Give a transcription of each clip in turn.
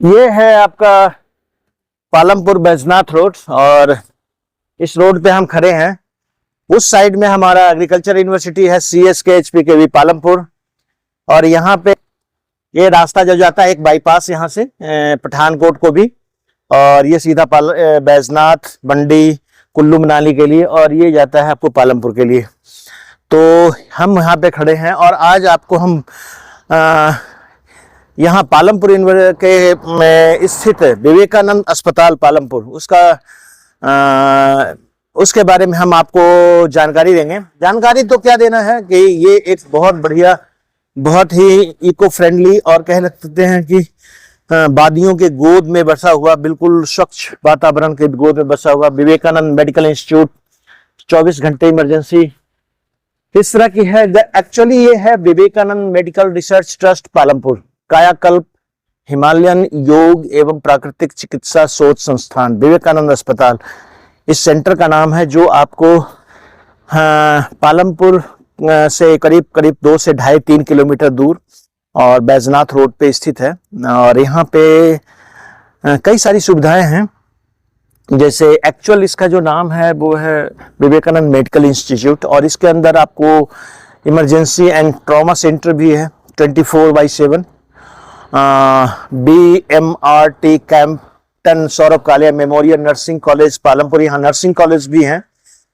ये है आपका पालमपुर बैजनाथ रोड, और इस रोड पे हम खड़े हैं। उस साइड में हमारा एग्रीकल्चर यूनिवर्सिटी है, CSK HPKV पालमपुर। और यहाँ पे ये रास्ता जो जाता है एक बाईपास यहाँ से पठानकोट को भी, और ये सीधा बैजनाथ, मंडी, कुल्लू मनाली के लिए, और ये जाता है आपको पालमपुर के लिए। तो हम यहाँ पे खड़े हैं और आज आपको हम यहाँ पालमपुर के में स्थित विवेकानंद अस्पताल पालमपुर उसके बारे में हम आपको जानकारी देंगे। जानकारी तो क्या देना है कि ये एक बहुत बढ़िया, बहुत ही इको फ्रेंडली, और कह सकते हैं कि वादियों के गोद में बसा हुआ, बिल्कुल स्वच्छ वातावरण के गोद में बसा हुआ विवेकानंद मेडिकल इंस्टीट्यूट, 24 घंटे इमरजेंसी इस तरह की है। एक्चुअली ये है Vivekananda medical research trust Palampur, Kayakalp, Himalayan योग एवं प्राकृतिक चिकित्सा शोध संस्थान, विवेकानंद अस्पताल इस सेंटर का नाम है, जो आपको पालमपुर से करीब 2 से 2.5-3 किलोमीटर दूर और बैजनाथ रोड पे स्थित है। और यहाँ पे कई सारी सुविधाएं हैं, जैसे एक्चुअल इसका जो नाम है वो है विवेकानंद मेडिकल इंस्टीट्यूट, और इसके अंदर आपको इमरजेंसी एंड ट्रॉमा सेंटर भी है 24/7। BMRT captain Saurabh Kalia memorial nursing college Palampur, यहाँ नर्सिंग कॉलेज भी है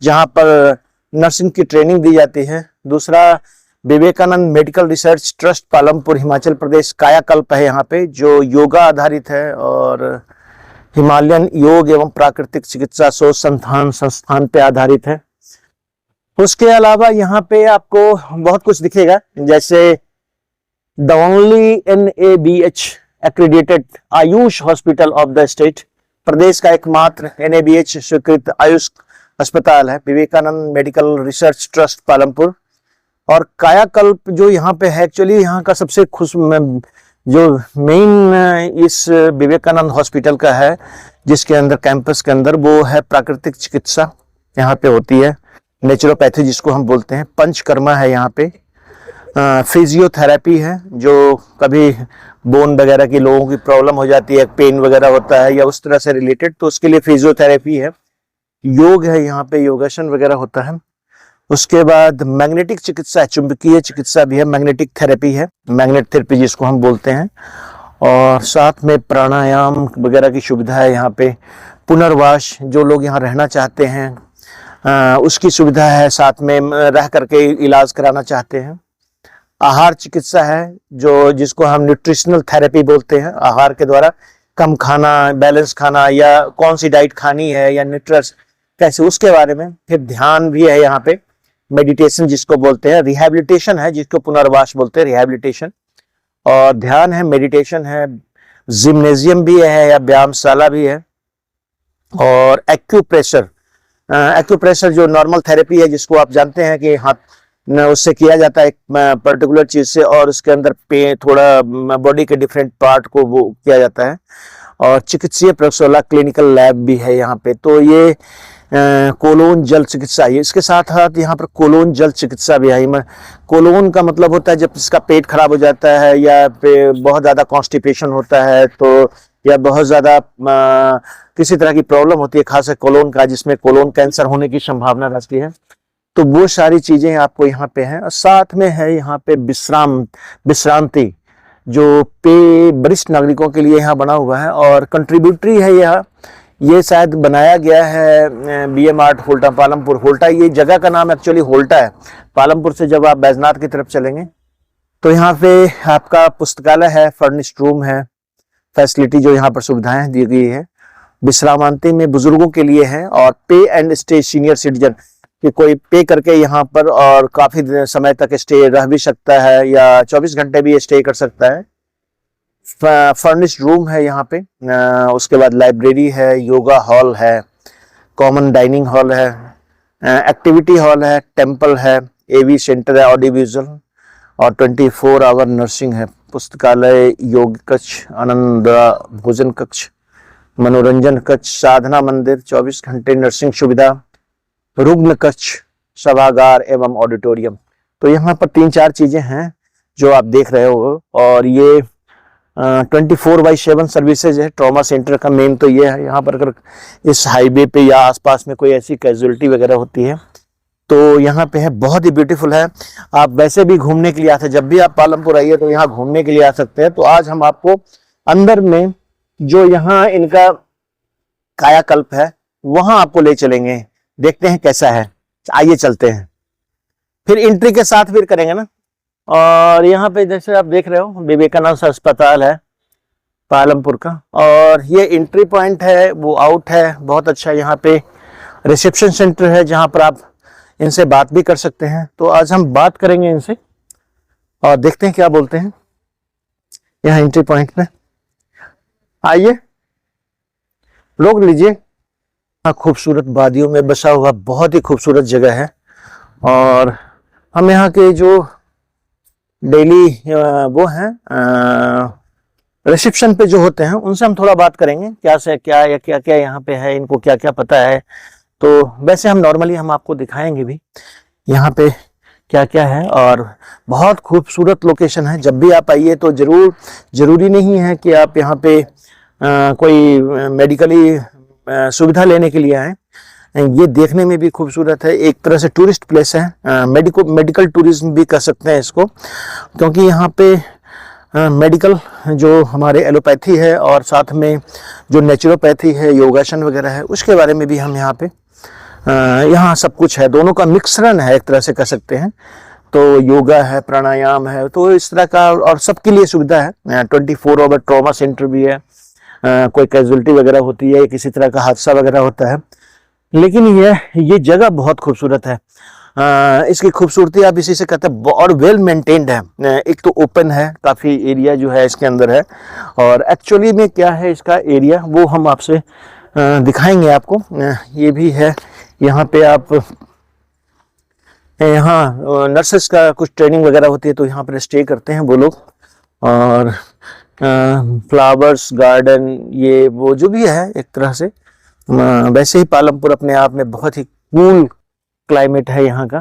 जहाँ पर नर्सिंग की ट्रेनिंग दी जाती है। दूसरा Vivekananda medical research trust Palampur Himachal Pradesh, Kayakalp है यहाँ पे, जो योगा आधारित है और हिमालयन योग एवं प्राकृतिक चिकित्सा शोध संस्थान पे आधारित है। उसके अलावा यहाँ पे आपको बहुत कुछ दिखेगा, जैसे the only NABH accredited Ayush hospital of the state, प्रदेश का एकमात्र NABH स्वीकृत आयुष अस्पताल है Vivekananda medical research trust Palampur. और कायाकल्प जो यहाँ पे है, एक्चुअली यहाँ का सबसे जो मेन इस विवेकानंद हॉस्पिटल का है, जिसके अंदर कैंपस के अंदर, वो है प्राकृतिक चिकित्सा यहाँ पे होती है, नेचुरोपैथी जिसको हम बोलते हैं, पंचकर्मा है यहाँ पे, फिजियोथेरेपी है, जो कभी बोन वगैरह की लोगों की प्रॉब्लम हो जाती है, पेन वगैरह होता है या उस तरह से रिलेटेड, तो उसके लिए फिजियोथेरेपी है। योग है यहाँ पे, योगासन वगैरह होता है। उसके बाद मैग्नेटिक चिकित्सा है, चुंबकीय चिकित्सा भी है, मैग्नेटिक थेरेपी है, मैग्नेट थेरेपी जिसको हम बोलते हैं। और साथ में प्राणायाम वगैरह की सुविधा है यहाँ पे। पुनर्वास, जो लोग यहाँ रहना चाहते हैं उसकी सुविधा है, साथ में रह करके इलाज कराना चाहते हैं। आहार चिकित्सा है, जो जिसको हम न्यूट्रिशनल थेरेपी बोलते हैं, आहार के द्वारा कम खाना, बैलेंस खाना, या कौन सी डाइट खानी है, या न्यूट्रस कैसे, उसके बारे में। फिर ध्यान भी है यहाँ पे, मेडिटेशन जिसको बोलते हैं, रिहैबिलिटेशन है जिसको पुनर्वास बोलते हैं, रिहैबिलिटेशन और ध्यान है, मेडिटेशन है, जिम्नेजियम भी है या व्यायामशाला भी है। और एक्यूप्रेशर जो नॉर्मल थेरेपी है, जिसको आप जानते हैं कि हाथ उससे किया जाता है एक पर्टिकुलर चीज से, और उसके अंदर थोड़ा बॉडी के डिफरेंट पार्ट को वो किया जाता है। और चिकित्सीय प्रयोगशाला, क्लिनिकल लैब भी है यहाँ पे। तो ये कोलोन जल चिकित्सा, ये इसके साथ साथ यहाँ पर कोलोन जल चिकित्सा भी है। कोलोन का मतलब होता है जब इसका पेट खराब हो जाता है, या बहुत ज्यादा कॉन्स्टिपेशन होता है, तो या बहुत ज्यादा किसी तरह की प्रॉब्लम होती है, खासकर कोलोन का, जिसमें कोलोन कैंसर होने की संभावना रहती है, तो वो सारी चीजें आपको यहाँ पे हैं। और साथ में है यहाँ पे विश्रांति, जो वरिष्ठ नागरिकों के लिए यहाँ बना हुआ है, और कंट्रीब्यूटरी है यहाँ। ये शायद बनाया गया है BM आर्ट होल्टा पालमपुर। होल्टा, ये जगह का नाम एक्चुअली होल्टा है। पालमपुर से जब आप बैजनाथ की तरफ चलेंगे तो यहाँ पे आपका पुस्तकालय है, फर्निश्ड रूम है, फैसिलिटी जो यहाँ पर सुविधाएं दी गई है। विश्रामांति में बुजुर्गों के लिए है, और पे एंड स्टे सीनियर सिटीजन, कि कोई पे करके यहाँ पर और काफी समय तक स्टे रह भी सकता है, या 24 घंटे भी स्टे कर सकता है। फर्निश्ड रूम है यहाँ पे। उसके बाद लाइब्रेरी है, योगा हॉल है, कॉमन डाइनिंग हॉल है, एक्टिविटी हॉल है, टेम्पल है, AV सेंटर है, ऑडियो विजुअल, और 24 आवर नर्सिंग है, पुस्तकालय, योग कक्ष, आनंद भोजन कक्ष, मनोरंजन कक्ष, साधना मंदिर, 24 घंटे नर्सिंग सुविधा, रुग्ण कक्ष, सभागार एवं ऑडिटोरियम। तो यहाँ पर 3-4 चीजें हैं जो आप देख रहे हो, और ये 24/7 सर्विसेज है। ट्रॉमा सेंटर का मेन तो ये है, यहाँ पर अगर इस हाईवे पे या आसपास में कोई ऐसी कैजुअलिटी वगैरह होती है तो यहाँ पे है, बहुत ही ब्यूटीफुल है। आप वैसे भी घूमने के लिए आते हैं, जब भी आप पालमपुर आइए तो यहाँ घूमने के लिए आ सकते हैं। तो आज हम आपको अंदर में जो यहाँ इनका कायाकल्प है वहां आपको ले चलेंगे, देखते हैं कैसा है। आइए चलते हैं, फिर एंट्री के साथ फिर करेंगे ना। और यहाँ पे जैसे आप देख रहे हो विवेकानंद अस्पताल है पालमपुर का, और ये एंट्री पॉइंट है, वो आउट है, बहुत अच्छा। यहाँ पे रिसेप्शन सेंटर है जहाँ पर आप इनसे बात भी कर सकते हैं। तो आज हम बात करेंगे इनसे और देखते हैं क्या बोलते हैं। यहाँ एंट्री पॉइंट पे आइए, रोक लीजिए। हाँ, खूबसूरत वादियों में बसा हुआ बहुत ही खूबसूरत जगह है। और हम यहाँ के जो डेली वो हैं रिसेप्शन पे जो होते हैं उनसे हम थोड़ा बात करेंगे, क्या से क्या या क्या क्या यहाँ पे है, इनको क्या क्या पता है। तो वैसे हम नॉर्मली हम आपको दिखाएंगे भी यहाँ पे क्या क्या है। और बहुत खूबसूरत लोकेशन है, जब भी आप आइए तो जरूरी नहीं है कि आप यहाँ पे कोई मेडिकली सुविधा लेने के लिए आए। ये देखने में भी खूबसूरत है, एक तरह से टूरिस्ट प्लेस है, मेडिकल टूरिज्म भी कह सकते हैं इसको, क्योंकि यहाँ पे मेडिकल जो हमारे एलोपैथी है और साथ में जो नेचुरोपैथी है, योगासन वगैरह है, उसके बारे में भी हम यहाँ पे यहाँ सब कुछ है, दोनों का मिश्रण है एक तरह से कह सकते हैं। तो योगा है, प्राणायाम है, तो इस तरह का, और सबके लिए सुविधा है। 24 आवर ट्रॉमा सेंटर भी है, कोई कैजुअलिटी वगैरह होती है, किसी तरह का हादसा वगैरह होता है। लेकिन ये जगह बहुत खूबसूरत है। इसकी खूबसूरती आप इसी से कहते हैं, और वेल मेंटेन्ड है। एक तो ओपन है, काफ़ी एरिया जो है इसके अंदर है, और एक्चुअली में क्या है इसका एरिया वो हम आपसे दिखाएंगे आपको। ये भी है, यहाँ पे आप यहाँ नर्सेस का कुछ ट्रेनिंग वगैरह होती है तो यहाँ पर स्टे करते हैं वो लोग। और फ्लावर्स गार्डन ये वो जो भी है एक तरह से, वैसे ही पालमपुर अपने आप में बहुत ही कूल क्लाइमेट है यहाँ का,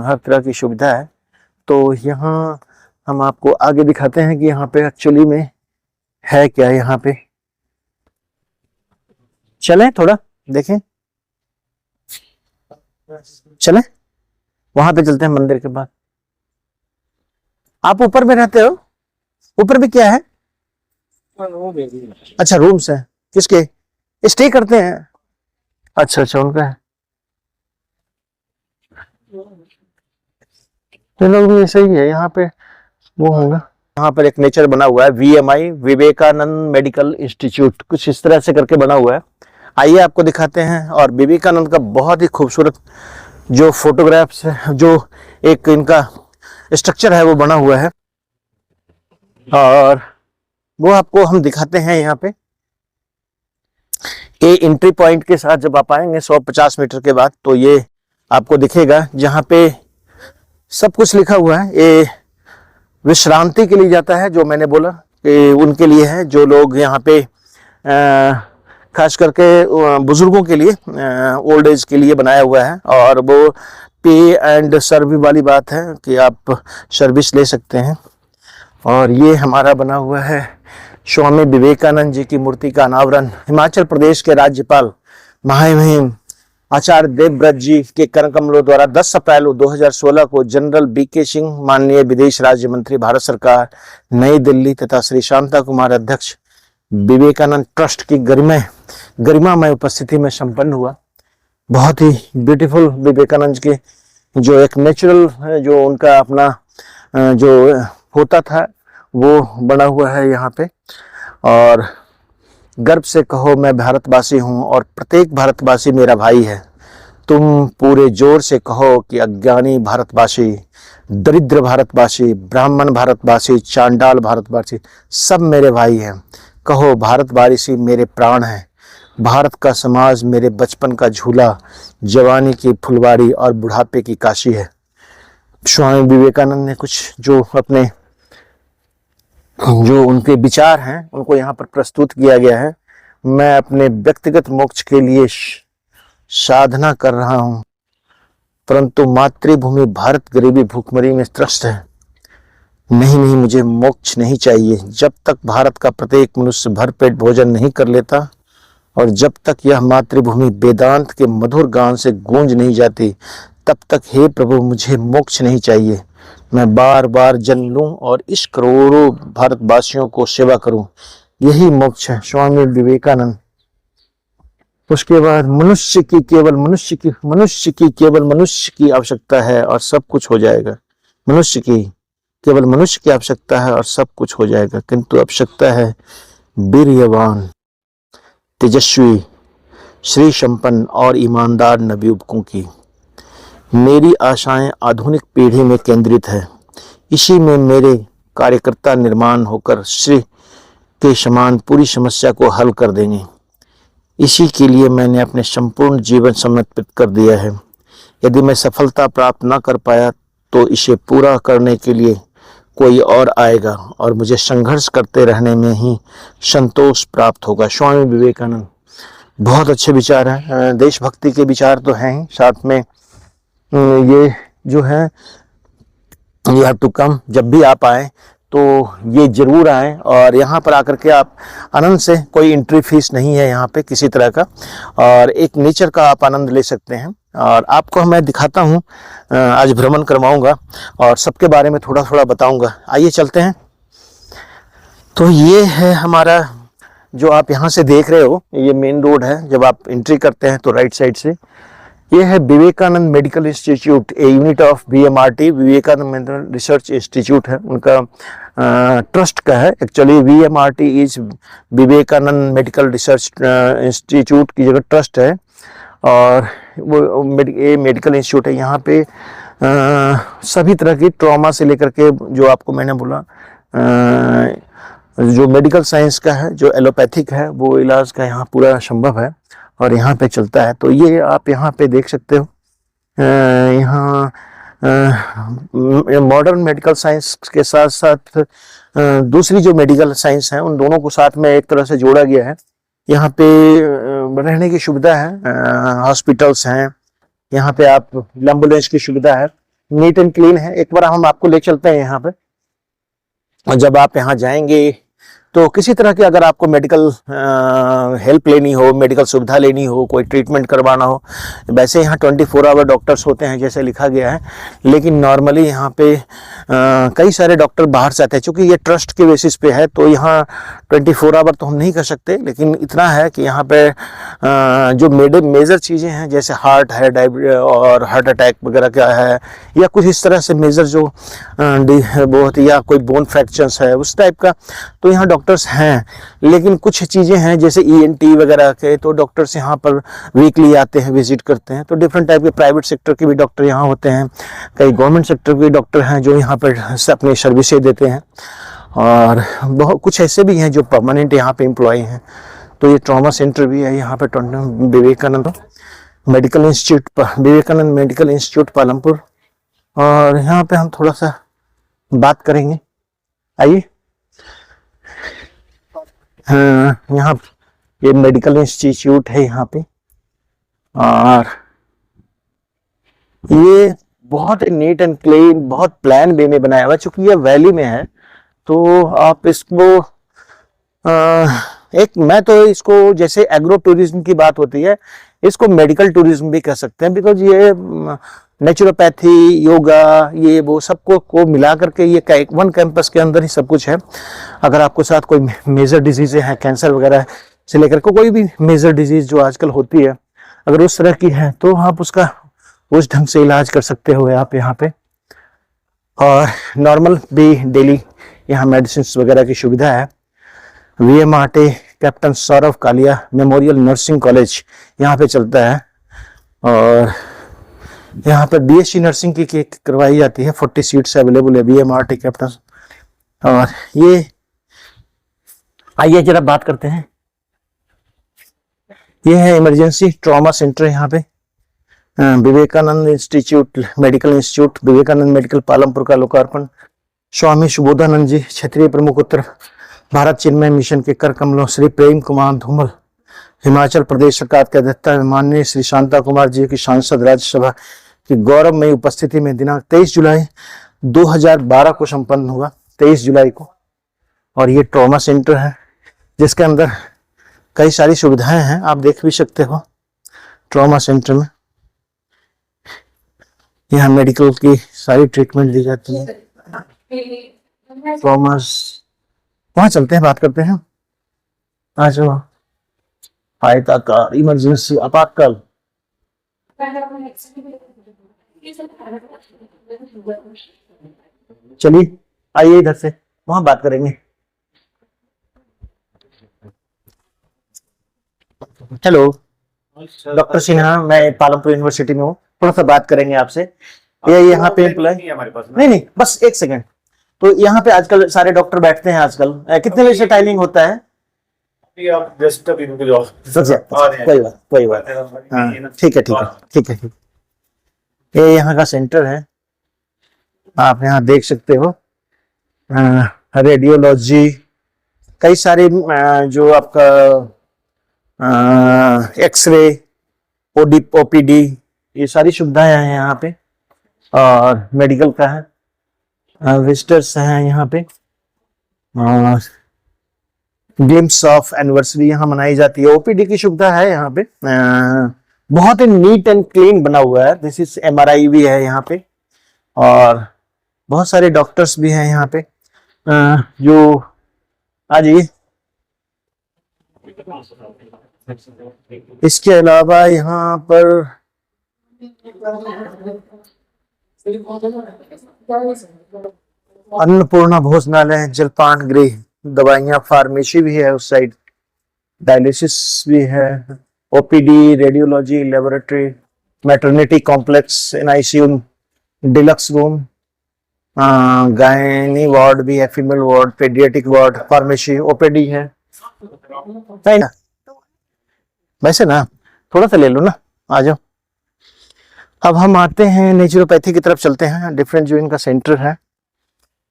हर तरह की सुविधा है। तो यहाँ हम आपको आगे दिखाते हैं कि यहाँ पे एक्चुअली में है क्या। यहाँ पे चलें थोड़ा देखें, चलें वहां पे चलते हैं मंदिर के बाद। आप ऊपर में रहते हो, ऊपर में क्या है? अच्छा, रूम्स है, किसके स्टे करते हैं? अच्छा अच्छा, उनका है। चलो भी सही है, यहाँ पे वो होगा। यहाँ पर एक नेचर बना हुआ है, VMI विवेकानंद मेडिकल इंस्टीट्यूट, कुछ इस तरह से करके बना हुआ है। आइए आपको दिखाते हैं। और विवेकानंद का बहुत ही खूबसूरत जो फोटोग्राफ्स है, जो एक इनका स्ट्रक्चर है वो बना हुआ है, और वो आपको हम दिखाते हैं यहाँ पे। ये एंट्री पॉइंट के साथ जब आप आएंगे 150 मीटर के बाद तो ये आपको दिखेगा, जहाँ पे सब कुछ लिखा हुआ है। ये विश्रांति के लिए जाता है, जो मैंने बोला कि उनके लिए है, जो लोग यहाँ पे खास करके बुजुर्गों के लिए, ओल्ड एज के लिए बनाया हुआ है। और वो पे एंड सर्व वाली बात है कि आप सर्विस ले सकते हैं। और ये हमारा बना हुआ है स्वामी विवेकानंद जी की मूर्ति का अनावरण हिमाचल प्रदेश के राज्यपाल महामहिम आचार्य देवव्रत जी के कमलों द्वारा 10 अप्रैल 2016 को जनरल BK सिंह माननीय विदेश राज्य मंत्री भारत सरकार नई दिल्ली तथा श्री शांता कुमार अध्यक्ष विवेकानंद ट्रस्ट की गरिमामय उपस्थिति में संपन्न हुआ। बहुत ही ब्यूटीफुल विवेकानंद के जो एक नेचुरल जो उनका अपना जो होता था वो बना हुआ है यहाँ पे। और गर्व से कहो मैं भारतवासी हूँ और प्रत्येक भारतवासी मेरा भाई है। तुम पूरे जोर से कहो कि अज्ञानी भारतवासी, दरिद्र भारतवासी, ब्राह्मण भारतवासी, चांडाल भारतवासी सब मेरे भाई हैं। कहो भारतवासी मेरे प्राण हैं, भारत का समाज मेरे बचपन का झूला, जवानी की फुलवारी और बुढ़ापे की काशी है। स्वामी विवेकानंद ने कुछ जो अपने जो उनके विचार हैं उनको यहाँ पर प्रस्तुत किया गया है। मैं अपने व्यक्तिगत मोक्ष के लिए साधना कर रहा हूँ। परंतु मातृभूमि भारत गरीबी भूखमरी में त्रस्त है। नहीं नहीं, मुझे मोक्ष नहीं चाहिए। जब तक भारत का प्रत्येक मनुष्य भरपेट भोजन नहीं कर लेता और जब तक यह मातृभूमि वेदांत के मधुर गान से गूंज नहीं जाती, तब तक हे प्रभु मुझे मोक्ष नहीं चाहिए। मैं बार बार जन्म लूं और इस करोड़ों भारतवासियों को सेवा करूं, यही मोक्ष है। स्वामी विवेकानंद। उसके बाद मनुष्य की केवल मनुष्य की आवश्यकता है और सब कुछ हो जाएगा। केवल मनुष्य की आवश्यकता है और सब कुछ हो जाएगा, किंतु आवश्यकता है वीर्यवान, तेजस्वी, श्री संपन्न और ईमानदार नवयुवकों की। मेरी आशाएं आधुनिक पीढ़ी में केंद्रित है। इसी में मेरे कार्यकर्ता निर्माण होकर श्री के समान पूरी समस्या को हल कर देंगे। इसी के लिए मैंने अपने संपूर्ण जीवन समर्पित कर दिया है। यदि मैं सफलता प्राप्त न कर पाया तो इसे पूरा करने के लिए कोई और आएगा और मुझे संघर्ष करते रहने में ही संतोष प्राप्त होगा। स्वामी विवेकानंद। बहुत अच्छे विचार हैं, देशभक्ति के विचार तो हैं ही, साथ में ये जो है यू हैव टू कम। जब भी आप आए तो ये जरूर आए और यहाँ पर आकर के आप आनंद से, कोई एंट्री फीस नहीं है यहाँ पे किसी तरह का, और एक नेचर का आप आनंद ले सकते हैं। और आपको मैं दिखाता हूँ, आज भ्रमण करवाऊंगा और सबके बारे में थोड़ा थोड़ा बताऊंगा। आइए चलते हैं। तो ये है हमारा, जो आप यहाँ से देख रहे हो, ये मेन रोड है। जब आप एंट्री करते हैं तो राइट साइड से ये है Vivekananda medical institute, a unit of VMRT, Vivekanand medical research institute है, उनका ट्रस्ट का है। Actually VMRT is Vivekananda medical research institute की जगह ट्रस्ट है, और वो मेडिकल इंस्टीट्यूट है। यहाँ पे सभी तरह की ट्रॉमा से लेकर के, जो आपको मैंने बोला, जो मेडिकल साइंस का है, जो एलोपैथिक है, वो इलाज का यहाँ पूरा संभव है और यहाँ पे चलता है। तो ये आप यहाँ पे देख सकते हो, यहाँ मॉडर्न मेडिकल साइंस के साथ साथ दूसरी जो मेडिकल साइंस है, उन दोनों को साथ में एक तरह से जोड़ा गया है। यहाँ पे रहने की सुविधा है, हॉस्पिटल्स हैं, यहाँ पे आप एम्बुलेंस की सुविधा है, नीट एंड क्लीन है। एक बार हम आपको ले चलते हैं यहाँ पे, और जब आप यहाँ जाएंगे तो किसी तरह की अगर आपको मेडिकल हेल्प लेनी हो, मेडिकल सुविधा लेनी हो, कोई ट्रीटमेंट करवाना हो, वैसे यहाँ 24 आवर डॉक्टर्स होते हैं जैसे लिखा गया है, लेकिन नॉर्मली यहाँ पे कई सारे डॉक्टर बाहर से आते हैं। चूँकि ये ट्रस्ट के बेसिस पे है तो यहाँ 24 आवर तो हम नहीं कर सकते, लेकिन इतना है कि यहाँ पे जो मेजर चीज़ें हैं, जैसे हार्ट है, डायबिटीज और हार्ट अटैक वगैरह क्या है, या कुछ इस तरह से मेजर जो बहुत, या कोई बोन फ्रैक्चर्स है उस टाइप का, तो यहाँ डॉक्टर्स हैं। लेकिन कुछ चीज़ें हैं जैसे ENT वगैरह के, तो डॉक्टर्स यहाँ पर वीकली आते हैं, विजिट करते हैं। तो डिफरेंट टाइप के प्राइवेट सेक्टर के भी डॉक्टर यहाँ होते हैं, कई गवर्नमेंट सेक्टर के डॉक्टर हैं जो यहाँ पर अपनी सर्विसेज देते हैं, और बहुत कुछ ऐसे भी हैं जो परमानेंट यहाँ पे एम्प्लॉय हैं। तो ये ट्रॉमा सेंटर भी है यहाँ पे, Vivekanand medical institute, Vivekanand medical institute Palampur. और यहाँ पे हम थोड़ा सा बात करेंगे, आइए। यहाँ ये मेडिकल इंस्टीट्यूट है यहाँ पे, और ये बहुत नीट एंड क्लीन, बहुत प्लान वे में बनाया हुआ। चूंकि ये वैली में है तो आप इसको मैं तो इसको, जैसे एग्रो टूरिज्म की बात होती है, इसको मेडिकल टूरिज्म भी कह सकते हैं, बिकॉज ये नेचुरोपैथी, योगा, ये वो सबको को मिला करके ये वन कैंपस के अंदर ही सब कुछ है। अगर आपको साथ कोई मेजर डिजीजें हैं, कैंसर वगैरह से लेकर के कोई भी मेजर डिजीज जो आजकल होती है, अगर उस तरह की है तो आप उसका उस ढंग से इलाज कर सकते हो आप यहाँ पे। और नॉर्मल भी डेली यहाँ मेडिसिन वगैरह की सुविधा है। VMRT captain Saurabh Kalia memorial nursing college यहाँ पे चलता है, और यहाँ पर BSc नर्सिंग की करवाई जाती है। 40 सीट्स अवेलेबल है VMRT कैप्टन। और ये आइए जरा बात करते हैं, ये है इमरजेंसी ट्रॉमा सेंटर यहाँ पे, Vivekanand institute, medical institute Vivekanand medical Palampur का लोकार्पण। स्वामी सुबोधानंद जी, क्षेत्रीय प्रमुख उत्तर भारत चिन्मय मिशन के कर कमलों, श्री प्रेम कुमार धूमल, हिमाचल प्रदेश सरकार के अध्यक्षता में माननीय श्री शांता कुमार जी की सांसद, राज्यसभा की गौरवमयी उपस्थिति में दिनांक 23 जुलाई 2012 को संपन्न हुआ, 23 जुलाई को। और ये ट्रॉमा सेंटर है जिसके अंदर कई सारी सुविधाएं हैं, आप देख भी सकते हो। ट्रॉमा सेंटर में यहाँ मेडिकल की सारी ट्रीटमेंट दी जाती है। ट्रॉमा, वहां चलते हैं, बात करते हैं। आ जाओ। आयताकार, इमरजेंसी, आपातकाल। चलिए आइए इधर से, वहां बात करेंगे। हेलो डॉक्टर सिन्हा, मैं पालमपुर यूनिवर्सिटी में हूँ, थोड़ा सा बात करेंगे आपसे। ये यहाँ पे एम्प्लॉय हमारे पास नहीं, बस एक सेकंड। तो यहाँ पे आजकल सारे डॉक्टर बैठते हैं आजकल, कितने बजे से टाइमिंग होता है? आप जस्ट अभी रुक जाओ। कोई बात हाँ, ठीक है। ये यहाँ का सेंटर है, आप यहाँ देख सकते हो। रेडियोलॉजी, कई सारे जो आपका एक्सरे, ओपीडी, ये सारी सुविधाएं हैं यहाँ पे। और मेडिकल का है, विजिटर्स हैं यहाँ पे। और ग्लिम्स ऑफ एनिवर्सरी यहाँ मनाई जाती है। ओपीडी की सुविधा है यहाँ पे, बहुत ही नीट एंड क्लीन बना हुआ है। दिस इज एमआरआई भी है यहाँ पे, और बहुत सारे डॉक्टर्स भी हैं यहाँ पे। जो आ जाइए। इसके अलावा यहाँ पर अन्नपूर्णा भोजनालय, जलपान गृह, दवाइयाँ, फार्मेसी भी है उस साइड, डायलिसिस भी है, OPD, radiology, laboratory, maternity complex, NICU, deluxe room, gynae ward भी है, female ward, paediatric ward, pharmacy, OPD है। नहीं ना, वैसे ना थोड़ा सा ले लो ना, आ जाओ। अब हम आते हैं नेचुरोपैथी की तरफ, चलते हैं। डिफरेंट जो इनका सेंटर है,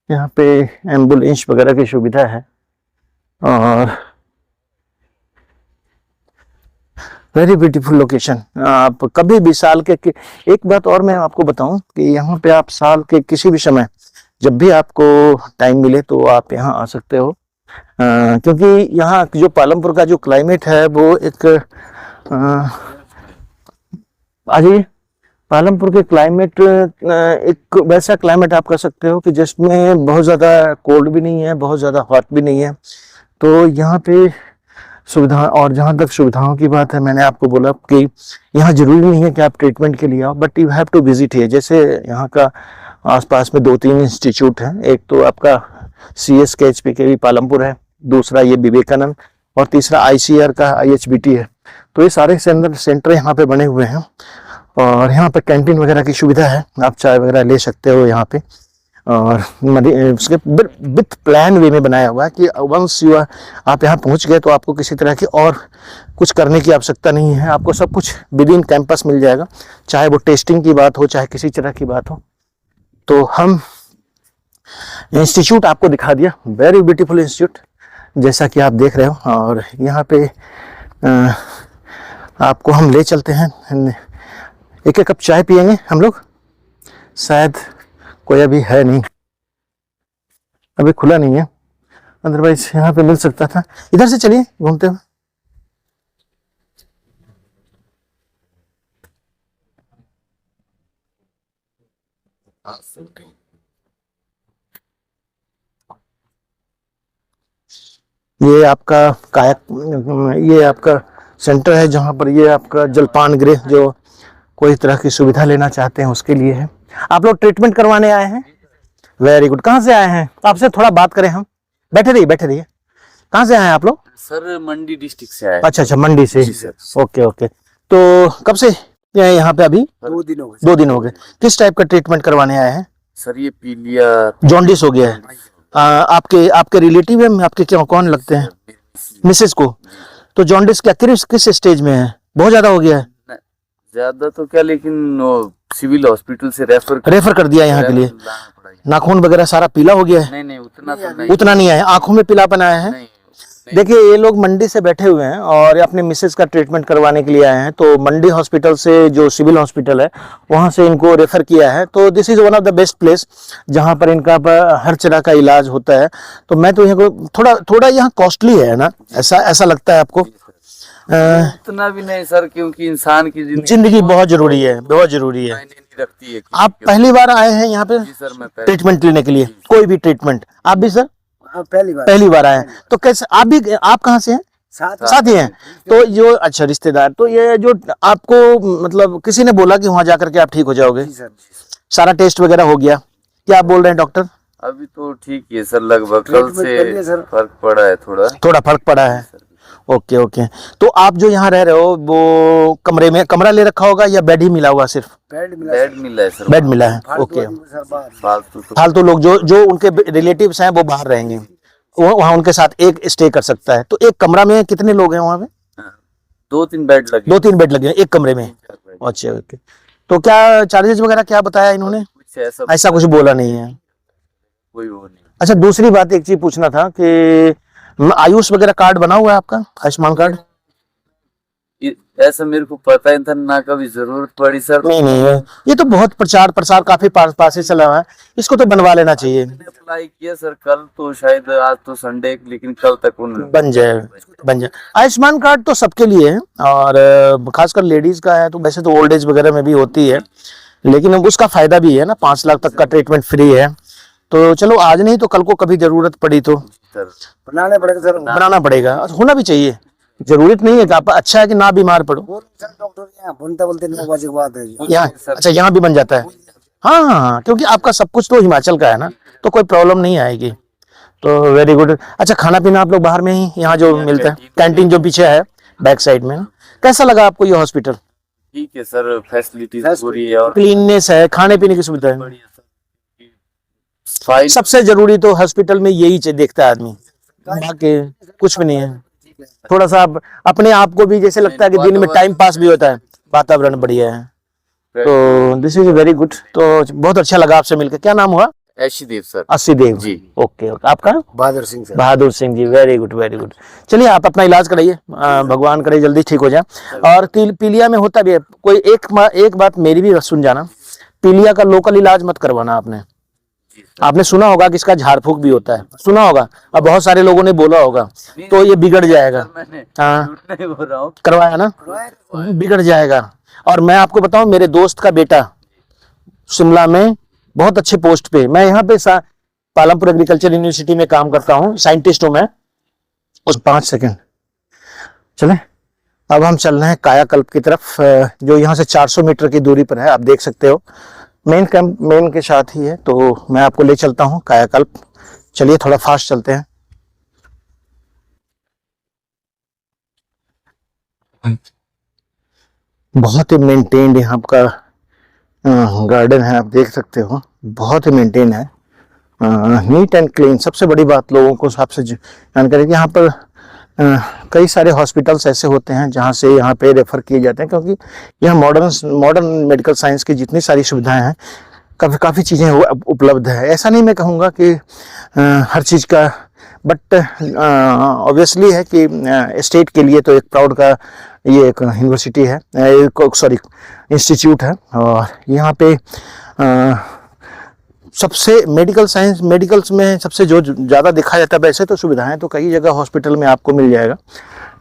यहाँ पे एम्बुलेंस वगैरह की सुविधा है। और वेरी ब्यूटीफुल लोकेशन। आप कभी भी साल के एक बात और मैं आपको बताऊं कि यहाँ पे आप साल के किसी भी समय, जब भी आपको टाइम मिले तो आप यहाँ आ सकते हो। क्योंकि यहाँ जो पालमपुर का जो क्लाइमेट है वो एक आ जाइए। पालमपुर के क्लाइमेट एक वैसा क्लाइमेट आप कह सकते हो कि जिसमें बहुत ज़्यादा कोल्ड भी नहीं है, बहुत ज़्यादा हॉट भी नहीं है। तो यहाँ पे सुविधा, और जहाँ तक सुविधाओं की बात है, मैंने आपको बोला कि यहाँ जरूरी नहीं है कि आप ट्रीटमेंट के लिए आओ, but you have to visit है। जैसे यहाँ का आसपास में 2-3 इंस्टीट्यूट हैं। एक तो आपका CSKHPK पालमपुर है, दूसरा ये विवेकानंद, और तीसरा ICR का IHBT है। तो ये सारे सेंटर यहाँ पे बने हुए हैं। और यहाँ पे कैंटीन वगैरह की सुविधा है, आप चाय वगैरह ले सकते हो यहाँ पे। और उसके विथ प्लान वे में बनाया हुआ है कि वंस आप यहाँ पहुँच गए तो आपको किसी तरह की और कुछ करने की आवश्यकता नहीं है। आपको सब कुछ विद इन कैंपस मिल जाएगा, चाहे वो टेस्टिंग की बात हो, चाहे किसी तरह की बात हो। तो हम इंस्टीट्यूट आपको दिखा दिया, वेरी ब्यूटीफुल इंस्टीट्यूट जैसा कि आप देख रहे हो। और यहाँ पे आपको हम ले चलते हैं, एक कप चाय पियेंगे हम लोग। शायद कोई अभी है नहीं, अभी खुला नहीं है, अदरवाइज यहाँ पे मिल सकता था। इधर से चलिए घूमते हुए। ये आपका ये आपका सेंटर है जहाँ पर ये आपका जलपान गृह, जो कोई तरह की सुविधा लेना चाहते हैं उसके लिए है। आप लोग ट्रीटमेंट करवाने आए हैं? Very good. कहाँ से आए हैं? आपसे थोड़ा बात करें हम। बैठे रहिए। कहाँ से आए हैं आप लोग? सर मंडी डिस्ट्रिक्ट से आए। अच्छा, मंडी से। ओके। तो कब से यहाँ पे? अभी 2 दिन हो गए। 2 दिन हो गए। किस टाइप का ट्रीटमेंट करवाने आए हैं? सर ये पीलिया, जॉन्डिस हो गया है। आपके रिलेटिव है? आपके क्या कौन लगते हैं? मिसेस को। तो जॉन्डिस क्या किस स्टेज में है? बहुत ज्यादा हो गया है? ज्यादा तो क्या, लेकिन सिविल हॉस्पिटल से रेफर कर दिया यहाँ के लिए। नाखून वगैरह सारा पीला हो गया है? नहीं, उतना तो नहीं। उतना नहीं आया। आंखों में पीलापन आया है? नहीं। देखिए ये लोग मंडी से बैठे हुए हैं और अपने मिसेज का ट्रीटमेंट करवाने के लिए आए हैं, तो मंडी हॉस्पिटल से जो सिविल हॉस्पिटल है वहां से इनको रेफर किया है। तो this is one of the best place जहां पर इनका हर तरह का इलाज होता है। तो मैं तो यहाँ थोड़ा थोड़ा यहाँ कॉस्टली है ना, ऐसा लगता है आपको? इतना भी नहीं सर, क्योंकि इंसान की जिंदगी बहुत जरूरी है, बहुत जरूरी है। मायने नहीं रखती है। आप पहली बार आए हैं यहाँ पे जी सर, मैं ट्रीटमेंट लेने के लिए? कोई भी ट्रीटमेंट? आप भी सर पहली बार आए हैं? तो कैसे आप कहाँ से हैं? साथ ही हैं। तो जो अच्छा रिश्तेदार, तो ये जो आपको मतलब किसी ने बोला कि वहां जाकर के आप ठीक हो जाओगे? सारा टेस्ट वगैरह हो गया? क्या आप बोल रहे हैं डॉक्टर? अभी तो ठीक है सर, लगभग कल से फर्क पड़ा है, थोड़ा फर्क पड़ा है। Okay okay. तो आप जो यहाँ रह रहे हो वो कमरा ले रखा होगा या बेड ही मिला हुआ? सिर्फ बेड मिला है सर। बेड मिला है, ओके। फालतू लोग जो उनके रिलेटिव्स हैं वो बाहर रहेंगे, वो वहाँ उनके साथ एक स्टे कर सकता है। तो एक कमरा में कितने लोग हैं वहाँ पे? 2-3 बेड लगे। 2-3 बेड लगे हैं एक कमरे में? अच्छा ओके। तो क्या चार्जेस वगैरह क्या बताया इन्होंने? ऐसा कुछ बोला नहीं है, कोई वो नहीं। अच्छा दूसरी बात एक चीज पूछना था कि आयुष वगैरह कार्ड बना हुआ है आपका, आयुष्मान कार्ड? ऐसा मेरे को पता ही था ना, कभी जरूरत पड़ी सर। नहीं ये तो बहुत प्रचार प्रसार काफी पास से चला हुआ है, इसको तो बनवा लेना चाहिए। मैंने अप्लाई किया सर, कल तो शायद, आज तो संडे, लेकिन कल तक बन जाए। आयुष्मान कार्ड तो सबके लिए है और खासकर लेडीज का है। तो वैसे तो ओल्ड एज वगैरह में भी होती है, लेकिन उसका फायदा भी है ना, 5 लाख तक का ट्रीटमेंट फ्री है। तो चलो आज नहीं तो कल को कभी जरूरत पड़ी तो बनाना पड़ेगा सर। बनाना पड़ेगा, होना भी चाहिए। जरूरत नहीं है कि आप, अच्छा है कि ना बीमार पड़ो। डॉक्टर बोलते 9 बजे के बाद है यहाँ, अच्छा यहाँ भी बन जाता है? हाँ, क्योंकि आपका सब कुछ तो हिमाचल का है ना, तो कोई प्रॉब्लम नहीं आएगी। तो वेरी गुड। अच्छा खाना पीना आप लोग बाहर में ही, यहाँ जो मिलता है कैंटीन जो पीछे है बैक साइड में? कैसा लगा आपको ये हॉस्पिटल? ठीक है सर, फैसिलिटीज पूरी है और क्लीननेस है, खाने पीने की सुविधा है। सबसे जरूरी तो हॉस्पिटल में यही देखता है आदमी, बाकी कुछ भी नहीं है। थोड़ा सा अपने आप को भी जैसे लगता है कि दिन में टाइम पास भी होता है, वातावरण बढ़िया है। तो दिस इज वेरी गुड। तो बहुत अच्छा लगा आपसे मिलकर। क्या नाम हुआ? एशीदेव सर। असीदेव जी। ओके। आपका? Bahadur Singh sir. Bahadur Singh ji, very good very good. चलिए आप अपना इलाज कराइए, भगवान करे जल्दी ठीक हो जाए। और पीलिया में होता भी है कोई एक बात मेरी भी सुन जाना, पीलिया का लोकल इलाज मत करवाना। आपने सुना होगा कि इसका झाड़ फूक भी होता है, सुना होगा, अब बहुत सारे लोगों ने बोला होगा, तो ये बिगड़ जाएगा। हाँ करवाया ना, बिगड़ जाएगा। और मैं आपको बताऊं, मेरे दोस्त का बेटा शिमला में बहुत अच्छे पोस्ट पे, मैं यहाँ पे पालमपुर एग्रीकल्चर यूनिवर्सिटी में काम करता हूँ, साइंटिस्ट हूँ मैं। उस 5 सेकंड चले। अब हम चल रहे हैं कायाकल्प की तरफ, जो यहाँ से 400 मीटर की दूरी पर है। आप देख सकते हो मेन कैंप मेन के साथ ही है, तो मैं आपको ले चलता हूँ कायाकल्प। चलिए थोड़ा फास्ट चलते हैं। बहुत ही मेंटेन्ड यहाँ का गार्डन है, आप देख सकते हो, बहुत ही मेंटेन है, नीट एंड क्लीन। सबसे बड़ी बात लोगों को सबसे जानकारी कि यहाँ पर कई सारे हॉस्पिटल्स ऐसे होते हैं जहाँ से यहाँ पे रेफर किए जाते हैं, क्योंकि यहाँ मॉडर्न मेडिकल साइंस की जितनी सारी सुविधाएं हैं, काफ़ी चीज़ें उपलब्ध है। ऐसा नहीं मैं कहूँगा कि हर चीज़ का, बट ऑब्वियसली है कि स्टेट के लिए तो एक प्राउड का ये एक यूनिवर्सिटी है, सॉरी इंस्टीट्यूट है। और यहाँ पे सबसे मेडिकल्स में सबसे जो ज़्यादा देखा जाता है, वैसे तो सुविधाएं तो कई जगह हॉस्पिटल में आपको मिल जाएगा,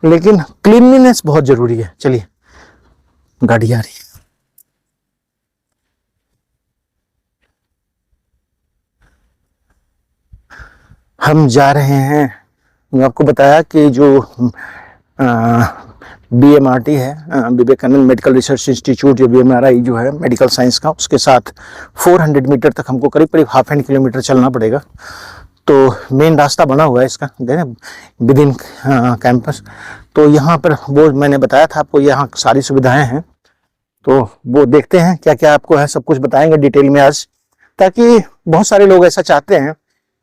लेकिन क्लीनलीनेस बहुत ज़रूरी है। चलिए गाड़ी आ रही है। हम जा रहे हैं, मैं आपको बताया कि जो BMRT है, विवेकानंद मेडिकल रिसर्च इंस्टीट्यूट, या BMRI जो है मेडिकल साइंस का, उसके साथ 400 मीटर तक हमको करीब हाफ एंड किलोमीटर चलना पड़ेगा। तो मेन रास्ता बना हुआ है इसका विद इन कैंपस। तो यहाँ पर वो मैंने बताया था आपको, यहाँ सारी सुविधाएं हैं, तो वो देखते हैं क्या क्या आपको है, सब कुछ बताएंगे डिटेल में आज, ताकि बहुत सारे लोग ऐसा चाहते हैं।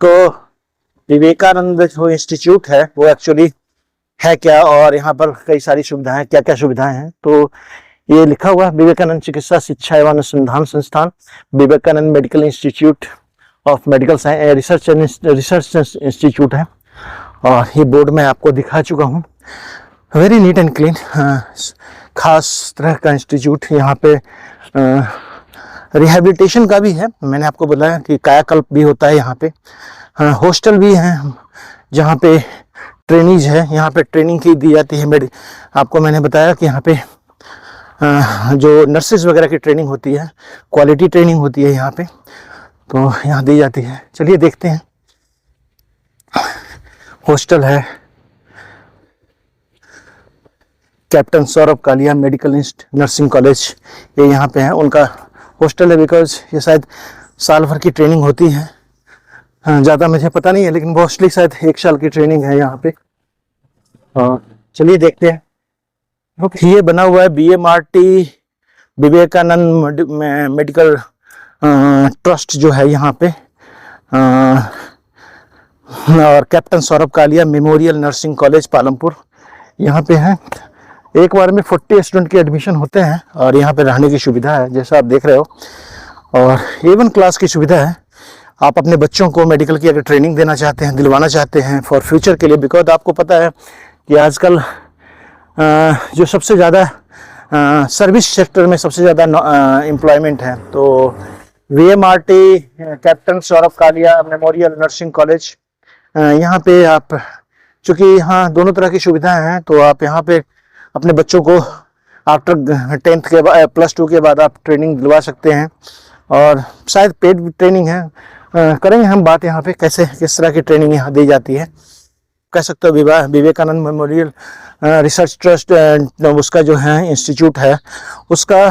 तो विवेकानंद जो इंस्टीट्यूट है वो एक्चुअली है क्या, और यहाँ पर कई सारी सुविधाएं, क्या क्या सुविधाएं हैं। तो ये लिखा हुआ विवेकानंद चिकित्सा शिक्षा एवं अनुसंधान संस्थान, Vivekanand medical institute of medical science research institute है। और ये बोर्ड मैं आपको दिखा चुका हूँ, वेरी नीट एंड क्लीन। खास तरह का इंस्टीट्यूट यहाँ पे रिहैबिलिटेशन का भी है। मैंने आपको बताया कि कायाकल्प भी होता है यहाँ पे। हॉस्टल भी है जहाँ पे ट्रेनीज है, यहाँ पे ट्रेनिंग की दी जाती है। आपको मैंने बताया कि यहाँ पे जो नर्सेज वगैरह की ट्रेनिंग होती है, क्वालिटी ट्रेनिंग होती है यहाँ पे, तो यहाँ दी जाती है। चलिए देखते हैं। हॉस्टल है captain Saurabh Kalia medical nursing college, ये यहाँ पे है उनका हॉस्टल है। बिकॉज ये शायद साल भर की ट्रेनिंग होती है, ज़्यादा मुझे पता नहीं है, लेकिन मोस्टली शायद 1 साल की ट्रेनिंग है यहाँ पे। चलिए देखते हैं। ये बना हुआ है BMRT विवेकानंद मेडिकल ट्रस्ट जो है यहाँ पे, और captain Saurabh Kalia memorial nursing college Palampur यहाँ पे है। एक बार में 40 स्टूडेंट के एडमिशन होते हैं और यहाँ पे रहने की सुविधा है जैसा आप देख रहे हो, और A1 क्लास की सुविधा है। आप अपने बच्चों को मेडिकल की अगर ट्रेनिंग देना चाहते हैं, दिलवाना चाहते हैं फॉर फ्यूचर के लिए, बिकॉज आपको पता है कि आजकल जो सबसे ज़्यादा सर्विस सेक्टर में सबसे ज़्यादा एम्प्लॉयमेंट है, तो VMRT captain Saurabh Kalia memorial nursing college यहाँ पे आप, चूँकि यहाँ दोनों तरह की सुविधाएं हैं, तो आप यहाँ पे अपने बच्चों को आफ्टर 10th के बाद +2 के बाद आप ट्रेनिंग दिलवा सकते हैं, और शायद पेड ट्रेनिंग है। करेंगे हम बात यहाँ पे कैसे किस तरह की ट्रेनिंग यहाँ दी जाती है। कह सकते हो विवेकानंद मेमोरियल रिसर्च ट्रस्ट उसका जो है इंस्टीट्यूट है, उसका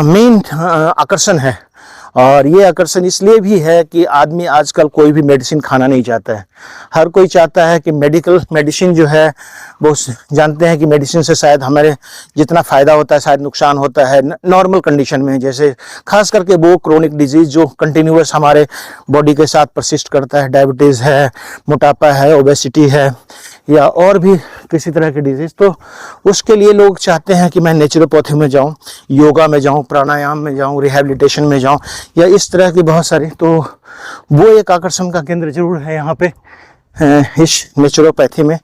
मेन आकर्षण है। और ये आकर्षण इसलिए भी है कि आदमी आजकल कोई भी मेडिसिन खाना नहीं चाहता है। हर कोई चाहता है कि मेडिसिन जो है वो जानते हैं कि मेडिसिन से शायद हमारे जितना फ़ायदा होता है शायद नुकसान होता है नॉर्मल कंडीशन में, जैसे खास करके वो क्रोनिक डिजीज़ जो कंटिन्यूअस हमारे बॉडी के साथ परसिस्ट करता है, डायबिटीज़ है, मोटापा है, ओबेसिटी है, या और भी किसी तरह की डिजीज़। तो उसके लिए लोग चाहते हैं कि मैं नेचुरोपैथी में जाऊं, योगा में जाऊं, प्राणायाम में जाऊं, रिहैबिलिटेशन में जाऊं, या इस तरह की बहुत सारी। तो वो एक आकर्षण का केंद्र जरूर है यहाँ पे इस नेचुरोपैथी में।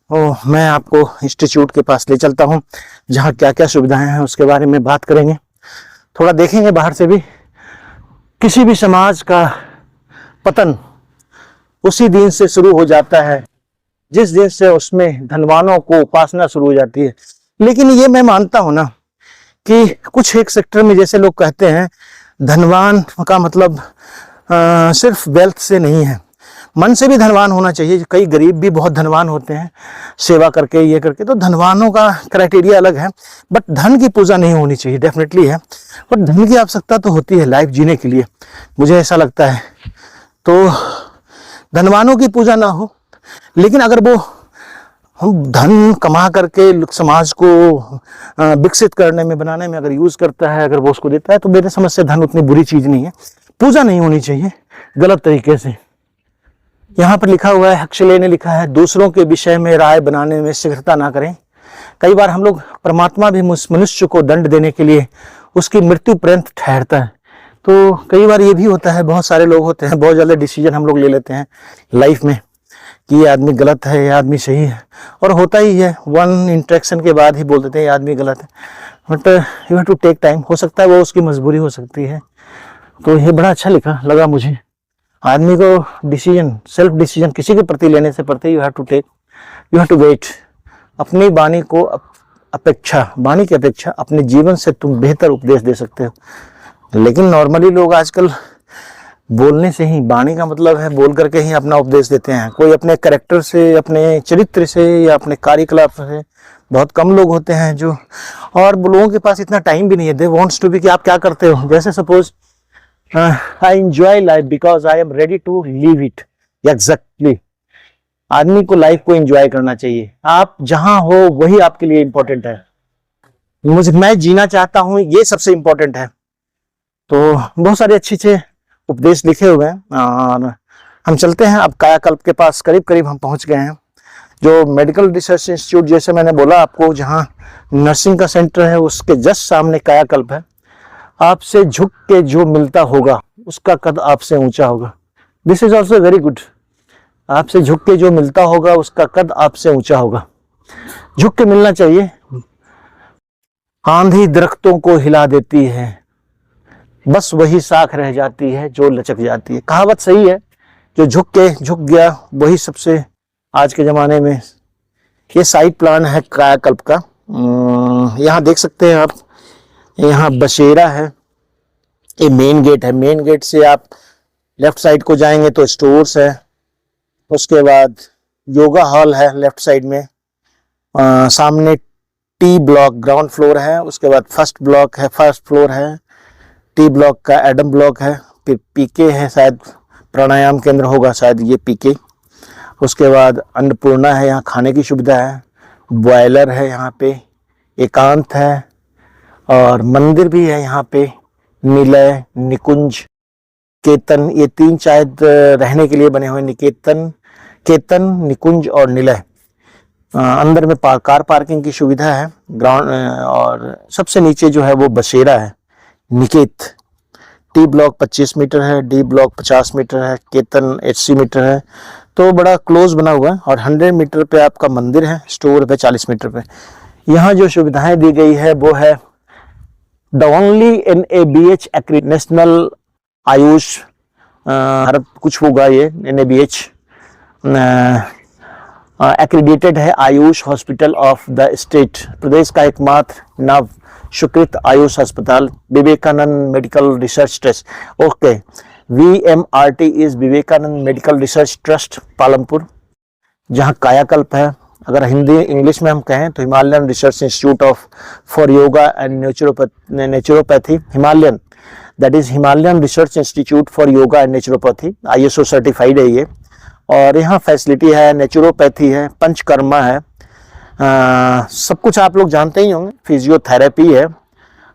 मैं आपको इंस्टीट्यूट के पास ले चलता हूँ जहाँ क्या क्या सुविधाएं हैं उसके बारे में बात करेंगे, थोड़ा देखेंगे बाहर से भी। किसी भी समाज का पतन उसी दिन से शुरू हो जाता है जिस दिन से उसमें धनवानों को उपासना शुरू हो जाती है। लेकिन ये मैं मानता हूं ना कि कुछ एक सेक्टर में जैसे लोग कहते हैं धनवान का मतलब सिर्फ वेल्थ से नहीं है, मन से भी धनवान होना चाहिए। कई गरीब भी बहुत धनवान होते हैं सेवा करके, ये करके। तो धनवानों का क्राइटेरिया अलग है, बट धन की पूजा नहीं होनी चाहिए, डेफिनेटली है। बट धन की आवश्यकता तो होती है लाइफ जीने के लिए, मुझे ऐसा लगता है। तो धनवानों की पूजा ना हो, लेकिन अगर वो हम धन कमा करके समाज को विकसित करने में, बनाने में अगर यूज करता है, अगर वो उसको देता है, तो मेरे समझ से धन उतनी बुरी चीज नहीं है। पूजा नहीं होनी चाहिए गलत तरीके से। यहाँ पर लिखा हुआ है, हक्सले ने लिखा है, दूसरों के विषय में राय बनाने में शीघ्रता ना करें। कई बार हम लोग, परमात्मा भी मनुष्य को दंड देने के लिए उसकी मृत्यु पर्यंत ठहरता है। तो कई बार ये भी होता है, बहुत सारे लोग होते हैं, बहुत ज़्यादा डिसीजन हम लोग ले लेते हैं लाइफ में कि ये आदमी गलत है, ये आदमी सही है, और होता ही है। 1 इंटरेक्शन के बाद ही बोल देते हैं ये आदमी गलत है। But you have to take time. हो सकता है वो उसकी मजबूरी हो सकती है। तो ये बड़ा अच्छा लिखा लगा मुझे। आदमी को डिसीजन, सेल्फ डिसीजन किसी के प्रति लेने से पड़ते यू हैव टू वेट। अपनी वाणी को वाणी की अपेक्षा अपने जीवन से तुम बेहतर उपदेश दे सकते हो। लेकिन नॉर्मली लोग आजकल बोलने से ही, वाणी का मतलब है बोल करके ही अपना उपदेश देते हैं। कोई अपने कैरेक्टर से, अपने चरित्र से, या अपने कार्यकलाप से। बहुत कम लोग होते हैं जो, और लोगों के पास इतना टाइम भी नहीं है। दे वांट्स टू बी कि आप क्या करते हो। जैसे suppose I enjoy life because I am ready to leave it. Exactly, आदमी को लाइफ को एंजॉय करना चाहिए। आप जहां हो वही आपके लिए इंपॉर्टेंट है। मैं जीना चाहता हूं, ये सबसे इंपॉर्टेंट है। तो बहुत सारे अच्छे उपदेश लिखे हुए हैं, और हम चलते हैं अब कायाकल्प के पास। करीब करीब हम पहुंच गए हैं। जो मेडिकल रिसर्च इंस्टीट्यूट, जैसे मैंने बोला आपको, जहां नर्सिंग का सेंटर है, उसके जस्ट सामने कायाकल्प है। आपसे झुक के जो मिलता होगा उसका कद आपसे ऊंचा होगा। This is also very good. आपसे झुक के जो मिलता होगा उसका कद आपसे ऊंचा होगा, झुक के मिलना चाहिए। आंधी दरख्तों को हिला देती है, बस वही साख रह जाती है जो लचक जाती है। कहावत सही है, जो झुक गया वही सबसे आज के जमाने में। ये साइड प्लान है कायाकल्प का। यहाँ देख सकते हैं आप, यहाँ बसेरा है, ये मेन गेट है। मेन गेट से आप लेफ्ट साइड को जाएंगे तो स्टोर्स है, उसके बाद योगा हॉल है लेफ्ट साइड में, सामने टी ब्लॉक ग्राउंड फ्लोर है, उसके बाद फर्स्ट फ्लोर है, टी ब्लॉक का एडम ब्लॉक है, फिर पीके है, शायद प्राणायाम केंद्र होगा शायद ये पीके। उसके बाद अन्नपूर्णा है, यहाँ खाने की सुविधा है, बॉयलर है यहाँ पे, एकांत है और मंदिर भी है यहाँ पे, निलय, निकुंज, केतन, ये तीन शायद रहने के लिए बने हुए, केतन, निकुंज और निलय। अंदर में कार पार्किंग की सुविधा है ग्राउंड, और सबसे नीचे जो है वो बसेरा है, निकेत। टी ब्लॉक 25 मीटर है, डी ब्लॉक 50 मीटर है, केतन 80 मीटर है, तो बड़ा क्लोज बना हुआ है। और 100 मीटर पे आपका मंदिर है, स्टोर पे 40 मीटर पे। यहाँ जो सुविधाएं दी गई है वो है the only NABH national Ayush, Bharat कुछ होगा ये NABH एक्रीडेटेड है Ayush hospital of the state, प्रदेश का एकमात्र नव स्वीकृत आयुष अस्पताल, Vivekananda medical research trust. Okay, VMRT is Vivekananda medical research trust Palampur, जहाँ कायाकल्प है। अगर हिंदी इंग्लिश में हम कहें तो Himalayan research institute of for yoga and naturopathy, Himalayan, that is Himalayan research institute for yoga and naturopathy, ISO certified है ये। और यहाँ फैसिलिटी है, नेचुरोपैथी है, पंचकर्मा है, सब कुछ आप लोग जानते ही होंगे। फिजियोथेरेपी है,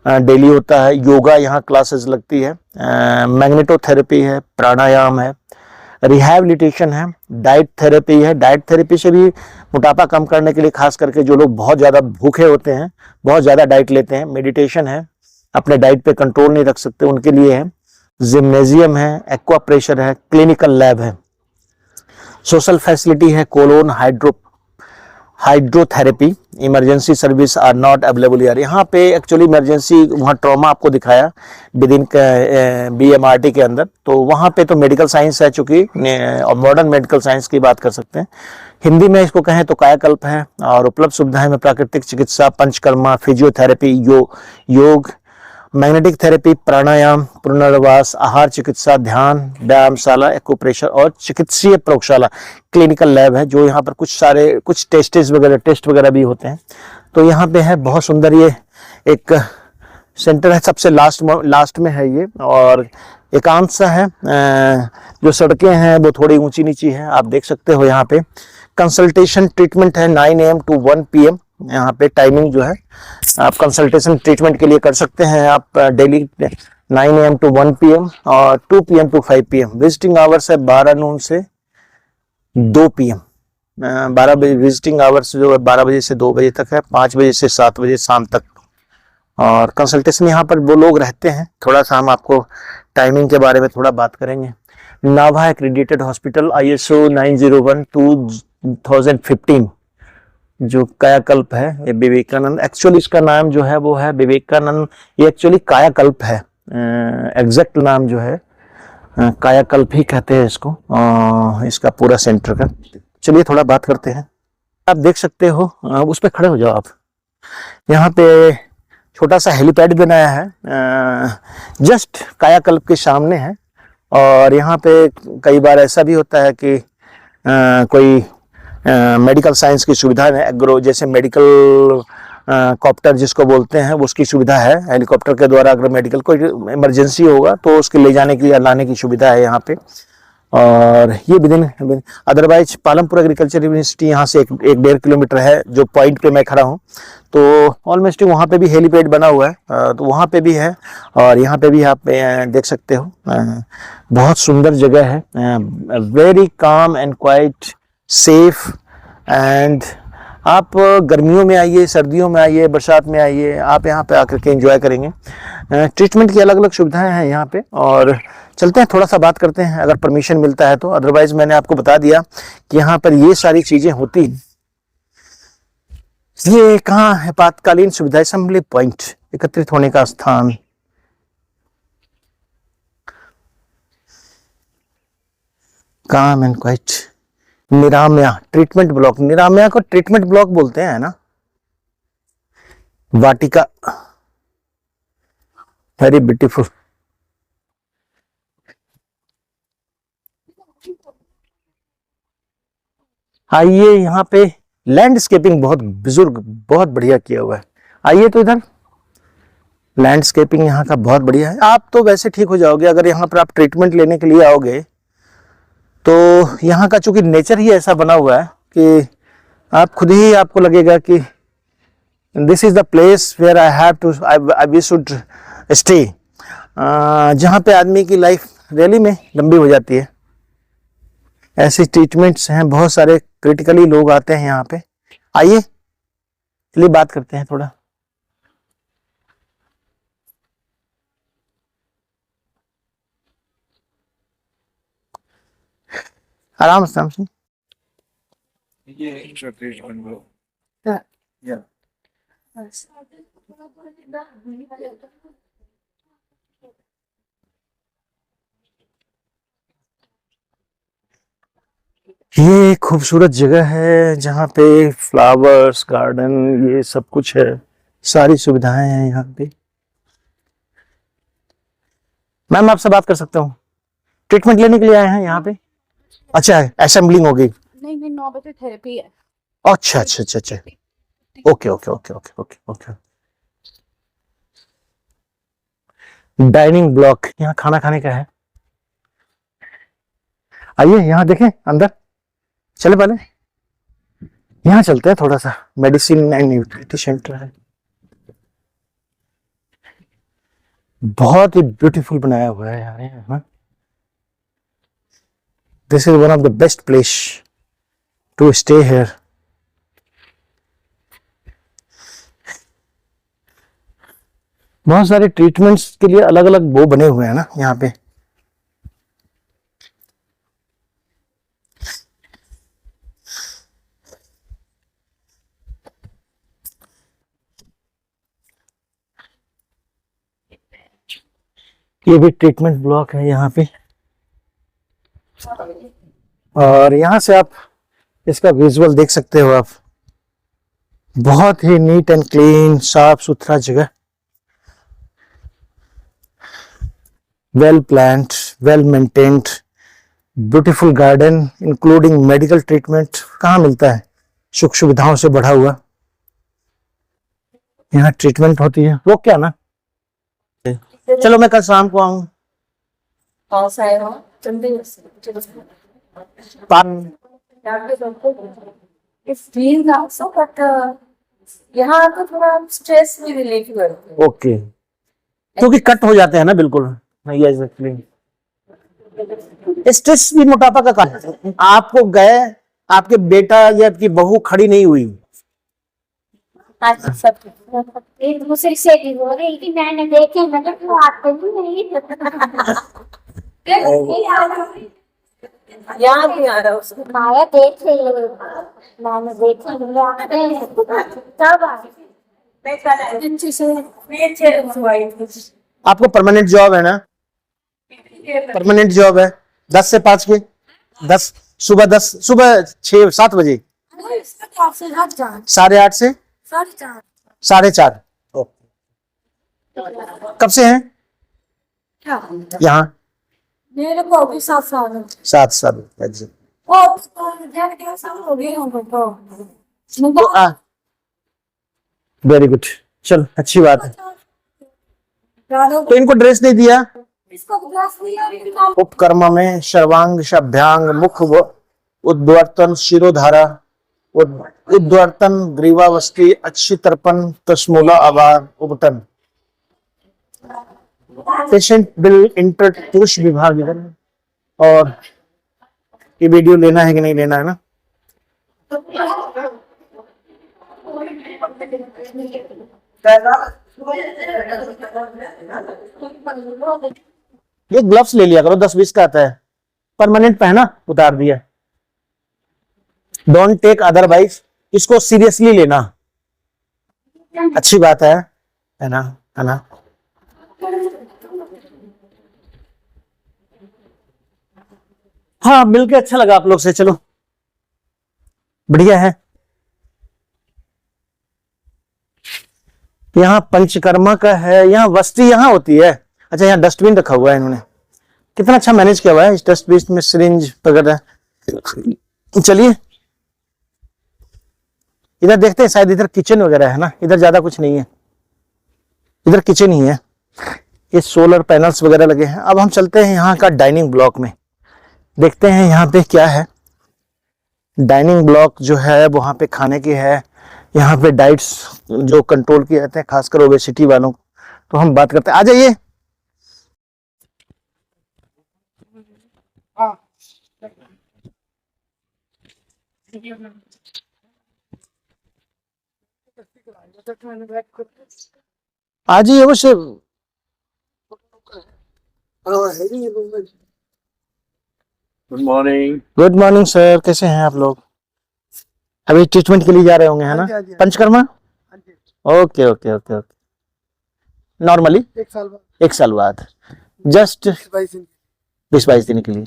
डेली होता है, योगा यहाँ क्लासेस लगती है, मैग्नेटोथेरेपी है, प्राणायाम है, रिहैबिलिटेशन है, डाइट थेरेपी है। डाइट थेरेपी से भी मोटापा कम करने के लिए, खास करके जो लोग बहुत ज़्यादा भूखे होते हैं, बहुत ज़्यादा डाइट लेते हैं, मेडिटेशन है, अपने डाइट पे कंट्रोल नहीं रख सकते उनके लिए है। जिम्नेजियम है, एक्वा प्रेशर है, क्लिनिकल लैब है। सोशल फैसिलिटी है, colon hydrotherapy, emergency service are not available यार। यहाँ पे एक्चुअली इमरजेंसी, वहाँ ट्रॉमा आपको दिखाया विद इन BMRT के अंदर, तो वहाँ पे तो मेडिकल साइंस है, चूँकि मॉडर्न मेडिकल साइंस की बात कर सकते हैं। हिंदी में इसको कहें तो कायाकल्प है। और उपलब्ध सुविधाएं में प्राकृतिक चिकित्सा, पंचकर्मा, फिजियोथेरेपी, योग, मैग्नेटिक थेरेपी, प्राणायाम, पुनर्वास, आहार चिकित्सा, ध्यान, व्यायामशाला, एक्यूप्रेशर और चिकित्सीय प्रयोगशाला, क्लिनिकल लैब है, जो यहाँ पर कुछ टेस्ट वगैरह भी होते हैं। तो यहाँ पे है बहुत सुंदर ये एक सेंटर है, सबसे लास्ट में है ये, और एकांत सा है। जो सड़कें हैं वो थोड़ी ऊंची नीची हैं, आप देख सकते हो। यहाँ पे कंसल्टेशन ट्रीटमेंट है 9 AM to 1 PM, यहाँ पे टाइमिंग जो है आप कंसल्टेशन ट्रीटमेंट के लिए कर सकते हैं आप डेली 9 AM to 1 PM और 2 PM to 5 PM। Visiting hours है 12 नून से 2 PM, 12 बजे विजिटिंग आवर्स जो है 12 बजे से 2 बजे तक है, 5 बजे से 7 बजे शाम तक। और कंसल्टेशन यहाँ पर वो लोग रहते हैं। थोड़ा सा हम आपको टाइमिंग के बारे में थोड़ा बात करेंगे। नाभा एक्रीडेटेड हॉस्पिटल, ISO 901/2015 जो कायाकल्प है, ये विवेकानंद, एक्चुअली इसका नाम जो है वो है विवेकानंद, ये एक्चुअली कायाकल्प है, एग्जैक्ट नाम जो है कायाकल्प ही कहते हैं इसको, इसका पूरा सेंटर का। चलिए थोड़ा बात करते हैं। आप देख सकते हो, उस पर खड़े हो जाओ आप। यहाँ पे छोटा सा हेलीपैड बनाया है, जस्ट कायाकल्प के सामने है। और यहाँ पे कई बार ऐसा भी होता है कि कोई मेडिकल साइंस की सुविधा है, एग्रो जैसे मेडिकल कॉप्टर जिसको बोलते हैं, उसकी सुविधा है। हेलीकॉप्टर के द्वारा अगर मेडिकल कोई इमरजेंसी होगा तो उसके ले जाने की या लाने की सुविधा है यहाँ पे। और ये within otherwise Palampur agriculture university यहाँ से 1-1.5 किलोमीटर है, जो पॉइंट पे मैं खड़ा हूँ। तो ऑलमोस्ट वहाँ पे भी हेलीपैड बना हुआ है, तो वहाँ पे भी है। और यहाँ पे भी आप देख सकते हो, बहुत सुंदर जगह है, very calm and quite safe. And आप गर्मियों में आइए, सर्दियों में आइए, बरसात में आइए, आप यहाँ पे आकर के एंजॉय करेंगे। ट्रीटमेंट की अलग अलग सुविधाएं हैं यहाँ पे। और चलते हैं, थोड़ा सा बात करते हैं अगर परमिशन मिलता है तो। अदरवाइज मैंने आपको बता दिया कि यहाँ पर ये सारी चीजें होती। ये कहाँ है? आपातकालीन सुविधा असेंबली पॉइंट, एकत्रित होने का स्थान। काम एंड क्वाइट। निरामया ट्रीटमेंट ब्लॉक, निरामया को ट्रीटमेंट ब्लॉक बोलते हैं ना। वाटिका, वेरी ब्यूटीफुल। आइए, यहाँ पे लैंडस्केपिंग बहुत बुजुर्ग, बहुत बढ़िया किया हुआ है। आइए तो इधर, लैंडस्केपिंग यहाँ का बहुत बढ़िया है। आप तो वैसे ठीक हो जाओगे अगर यहाँ पर आप ट्रीटमेंट लेने के लिए आओगे तो। यहाँ का चूंकि नेचर ही ऐसा बना हुआ है कि आप खुद ही आपको लगेगा कि this is the place where I have to, we should stay. जहाँ पे आदमी की लाइफ रियली में लंबी हो जाती है। ऐसे ट्रीटमेंट्स हैं, बहुत सारे क्रिटिकली लोग आते हैं यहाँ पे। आइए चलिए बात करते हैं थोड़ा। आराम से, आराम से। ये ट्रीटमेंट ब्लॉक। या ये खूबसूरत जगह है जहाँ पे फ्लावर्स गार्डन ये सब कुछ है, सारी सुविधाएं हैं यहाँ पे। मैम आपसे बात कर सकता हूँ? ट्रीटमेंट लेने के लिए आए हैं यहाँ पे? अच्छा है, असेंबलिंग हो गई? नहीं नहीं, 9 बजे थेरेपी है। अच्छा अच्छा अच्छा अच्छा, okay okay okay okay okay okay. Dining block, यहाँ खाना खाने का है। आइए यहाँ देखें अंदर, चले पहले यहाँ चलते हैं थोड़ा सा। मेडिसिन एंड न्यूट्रिशन सेंटर है, बहुत ही ब्यूटीफुल बनाया हुआ है यार। This is one of the best place to stay here. बहुत सारे ट्रीटमेंट्स के लिए अलग अलग वो बने हुए हैं ना यहाँ पे। ये भी ट्रीटमेंट ब्लॉक है यहाँ पे। और यहाँ से आप इसका विजुअल देख सकते हो आप। बहुत ही नीट एंड क्लीन, साफ सुथरा जगह, well planned, well maintained, beautiful garden including medical treatment. कहाँ मिलता है सुख सुविधाओं से बढ़ा हुआ। यहाँ ट्रीटमेंट होती है। वो क्या ना, चलो मैं कल शाम को आऊँ। यहाँ तो थोड़ा स्ट्रेस भी रिलीफ करते हैं। ओके, क्योंकि कट हो जाते हैं ना बिल्कुल। स्ट्रेस भी मोटापा का कारण है। आपको गए, आपके बेटा या आपकी बहू खड़ी नहीं हुई, सब एक दूसरे से भी हो रही कि मैंने देखे, मैंने तो आपको भी नहीं याद नहीं आ रहा उसको। माया देख रही है, मैंने देखा तब आपको परमानेंट जॉब है ना? परमानेंट जॉब है 10 से 5 के 10, सुबह 6-7 बजे, 8:30 से 4:30। कब से हैं यहाँ? मेरे को अभी 7 साल हो 7 साल। वेरी गुड, चल अच्छी बात है। तो इनको ड्रेस नहीं दिया? उपकर्म में सर्वांग शभ्यांग मुख उद्वर्तन शिरोधारा उद्वर्तन ग्रीवावस्ती अच्छी तर्पण तस्मूला आवार उपटन। पेशेंट बिल इंटर पुरुष विभाग इधर। और ये वीडियो लेना है कि नहीं लेना है ना? ये ग्लव्स ले लिया करो, 10-20 का आता है, परमानेंट पहना उतार दिया। डोंट टेक अदरवाइज, इसको सीरियसली लेना, अच्छी बात है ना, है ना। हाँ, मिलके अच्छा लगा आप लोग से, चलो बढ़िया है। यहाँ पंचकर्मा का है, यहाँ वस्ती यहाँ होती है। अच्छा, यहाँ डस्टबिन रखा हुआ है इन्होंने, कितना अच्छा मैनेज किया हुआ है। इस डस्टबिन में सिरिंज वगैरह। चलिए इधर देखते हैं, शायद इधर किचन वगैरह है ना। इधर ज्यादा कुछ नहीं है, इधर किचन ही है। ये सोलर पैनल्स वगैरह लगे हैं। अब हम चलते हैं यहाँ का डाइनिंग ब्लॉक में, देखते हैं यहाँ पे क्या है। डाइनिंग ब्लॉक जो है वहाँ पे खाने की है। यहाँ पे डाइट्स जो कंट्रोल किए जाते हैं, खासकर ओबेसिटी वालों को। तो हम बात करते हैं, आ जाइए। आ जाइए अवश्य। Good morning. Good morning sir, कैसे हैं आप लोग? अभी ट्रीटमेंट के लिए जा रहे होंगे, है ना? Panchakarma. Okay okay okay okay. Normally 1 साल बाद जस्ट 20-22 दिन के लिए।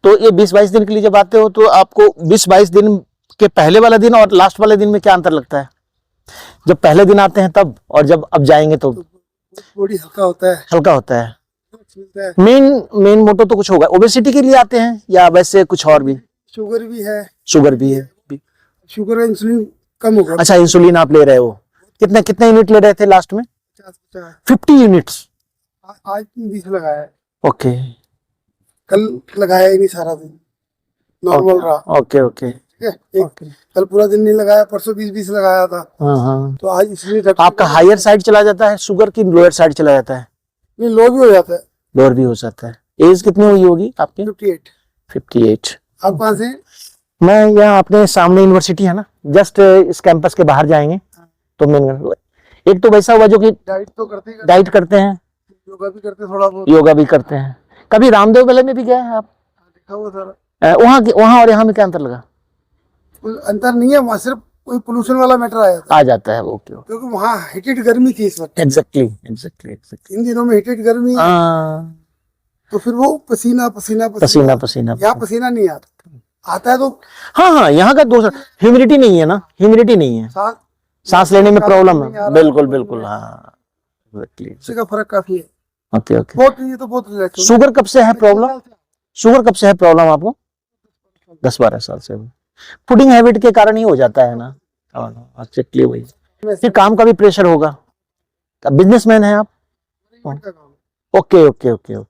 तो ये 20-22 दिन के लिए जब आते हो तो आपको 20-22 दिन के पहले वाला दिन और लास्ट वाले दिन में क्या अंतर लगता है? जब पहले दिन आते हैं तब, और जब अब जाएंगे तो बॉडी हल्का होता है, हल्का होता है। मेन मोटो तो कुछ होगा। ओबेसिटी के लिए आते हैं या वैसे कुछ और भी? शुगर भी है, शुगर भी है। शुगर इंसुलिन कम होगा। अच्छा, इंसुलिन आप ले रहे हो? कितने कितने यूनिट ले रहे थे लास्ट में? 50 यूनिट्स। आज 20 लगाया है। ओके, कल लगाया ही नहीं, सारा दिन नॉर्मल रहा। Okay okay. ठीक है, कल पूरा दिन नहीं लगाया, परसों 20 लगाया था। हाँ हाँ। तो आज इसलिए आपका हायर साइड चला जाता है शुगर की, लोअर साइड चला जाता है? नहीं, लो भी हो जाता है। लोअर भी हो जाता है। एज कितनी हुई होगी आपकी? 58। 58। आप कहाँ से? मैं यहाँ अपने सामने यूनिवर्सिटी है ना, जस्ट इस कैंपस के बाहर जाएंगे तो मेन। एक तो वैसा हुआ जो कि डाइट तो करते ही डाइट करते हैं, योगा भी करते, थोड़ा बहुत योगा भी करते हैं। कभी रामदेव वाले में भी गए हैं आप? देखा हुआ सारा। वहाँ और यहाँ में क्या अंतर लगा? कोई अंतर नहीं है, वहाँ सिर्फ कोई पोल्यूशन वाला मैटर आया था, आ जाता है। Okay okay. क्योंकि वहाँ हीटेड गर्मी थी इस वक्त। Exactly exactly exactly. इन दिनों में हीटेड गर्मी है, तो फिर वो पसीना पसीना पसीना पसीना। यहाँ पसीना नहीं आता है तो हाँ हाँ, यहाँ का दूसरा ह्यूमिडिटी नहीं है ना, ह्यूमिडिटी नहीं है, सांस लेने में प्रॉब्लम है। बिल्कुल बिल्कुल, हाँ इसका फर्क काफी है। Okay okay. बहुत, ये तो बहुत रिलैक्स। शुगर कब से है प्रॉब्लम? शुगर कब से है प्रॉब्लम आपको? 10-12 साल से। फूडिंग हैबिट के कारण ही हो जाता है ना। एक्चुअली वही। फिर काम का भी प्रेशर होगा। बिजनेसमैन है आप? Okay okay okay okay.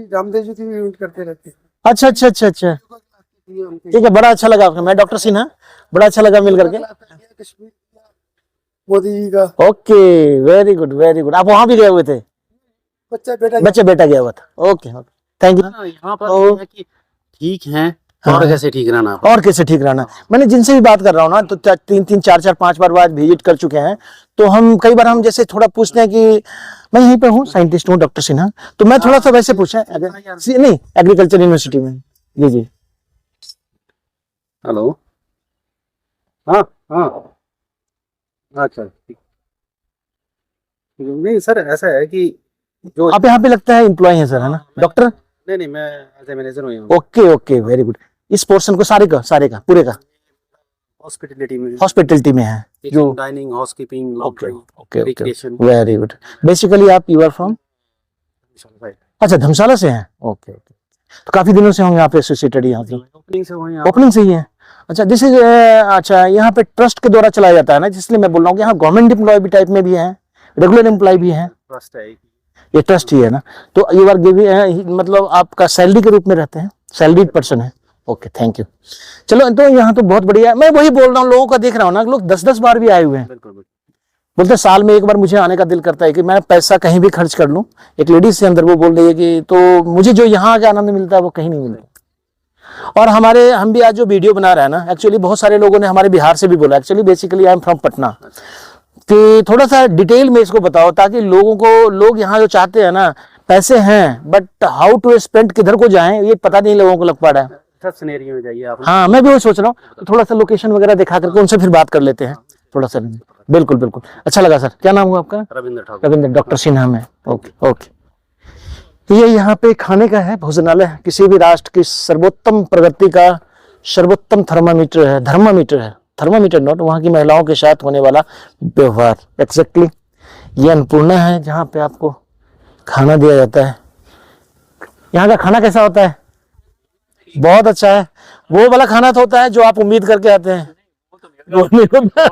Ramdev ji की भी इवेंट करते रहते हैं। अच्छा अच्छा अच्छा अच्छा, ठीक है। बड़ा अच्छा लगा आपका। मैं डॉक्टर सिन्हा, बड़ा अच्छा लगा मिल करके। मोदी जी का। Okay, very good very good. आप वहां भी गए हुए थे? बच्चा बेटा गया हुआ था। Okay okay, thank you. यहाँ पर ये है कि ठीक है, और कैसे ठीक रहना? और कैसे ठीक रहना? मैंने जिनसे भी बात कर रहा हूँ ना, तो 3-3, 4-4, 5 बार बाद विजिट कर चुके हैं। तो हम कई बार हम जैसे थोड़ा पूछते हैं कि मैं यहीं पे हूँ, साइंटिस्ट हूँ डॉक्टर सिन्हा, तो मैं थोड़ा सा वैसे पूछा नहीं, एग्रीकल्चर यूनिवर्सिटी में। जी जी। हेलो। हाँ हाँ, अच्छा ठीक। नहीं सर, ऐसा है कि जो आप यहाँ पे लगता है एम्प्लॉय हैं सर, है ना डॉक्टर? नहीं, मैं एज ए मैनेजर हूँ यहाँ। Okay okay, very good. इस पोर्शन को सारे का पूरे का हॉस्पिटलिटी में, हॉस्पिटलिटी में है जो dining, housekeeping, laundry, okay okay, recreation. Very good. Basically आप यू आर फ्रॉम? अच्छा, धर्मशाला से हैं। Okay okay. तो काफी दिनों से होंगे आप एसोसिएटेड यहाँ से? ओपनिंग से हुए हैं। ओपनिंग से ही है। अच्छा, दिस इज अच्छा, यहाँ पे ट्रस्ट के द्वारा चलाया जाता है ना, इसलिए मैं बोल रहा हूँ कि यहाँ गवर्नमेंट एम्प्लॉय भी टाइप में भी है, रेगुलर एम्प्लॉय भी है। ट्रस्ट है, ये ट्रस्ट ही है ना। तो यू आर गिविंग, मतलब आपका सैलरी के रूप में रहते हैं, सैलरीड पर्सन है। Okay, thank you. चलो, तो यहाँ तो बहुत बढ़िया है। मैं वही बोल रहा हूँ, लोगों का देख रहा हूँ ना, लोग 10-10 बार भी आए हुए हैं। बोलते साल में एक बार मुझे आने का दिल करता है कि मैं पैसा कहीं भी खर्च कर लूं। एक लेडीज से अंदर वो बोल रही है कि तो मुझे जो यहाँ आके आनंद मिलता है वो कहीं नहीं मिलता। और हम भी आज जो वीडियो बना रहे हैं ना, एक्चुअली बहुत सारे लोगों ने हमारे बिहार से भी बोला। Actually basically I am from Patna. कि थोड़ा सा डिटेल में इसको बताओ, ताकि लोग यहाँ जो चाहते हैं ना, पैसे हैं बट हाउ टू स्पेंड, किधर को जाएं, ये पता नहीं लोगों को लग पा रहा है। अच्छा सिनेरियो में जाइए आप। हाँ, मैं भी वही सोच रहा हूँ, तो थोड़ा सा लोकेशन वगैरह दिखा करके उनसे फिर बात कर लेते हैं थोड़ा सा। बिल्कुल बिल्कुल, अच्छा लगा सर। क्या नाम हुआ आपका? रविंद्र ठाकुर। रविंद्र, डॉक्टर सिन्हा में। Okay okay. ये यहाँ पे खाने का है, भोजनालय किसी भी राष्ट्र की सर्वोत्तम प्रगति का सर्वोत्तम थर्मामीटर है, थर्मामीटर नोट, वहाँ की महिलाओं के साथ होने वाला व्यवहार। एग्जैक्टली ये अन्नपूर्णा है, जहाँ पे आपको खाना दिया जाता है। यहाँ का खाना कैसा होता है? बहुत अच्छा है। वो वाला खाना तो होता है जो आप उम्मीद करके आते हैं, वो नहीं होता।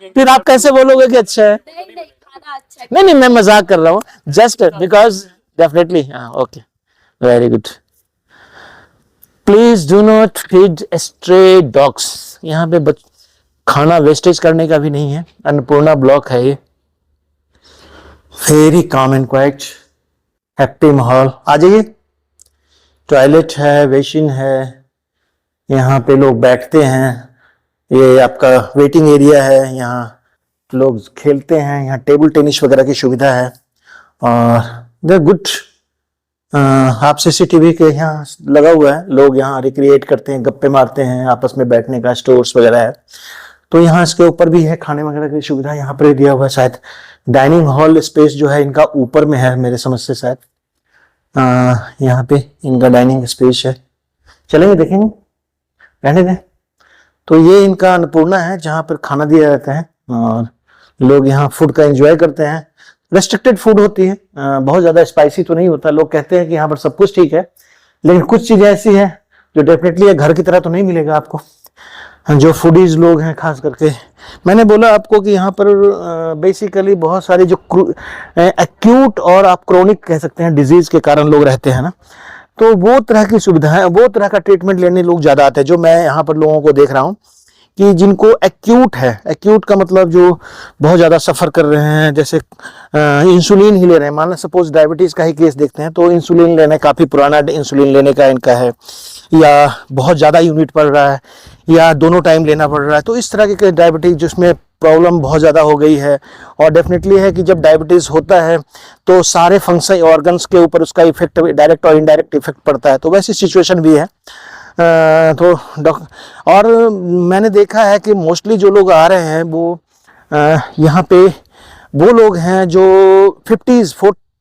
फिर आप कैसे बोलोगे कि अच्छा है? खाना अच्छा है। नहीं, मैं मजाक कर रहा हूँ, just because definitely. Okay, very good. Please do not feed stray dogs. यहाँ पे खाना वेस्टेज करने का भी नहीं है। अन्नपूर्णा ब्लॉक है ये। Very calm and quite, happy माहौल। आ जाइए। टॉयलेट है, बेसिन है, यहाँ पे लोग बैठते हैं। ये आपका वेटिंग एरिया है, यहाँ लोग खेलते हैं। यहाँ टेबल टेनिस वगैरह की सुविधा है। और द गुड, आप सीसीटीवी के यहाँ लगा हुआ है, लोग यहाँ रिक्रिएट करते हैं, गप्पे मारते हैं, आपस में बैठने का स्टोर्स वगैरह है। तो यहाँ इसके ऊपर भी है खाने वगैरह की सुविधा, यहाँ पर दिया हुआ है। शायद डाइनिंग हॉल स्पेस जो है इनका ऊपर में है मेरे समझ से, शायद यहाँ पे इनका डाइनिंग स्पेस है। चलेंगे, देखेंगे, रहने दें। तो ये इनका अन्नपूर्णा है, जहाँ पर खाना दिया जाता है और लोग यहाँ फूड का एंजॉय करते हैं। रेस्ट्रिक्टेड फूड होती है, बहुत ज्यादा स्पाइसी तो नहीं होता। लोग कहते हैं कि यहाँ पर सब कुछ ठीक है, लेकिन कुछ चीजें ऐसी है जो डेफिनेटली घर की तरह तो नहीं मिलेगा आपको। जो फूडीज लोग हैं खास करके, मैंने बोला आपको कि यहाँ पर बेसिकली बहुत सारे जो एक्यूट और आप क्रोनिक कह सकते हैं डिजीज के कारण लोग रहते हैं ना, तो वो तरह की सुविधाएं, वो तरह का ट्रीटमेंट लेने लोग ज्यादा आते हैं। जो मैं यहाँ पर लोगों को देख रहा हूँ कि जिनको एक्यूट है, एक्यूट का मतलब जो बहुत ज़्यादा सफ़र कर रहे हैं, जैसे इंसुलिन ही ले रहे हैं। मान लें सपोज डायबिटीज़ का ही केस देखते हैं, तो इंसुलिन लेना काफ़ी पुराना इंसुलिन लेने का इनका है, या बहुत ज़्यादा यूनिट पड़ रहा है, या दोनों टाइम लेना पड़ रहा है। तो इस तरह के डायबिटीज़ जिसमें प्रॉब्लम बहुत ज़्यादा हो गई है, और डेफिनेटली है कि जब डायबिटीज़ होता है तो सारे फंक्शन ऑर्गन्स के ऊपर उसका इफेक्ट, डायरेक्ट और इनडायरेक्ट इफेक्ट पड़ता है। तो वैसी सिचुएशन भी है। तो और मैंने देखा है कि मोस्टली जो लोग आ रहे हैं वो यहाँ पे वो लोग हैं जो 50s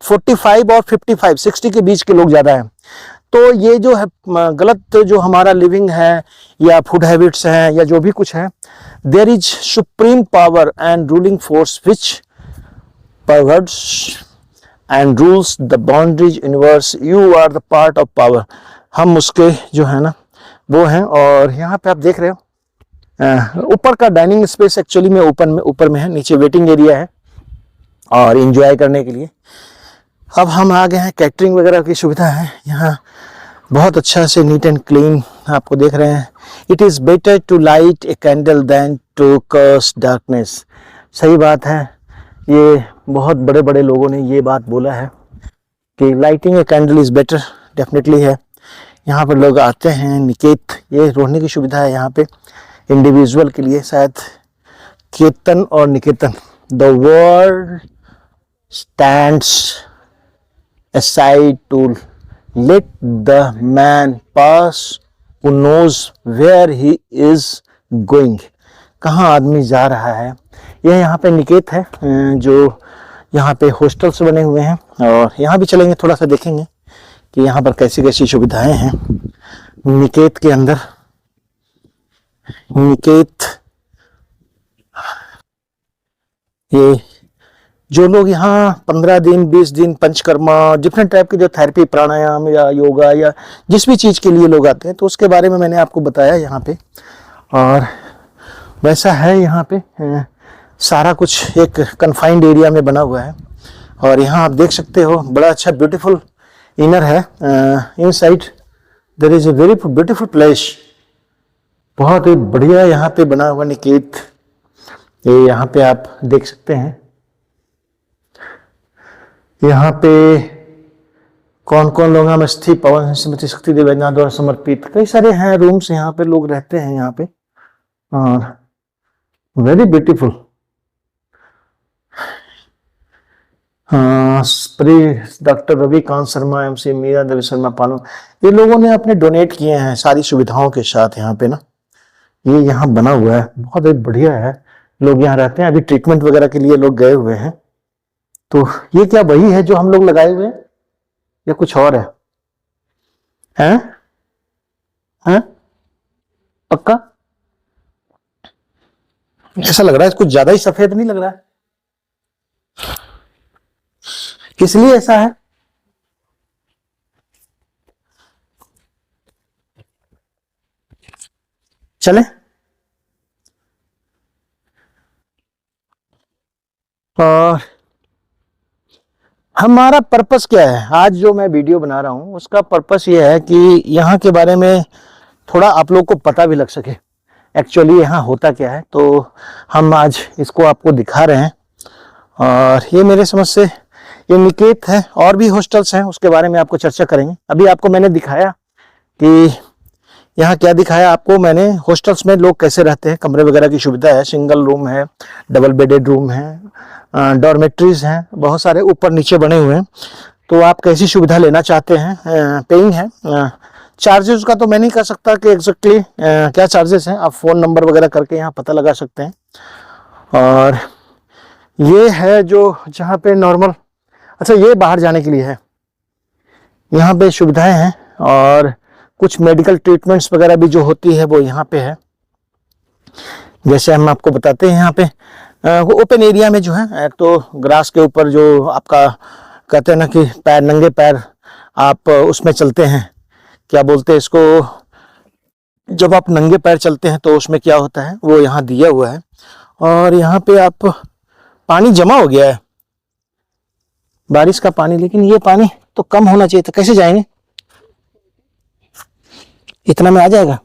45 और 55 60 के बीच के लोग ज़्यादा हैं। तो ये जो है गलत जो हमारा लिविंग है या फूड हैबिट्स हैं या जो भी कुछ है, there is supreme power and ruling force which perverts and rules the boundaries universe. You are the part of power. हम उसके जो है ना वो हैं। और यहाँ पे आप देख रहे हो ऊपर का डाइनिंग स्पेस एक्चुअली में ऊपर में है, नीचे वेटिंग एरिया है और एंजॉय करने के लिए। अब हम आ गए हैं, कैटरिंग वगैरह की सुविधा है यहाँ, बहुत अच्छा से नीट एंड क्लीन आपको देख रहे हैं। It is better to light a candle than to curse darkness. सही बात है, ये बहुत बड़े बड़े लोगों ने ये बात बोला है कि lighting a candle is better, definitely है। यहाँ पर लोग आते हैं। निकेत, ये रहने की सुविधा है यहाँ पे इंडिविजुअल के लिए, शायद केतन और Niketan. The world stands aside to let the man pass who knows where he is going. कहाँ आदमी जा रहा है। यह यहाँ पे निकेत है, जो यहाँ पे हॉस्टल्स बने हुए हैं, और यहाँ भी चलेंगे, थोड़ा सा देखेंगे कि यहाँ पर कैसी कैसी सुविधाएं हैं निकेत के अंदर। निकेत, ये जो लोग यहाँ 15 दिन 20 दिन पंचकर्मा, डिफरेंट टाइप की जो थेरेपी, प्राणायाम या योगा या जिस भी चीज़ के लिए लोग आते हैं, तो उसके बारे में मैंने आपको बताया यहाँ पे। और वैसा है यहाँ पे सारा कुछ एक कन्फाइंड एरिया में बना हुआ है। और यहाँ आप देख सकते हो बड़ा अच्छा ब्यूटीफुल इनर है। Inside there is a very beautiful place, बहुत ही बढ़िया यहाँ पे बना हुआ निकेत। ये यहाँ पे आप देख सकते हैं, यहाँ पे कौन कौन लोग हैं। मस्थि पवन स्मृति शक्ति देवनाथ द्वारा समर्पित कई सारे हैं रूम्स, यहाँ पे लोग रहते हैं यहाँ पे। और वेरी ब्यूटीफुल, हाँ, स्प्रे डॉक्टर रविकांत शर्मा, एमसी मीरा देवी शर्मा पालम, ये लोगों ने अपने डोनेट किए हैं सारी सुविधाओं के साथ यहाँ पे ना। ये यहाँ बना हुआ है, बहुत ही बढ़िया है, लोग यहाँ रहते हैं। अभी ट्रीटमेंट वगैरह के लिए लोग गए हुए हैं। तो ये क्या वही है जो हम लोग लगाए हुए हैं या कुछ और है? हैं? हैं? पक्का ऐसा लग रहा है, कुछ ज्यादा ही सफेद नहीं लग रहा है? किस लिए ऐसा है? चले और हमारा पर्पस क्या है आज जो मैं वीडियो बना रहा हूं, उसका पर्पस ये है कि यहाँ के बारे में थोड़ा आप लोग को पता भी लग सके एक्चुअली यहाँ होता क्या है। तो हम आज इसको आपको दिखा रहे हैं। और ये मेरे समझ से ये निकेत है, और भी हॉस्टल्स हैं, उसके बारे में आपको चर्चा करेंगे। अभी आपको मैंने दिखाया कि यहाँ क्या दिखाया आपको मैंने, हॉस्टल्स में लोग कैसे रहते हैं, कमरे वगैरह की सुविधा है, सिंगल रूम है, डबल बेडेड रूम है, डॉर्मेट्रीज हैं, बहुत सारे ऊपर नीचे बने हुए हैं। तो आप कैसी सुविधा लेना चाहते हैं, पेइंग है। चार्जेस का तो मैं नहीं कह सकता कि एग्जैक्टली क्या चार्जेस हैं, आप फ़ोन नंबर वगैरह करके यहाँ पता लगा सकते हैं। और ये है जो जहाँ पे नॉर्मल, अच्छा ये बाहर जाने के लिए है, यहाँ पे सुविधाएं हैं। और कुछ मेडिकल ट्रीटमेंट्स वगैरह भी जो होती है वो यहाँ पे है। जैसे हम आपको बताते हैं यहाँ पे वो ओपन एरिया में जो है, एक तो ग्रास के ऊपर जो आपका कहते हैं ना कि पैर, नंगे पैर आप उसमें चलते हैं, क्या बोलते हैं इसको, जब आप नंगे पैर चलते हैं तो उसमें क्या होता है वो यहाँ दिया हुआ है। और यहाँ पे आप पानी जमा हो गया है, बारिश का पानी, लेकिन ये पानी तो कम होना चाहिए था। कैसे जाएंगे, इतना में आ जाएगा?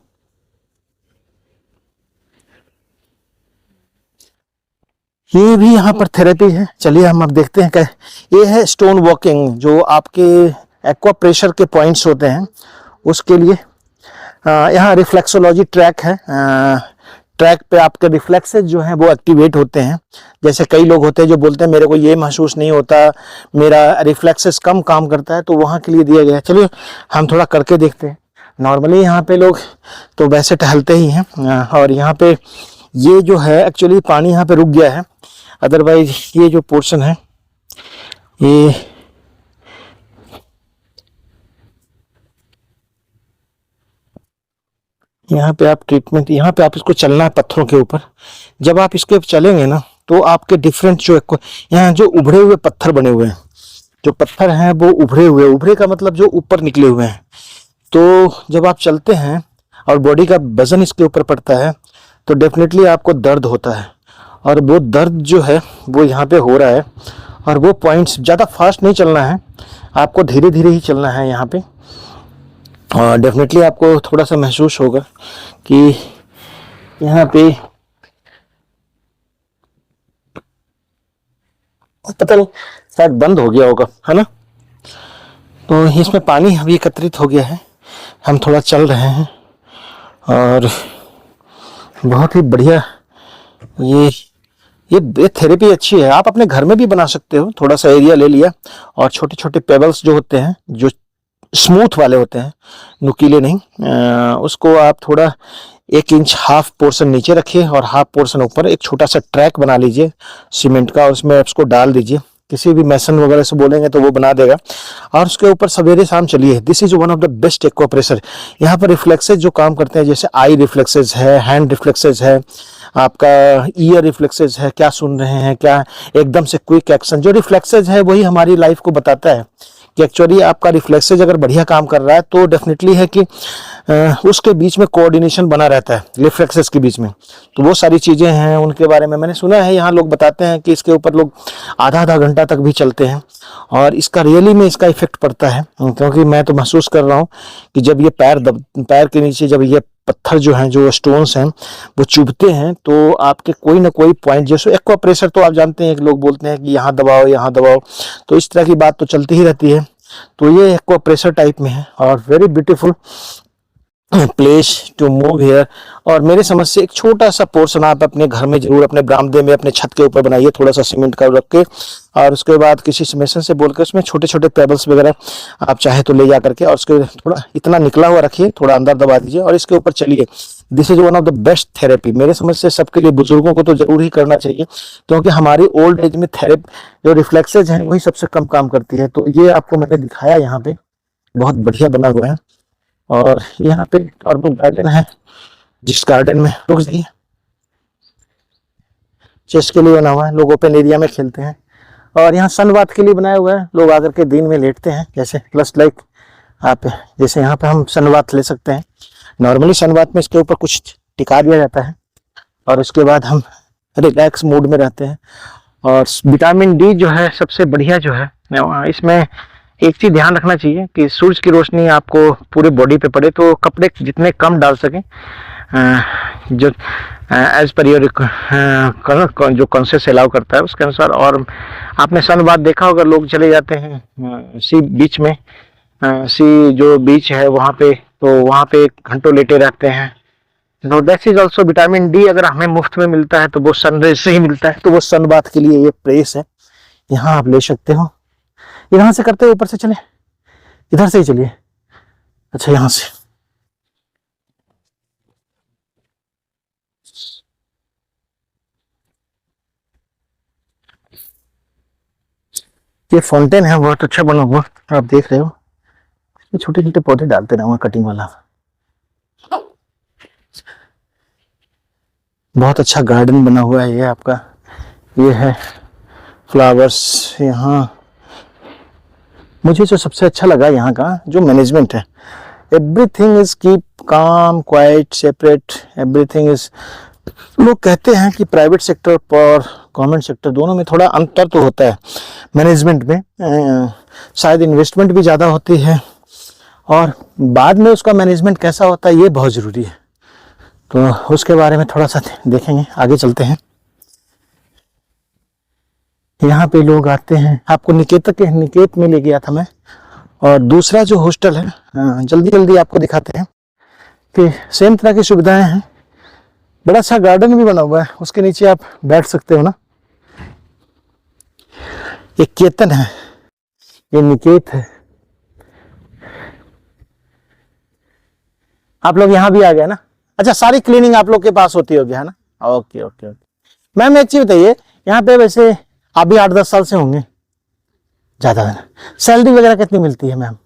ये भी यहाँ पर थेरेपी है। चलिए हम अब देखते हैं क्या। ये है स्टोन वॉकिंग, जो आपके एक्वा प्रेशर के पॉइंट्स होते हैं उसके लिए। यहाँ रिफ्लेक्सोलॉजी ट्रैक है, ट्रैक पे आपके रिफ्लेक्सेस जो हैं वो एक्टिवेट होते हैं। जैसे कई लोग होते हैं जो बोलते हैं मेरे को ये महसूस नहीं होता, मेरा रिफ्लेक्सेस कम काम करता है, तो वहाँ के लिए दिया गया है। चलिए हम थोड़ा करके देखते हैं। नॉर्मली यहाँ पे लोग तो वैसे टहलते ही हैं, और यहाँ पे ये जो है एक्चुअली पानी यहाँ पे रुक गया है, अदरवाइज ये जो पोर्शन है ये यहाँ पे आप ट्रीटमेंट, यहाँ पे आप इसको चलना है पत्थरों के ऊपर। जब आप इसके चलेंगे ना तो आपके डिफरेंट जो यहाँ जो उभरे हुए पत्थर बने हुए हैं, जो पत्थर हैं वो उभरे हुए, उभरे का मतलब जो ऊपर निकले हुए हैं। तो जब आप चलते हैं और बॉडी का वजन इसके ऊपर पड़ता है तो डेफिनेटली आपको दर्द होता है, और वो दर्द जो है वो यहाँ पे हो रहा है। और वो पॉइंट्स ज़्यादा फास्ट नहीं चलना है, आपको धीरे धीरे ही चलना है यहाँ पे। और डेफिनेटली आपको थोड़ा सा महसूस होगा कि यहाँ पे पता नहीं शायद बंद हो गया होगा, है ना। तो इसमें पानी अभी एकत्रित हो गया है, हम थोड़ा चल रहे हैं और बहुत ही बढ़िया ये थेरेपी अच्छी है। आप अपने घर में भी बना सकते हो। थोड़ा सा एरिया ले लिया और छोटे छोटे पेबल्स जो होते हैं, जो स्मूथ वाले होते हैं, नुकीले नहीं, उसको आप थोड़ा 1 इंच हाफ पोर्शन नीचे रखिए और हाफ पोर्शन ऊपर, एक छोटा सा ट्रैक बना लीजिए सीमेंट का, और उसमें उसको डाल दीजिए। किसी भी मैसन वगैरह से बोलेंगे तो वो बना देगा, और उसके ऊपर सवेरे शाम चलिए। This is one of the best aqua pressure. यहाँ पर रिफ्लेक्सेस जो काम करते हैं, जैसे आई रिफ्लेक्सेस है, हैंड रिफ्लेक्सेस है, आपका ईयर रिफ्लेक्सेस है, क्या सुन रहे हैं, क्या एकदम से क्विक एक्शन। जो रिफ्लेक्सेस है वही हमारी लाइफ को बताता है कि एक्चुअली आपका रिफ्लेक्सेस अगर बढ़िया काम कर रहा है तो डेफिनेटली है कि उसके बीच में कोऑर्डिनेशन बना रहता है रिफ्लेक्सेस के बीच में। तो वो सारी चीज़ें हैं, उनके बारे में मैंने सुना है। यहाँ लोग बताते हैं कि इसके ऊपर लोग आधा घंटा तक भी चलते हैं, और इसका रियली में इसका इफेक्ट पड़ता है। क्योंकि मैं तो महसूस कर रहा हूँ कि जब ये पैर के नीचे जब ये पत्थर जो हैं, जो स्टोन्स हैं, वो चुभते हैं तो आपके कोई ना कोई पॉइंट, जैसे एक्वा प्रेशर तो आप जानते हैं कि लोग बोलते हैं कि यहाँ दबाओ यहाँ दबाओ, तो इस तरह की बात तो चलती ही रहती है। तो ये एक्वा प्रेशर टाइप में है और very beautiful. Place to move here. और मेरे समझ से एक छोटा सा पोर्शन आप अपने घर में जरूर, अपने बरामदे में, अपने छत के ऊपर बनाइए, थोड़ा सा सीमेंट का रख के, और उसके बाद किसी मेसन से बोल के उसमें छोटे छोटे पेबल्स वगैरह आप चाहे तो ले जा करके, और उसके थोड़ा इतना निकला हुआ रखिए, थोड़ा अंदर दबा दीजिए और इसके ऊपर चलिए। This is one of the best therapy मेरे समझ से, सबके लिए, बुजुर्गों को तो जरूर ही करना चाहिए, क्योंकि हमारी ओल्ड एज में थेरेपी जो रिफ्लेक्सेज हैं वही सबसे कम काम करती है। तो ये आपको मैंने दिखाया, यहाँ पे बहुत बढ़िया बना हुआ है। और यहाँ पे और गार्डन है, जिस गार्डन में रुक जाइए, चेस के लिए बना हुआ है, लोग ओपन एरिया में खेलते हैं। और यहाँ सनबाथ के लिए बनाया हुआ है, लोग आकर के दिन में लेटते हैं, जैसे प्लस लाइक आप, जैसे यहाँ पे हम सनबाथ ले सकते हैं। नॉर्मली सनबाथ में इसके ऊपर कुछ टिका दिया जाता है और उसके बाद हम रिलैक्स मूड में रहते हैं। और विटामिन डी जो है सबसे बढ़िया जो है, इसमें एक चीज ध्यान रखना चाहिए कि सूरज की रोशनी आपको पूरे बॉडी पे पड़े, तो कपड़े जितने कम डाल सकें, जो एज पर योर जो कॉन्शियस अलाउ करता है उसके अनुसार। और आपने सनबाथ देखा होगा, लोग चले जाते हैं सी बीच में, सी जो बीच है वहाँ पे, तो वहाँ पे घंटों लेटे रहते हैं। Know that is also vitamin D, अगर हमें मुफ्त में मिलता है तो वो सनरेज से ही मिलता है, तो वो सनबाथ के लिए ये प्लेस है, यहाँ आप ले सकते हो। यहाँ से करते हो, ऊपर से चले, इधर से ही चलिए। अच्छा, यहाँ से ये फाउंटेन है, बहुत अच्छा बना हुआ, आप देख रहे हो। इसमें छोटे छोटे पौधे डालते रहूंगा, कटिंग वाला। बहुत अच्छा गार्डन बना हुआ है ये आपका। ये है फ्लावर्स। यहाँ मुझे जो सबसे अच्छा लगा यहाँ का जो मैनेजमेंट है, everything is keep calm, quite, separate, everything is. लोग कहते हैं कि प्राइवेट सेक्टर और गवर्नमेंट सेक्टर दोनों में थोड़ा अंतर तो होता है मैनेजमेंट में, शायद इन्वेस्टमेंट भी ज़्यादा होती है, और बाद में उसका मैनेजमेंट कैसा होता है ये बहुत ज़रूरी है। तो उसके बारे में थोड़ा सा देखेंगे, आगे चलते हैं। यहाँ पे लोग आते हैं, आपको निकेत में ले गया था मैं। और दूसरा जो हॉस्टल है, जल्दी जल्दी आपको दिखाते हैं कि सेम तरह की सुविधाएं हैं। बड़ा अच्छा गार्डन भी बना हुआ है, उसके नीचे आप बैठ सकते हो ना। ये केतन है, ये निकेत है। आप लोग यहाँ भी आ गए ना। अच्छा, सारी क्लीनिंग आप लोग के पास होती होगी, है ना। Okay okay okay. मैम एक चीज बताइए, यहाँ पे वैसे आप भी 8-10 साल से होंगे, ज्यादा है ना। सैलरी वगैरह कितनी मिलती है मैम?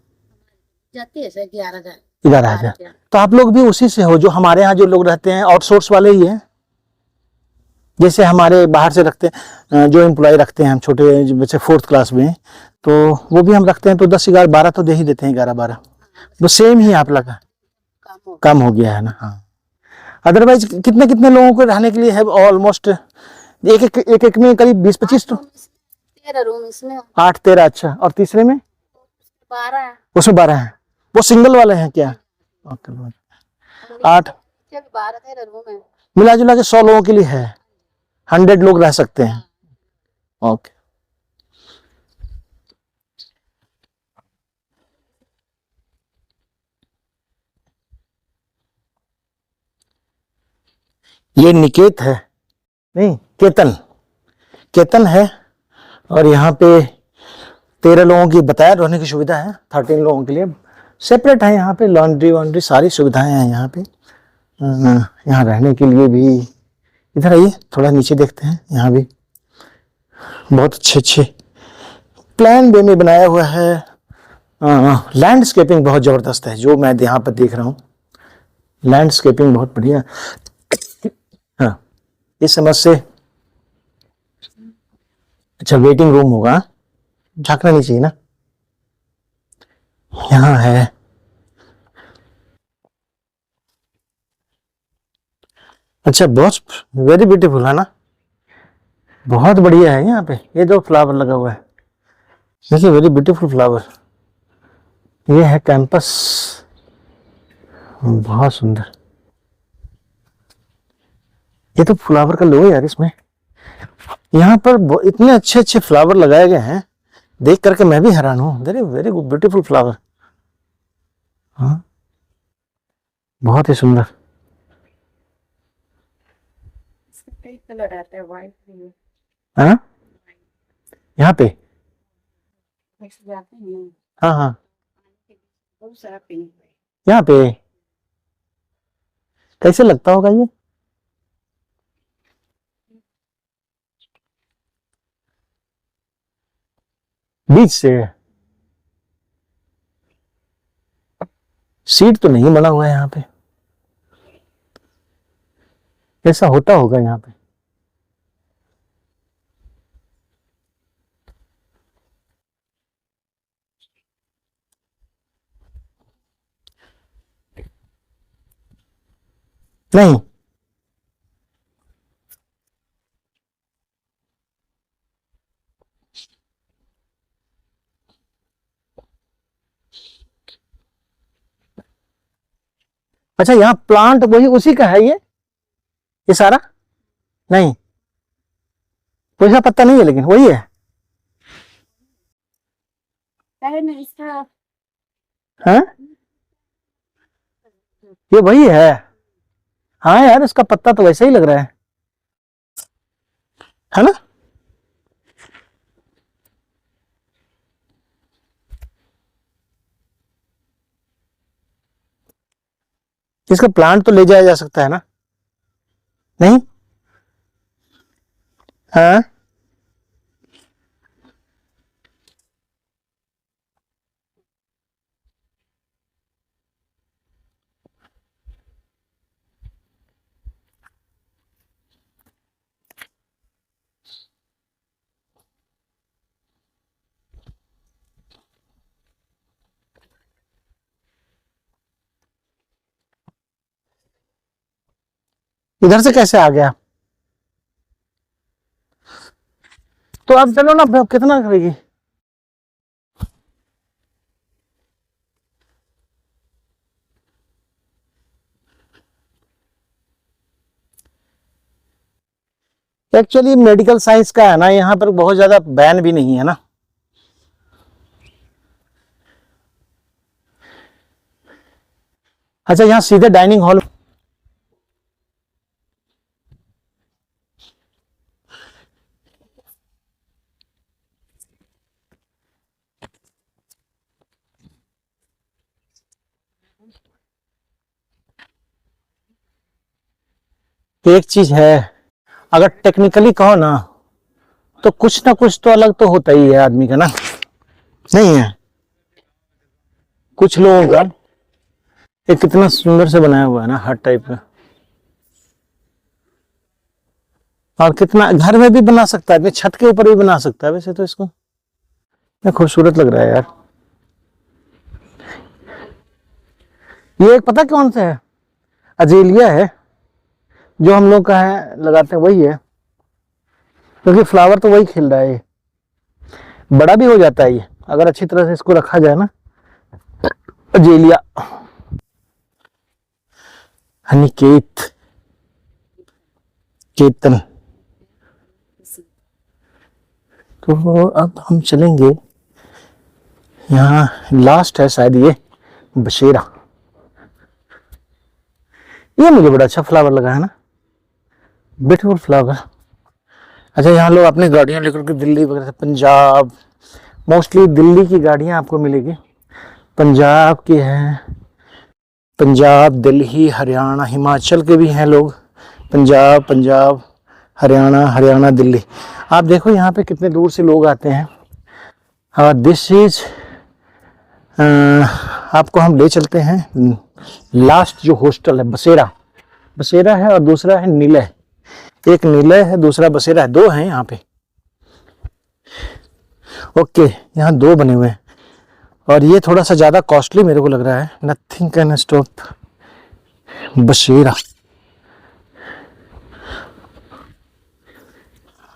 जाती है 11,000। 11,000। तो आप लोग भी उसी से हो? जो हमारे यहाँ जो लोग रहते हैं आउटसोर्स वाले ही है, जैसे हमारे बाहर से रखते हैं, जो एम्प्लॉय रखते हैं हम छोटे, जैसे 4th क्लास में, तो वो भी हम रखते हैं, तो 10, 11, 12 तो दे ही देते हैं, 11-12। वो सेम ही आप लगा, कम हो गया है ना। हाँ, अदरवाइज कितने कितने लोगों को रहने के लिए है? ऑलमोस्ट एक में करीब 20-25 तो 13 रूम इसमें, 8-13। अच्छा, और तीसरे में 12 है, उसमें 12 है। वो सिंगल वाले हैं क्या? 8 12-13 रूम है। मिला जुला के 100 लोगों के लिए है, 100 लोग रह सकते हैं। ओके। ये निकेत है, नहीं केतन है। और यहाँ पे 13 लोगों की बताया रहने की सुविधा है, 13 लोगों के लिए सेपरेट है। यहाँ पे लॉन्ड्री वॉन्ड्री सारी सुविधाएं हैं यहाँ पे। यहाँ रहने के लिए भी, इधर आइए थोड़ा नीचे देखते हैं, यहाँ भी बहुत अच्छे प्लान वे में बनाया हुआ है। लैंडस्केपिंग बहुत जबरदस्त है जो मैं यहाँ पर देख रहा हूँ, लैंडस्केपिंग बहुत बढ़िया। हाँ, इस समझ से अच्छा वेटिंग रूम होगा, झांकना नहीं चाहिए ना। यहाँ है, अच्छा बहुत वेरी ब्यूटीफुल है ना, बहुत बढ़िया है। यहाँ पे ये जो फ्लावर लगा हुआ है, देखिए वेरी ब्यूटीफुल फ्लावर। ये है कैंपस, बहुत सुंदर। ये तो फ्लावर का लो है यार, इसमें यहाँ पर इतने अच्छे अच्छे फ्लावर लगाए गए हैं, देख करके मैं भी हैरान हूँ। Very very good beautiful flower. हाँ, बहुत ही सुंदर। कई कलर आता है, व्हाइट भी है ना, यहाँ पे। जाते हैं, हाँ हाँ, बहुत सारा पिंक है। यहाँ पे कैसे लगता होगा ये? बीच से सीट तो नहीं बना हुआ है यहाँ पे, ऐसा होता होगा यहाँ पे। नहीं, अच्छा यहाँ प्लांट वही उसी का है ये सारा? नहीं, कोई सा पत्ता नहीं है, लेकिन वही है। अरे नहीं, इसका हाँ, ये वही है। हाँ यार, इसका पत्ता तो वैसा ही लग रहा है ना? इसका प्लांट तो ले जाया जा सकता है ना? नहीं? हाँ, इधर से कैसे आ गया? तो अब चलो ना, कितना करेगी? एक्चुअली मेडिकल साइंस का है ना, यहाँ पर बहुत ज्यादा बैन भी नहीं है ना। अच्छा, यहाँ सीधे डाइनिंग हॉल। एक चीज है, अगर टेक्निकली कहो ना, तो कुछ ना कुछ तो अलग तो होता ही है आदमी का ना, नहीं है? कुछ लोगों का ये कितना सुंदर से बनाया हुआ है ना, हर टाइप का। और कितना घर में भी बना सकता है, अपने छत के ऊपर भी बना सकता है वैसे तो इसको। ये खूबसूरत लग रहा है यार। ये एक पता कौन सा है? अजेलिया है, जो हम लोग का है लगाते हैं वही है, क्योंकि फ्लावर तो वही खिल रहा है। ये बड़ा भी हो जाता है ये, अगर अच्छी तरह से इसको रखा जाए ना। अजेलिया, हनीकेत, केतन। तो अब हम चलेंगे, यहाँ लास्ट है शायद ये बसेरा। ये मुझे बड़ा अच्छा फ्लावर लगा है ना, ब्यूटीफुल फ्लावर। अच्छा, यहाँ लोग अपनी गाड़ियाँ लेकर के दिल्ली वगैरह से, पंजाब, मोस्टली दिल्ली की गाड़ियाँ आपको मिलेगी, पंजाब की हैं, पंजाब, दिल्ली, हरियाणा, हिमाचल के भी हैं लोग। पंजाब, हरियाणा, दिल्ली। आप देखो यहाँ पे कितने दूर से लोग आते हैं। दिस इज, आपको हम ले चलते हैं लास्ट जो हॉस्टल है, बसेरा है, और दूसरा है निलय। एक निलय है, दूसरा बसेरा है, दो हैं यहाँ पे। ओके, यहाँ दो बने हुए हैं, और ये थोड़ा सा ज्यादा कॉस्टली मेरे को लग रहा है। नथिंग कैन स्टॉप बसेरा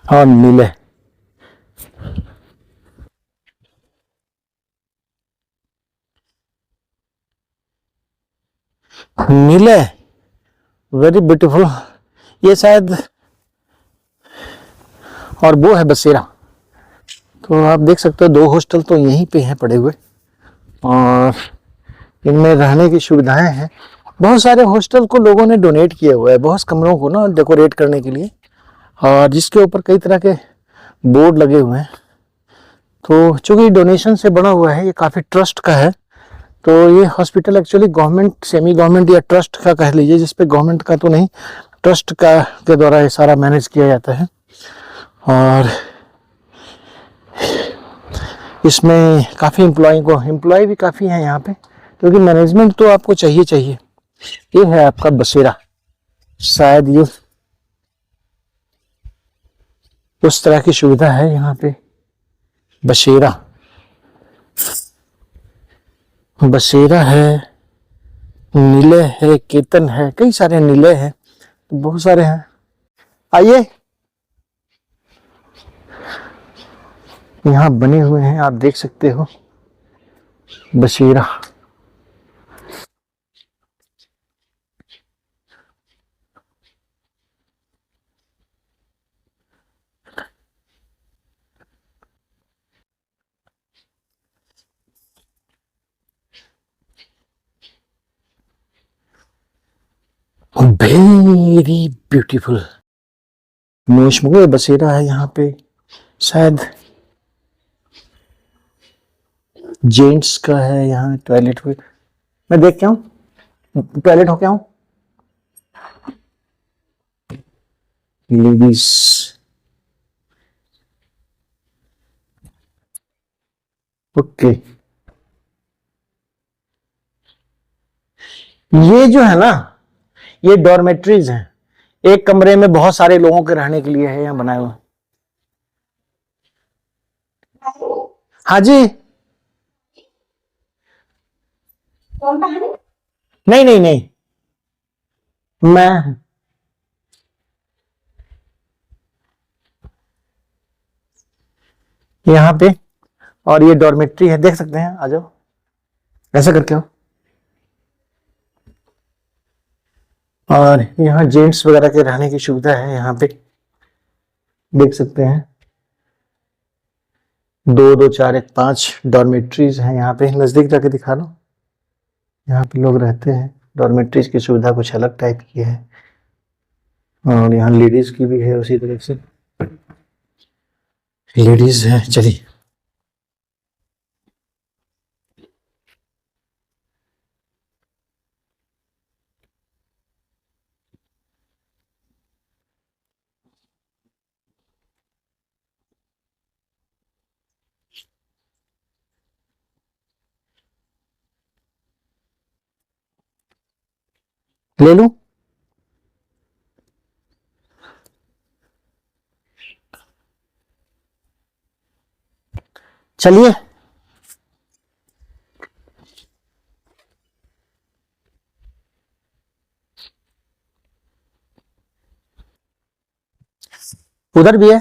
और निलय। निलय वेरी ब्यूटीफुल, ये शायद, और वो है बसेरा। तो आप देख सकते हो दो हॉस्टल तो यहीं पे हैं पड़े हुए, और इनमें रहने की सुविधाएं हैं। बहुत सारे हॉस्टल को लोगों ने डोनेट किए हुए हैं, बहुत कमरों को ना डेकोरेट करने के लिए, और जिसके ऊपर कई तरह के बोर्ड लगे हुए हैं। तो चूंकि डोनेशन से बना हुआ है, ये काफ़ी ट्रस्ट का है, तो ये hospital actually government, semi government या ट्रस्ट का कह लीजिए, जिसपे गवर्नमेंट का तो नहीं, ट्रस्ट का के द्वारा ये सारा मैनेज किया जाता है। और इसमें काफ़ी एम्प्लॉय भी काफ़ी हैं यहाँ पे, क्योंकि मैनेजमेंट तो आपको चाहिए। ये है आपका बसेरा, शायद ये उस तरह की सुविधा है यहाँ पे। बसेरा है, नीले है, केतन है, कई सारे नीले हैं, बहुत सारे हैं। आइए, यहाँ बने हुए हैं, आप देख सकते हो, बसेरा। वेरी ब्यूटीफुल मोशमुगे बसेरा है यहाँ पे, शायद जेंट्स का है। यहाँ टॉयलेट हुए, मैं देख के आऊं, टॉयलेट हो के आऊं। Ladies, okay. ये जो है ना, ये डॉर्मेट्रीज हैं, एक कमरे में बहुत सारे लोगों के रहने के लिए है यहाँ बनाए हुए। हाँ जी, नहीं, मैं यहाँ पे, और ये डॉर्मेट्री है, देख सकते हैं, आ जाओ, ऐसा करके आओ। और यहाँ जेंट्स वगैरह के रहने की सुविधा है, यहाँ पे देख सकते हैं, 2, 2, 4, 1, 5 डॉर्मेट्रीज हैं यहाँ पे। नजदीक जाके दिखा लो, यहाँ पे लोग रहते हैं। डॉर्मेट्रीज की सुविधा कुछ अलग टाइप की है, और यहाँ लेडीज की भी है, उसी तरह से लेडीज है। चलिए, ले लूं? चलिए, उधर भी है।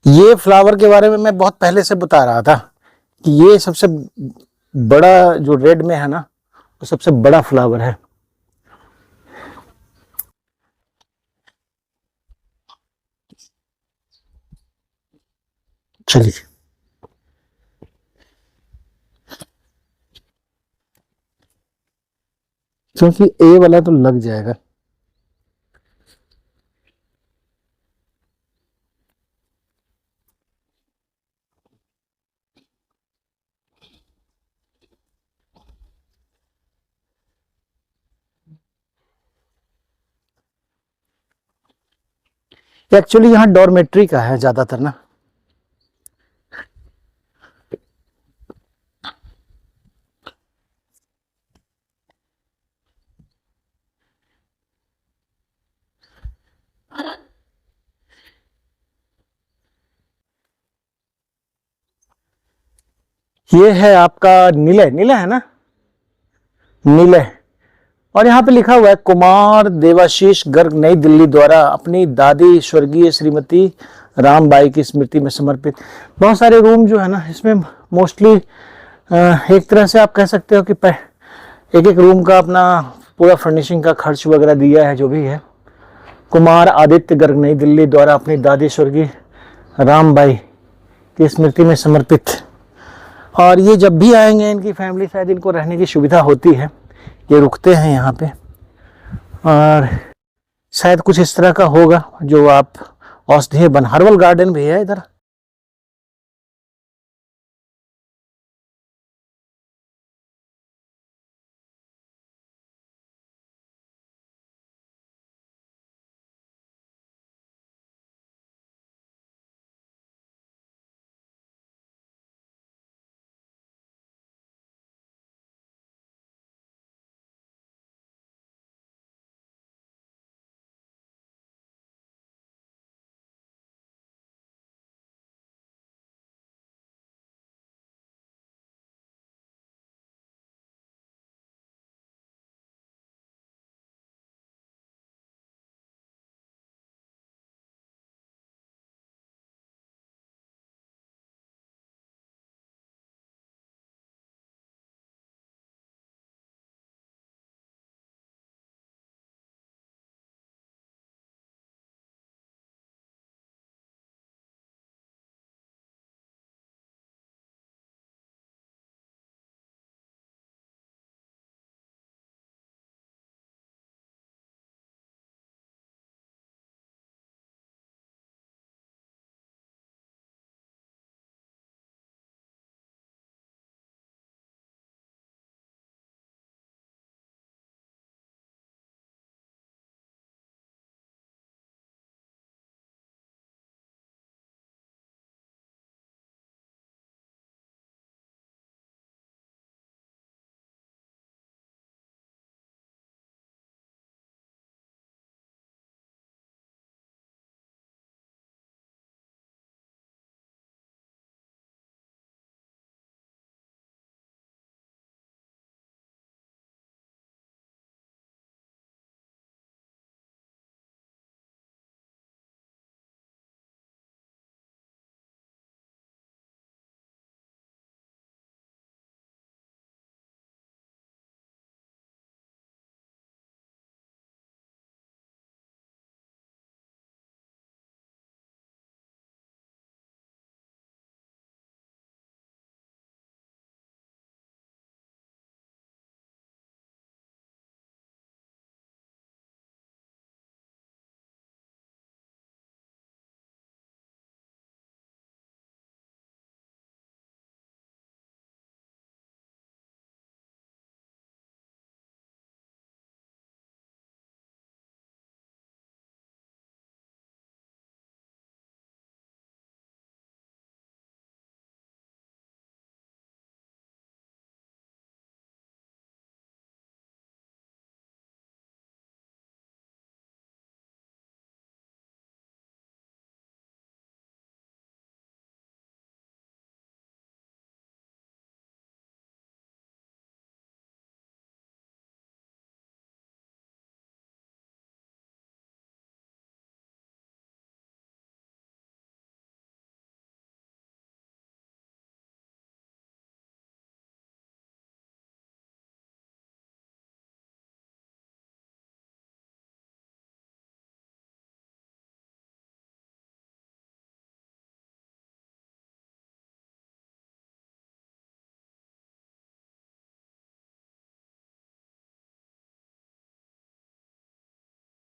ये फ्लावर के बारे में मैं बहुत पहले से बता रहा था कि ये सबसे बड़ा, जो रेड में है ना, वो सबसे बड़ा फ्लावर है। चलिए, क्योंकि ए वाला तो लग जाएगा। एक्चुअली यहाँ डॉर्मेट्री का है ज्यादातर ना। ये है आपका नीले है ना, नीले। और यहाँ पे लिखा हुआ है, कुमार देवाशीष गर्ग, नई दिल्ली द्वारा अपनी दादी स्वर्गीय श्रीमती रामबाई की स्मृति में समर्पित। बहुत सारे रूम जो है ना, इसमें मोस्टली एक तरह से आप कह सकते हो कि एक रूम का अपना पूरा फर्निशिंग का खर्च वगैरह दिया है, जो भी है। कुमार आदित्य गर्ग, नई दिल्ली द्वारा अपनी दादी स्वर्गीय रामबाई की स्मृति में समर्पित। और ये जब भी आएंगे इनकी फैमिली, शायद इनको रहने की सुविधा होती है, ये रुकते हैं यहाँ पे। और शायद कुछ इस तरह का होगा जो आप औषधीय वन, हर्बल गार्डन भी है इधर।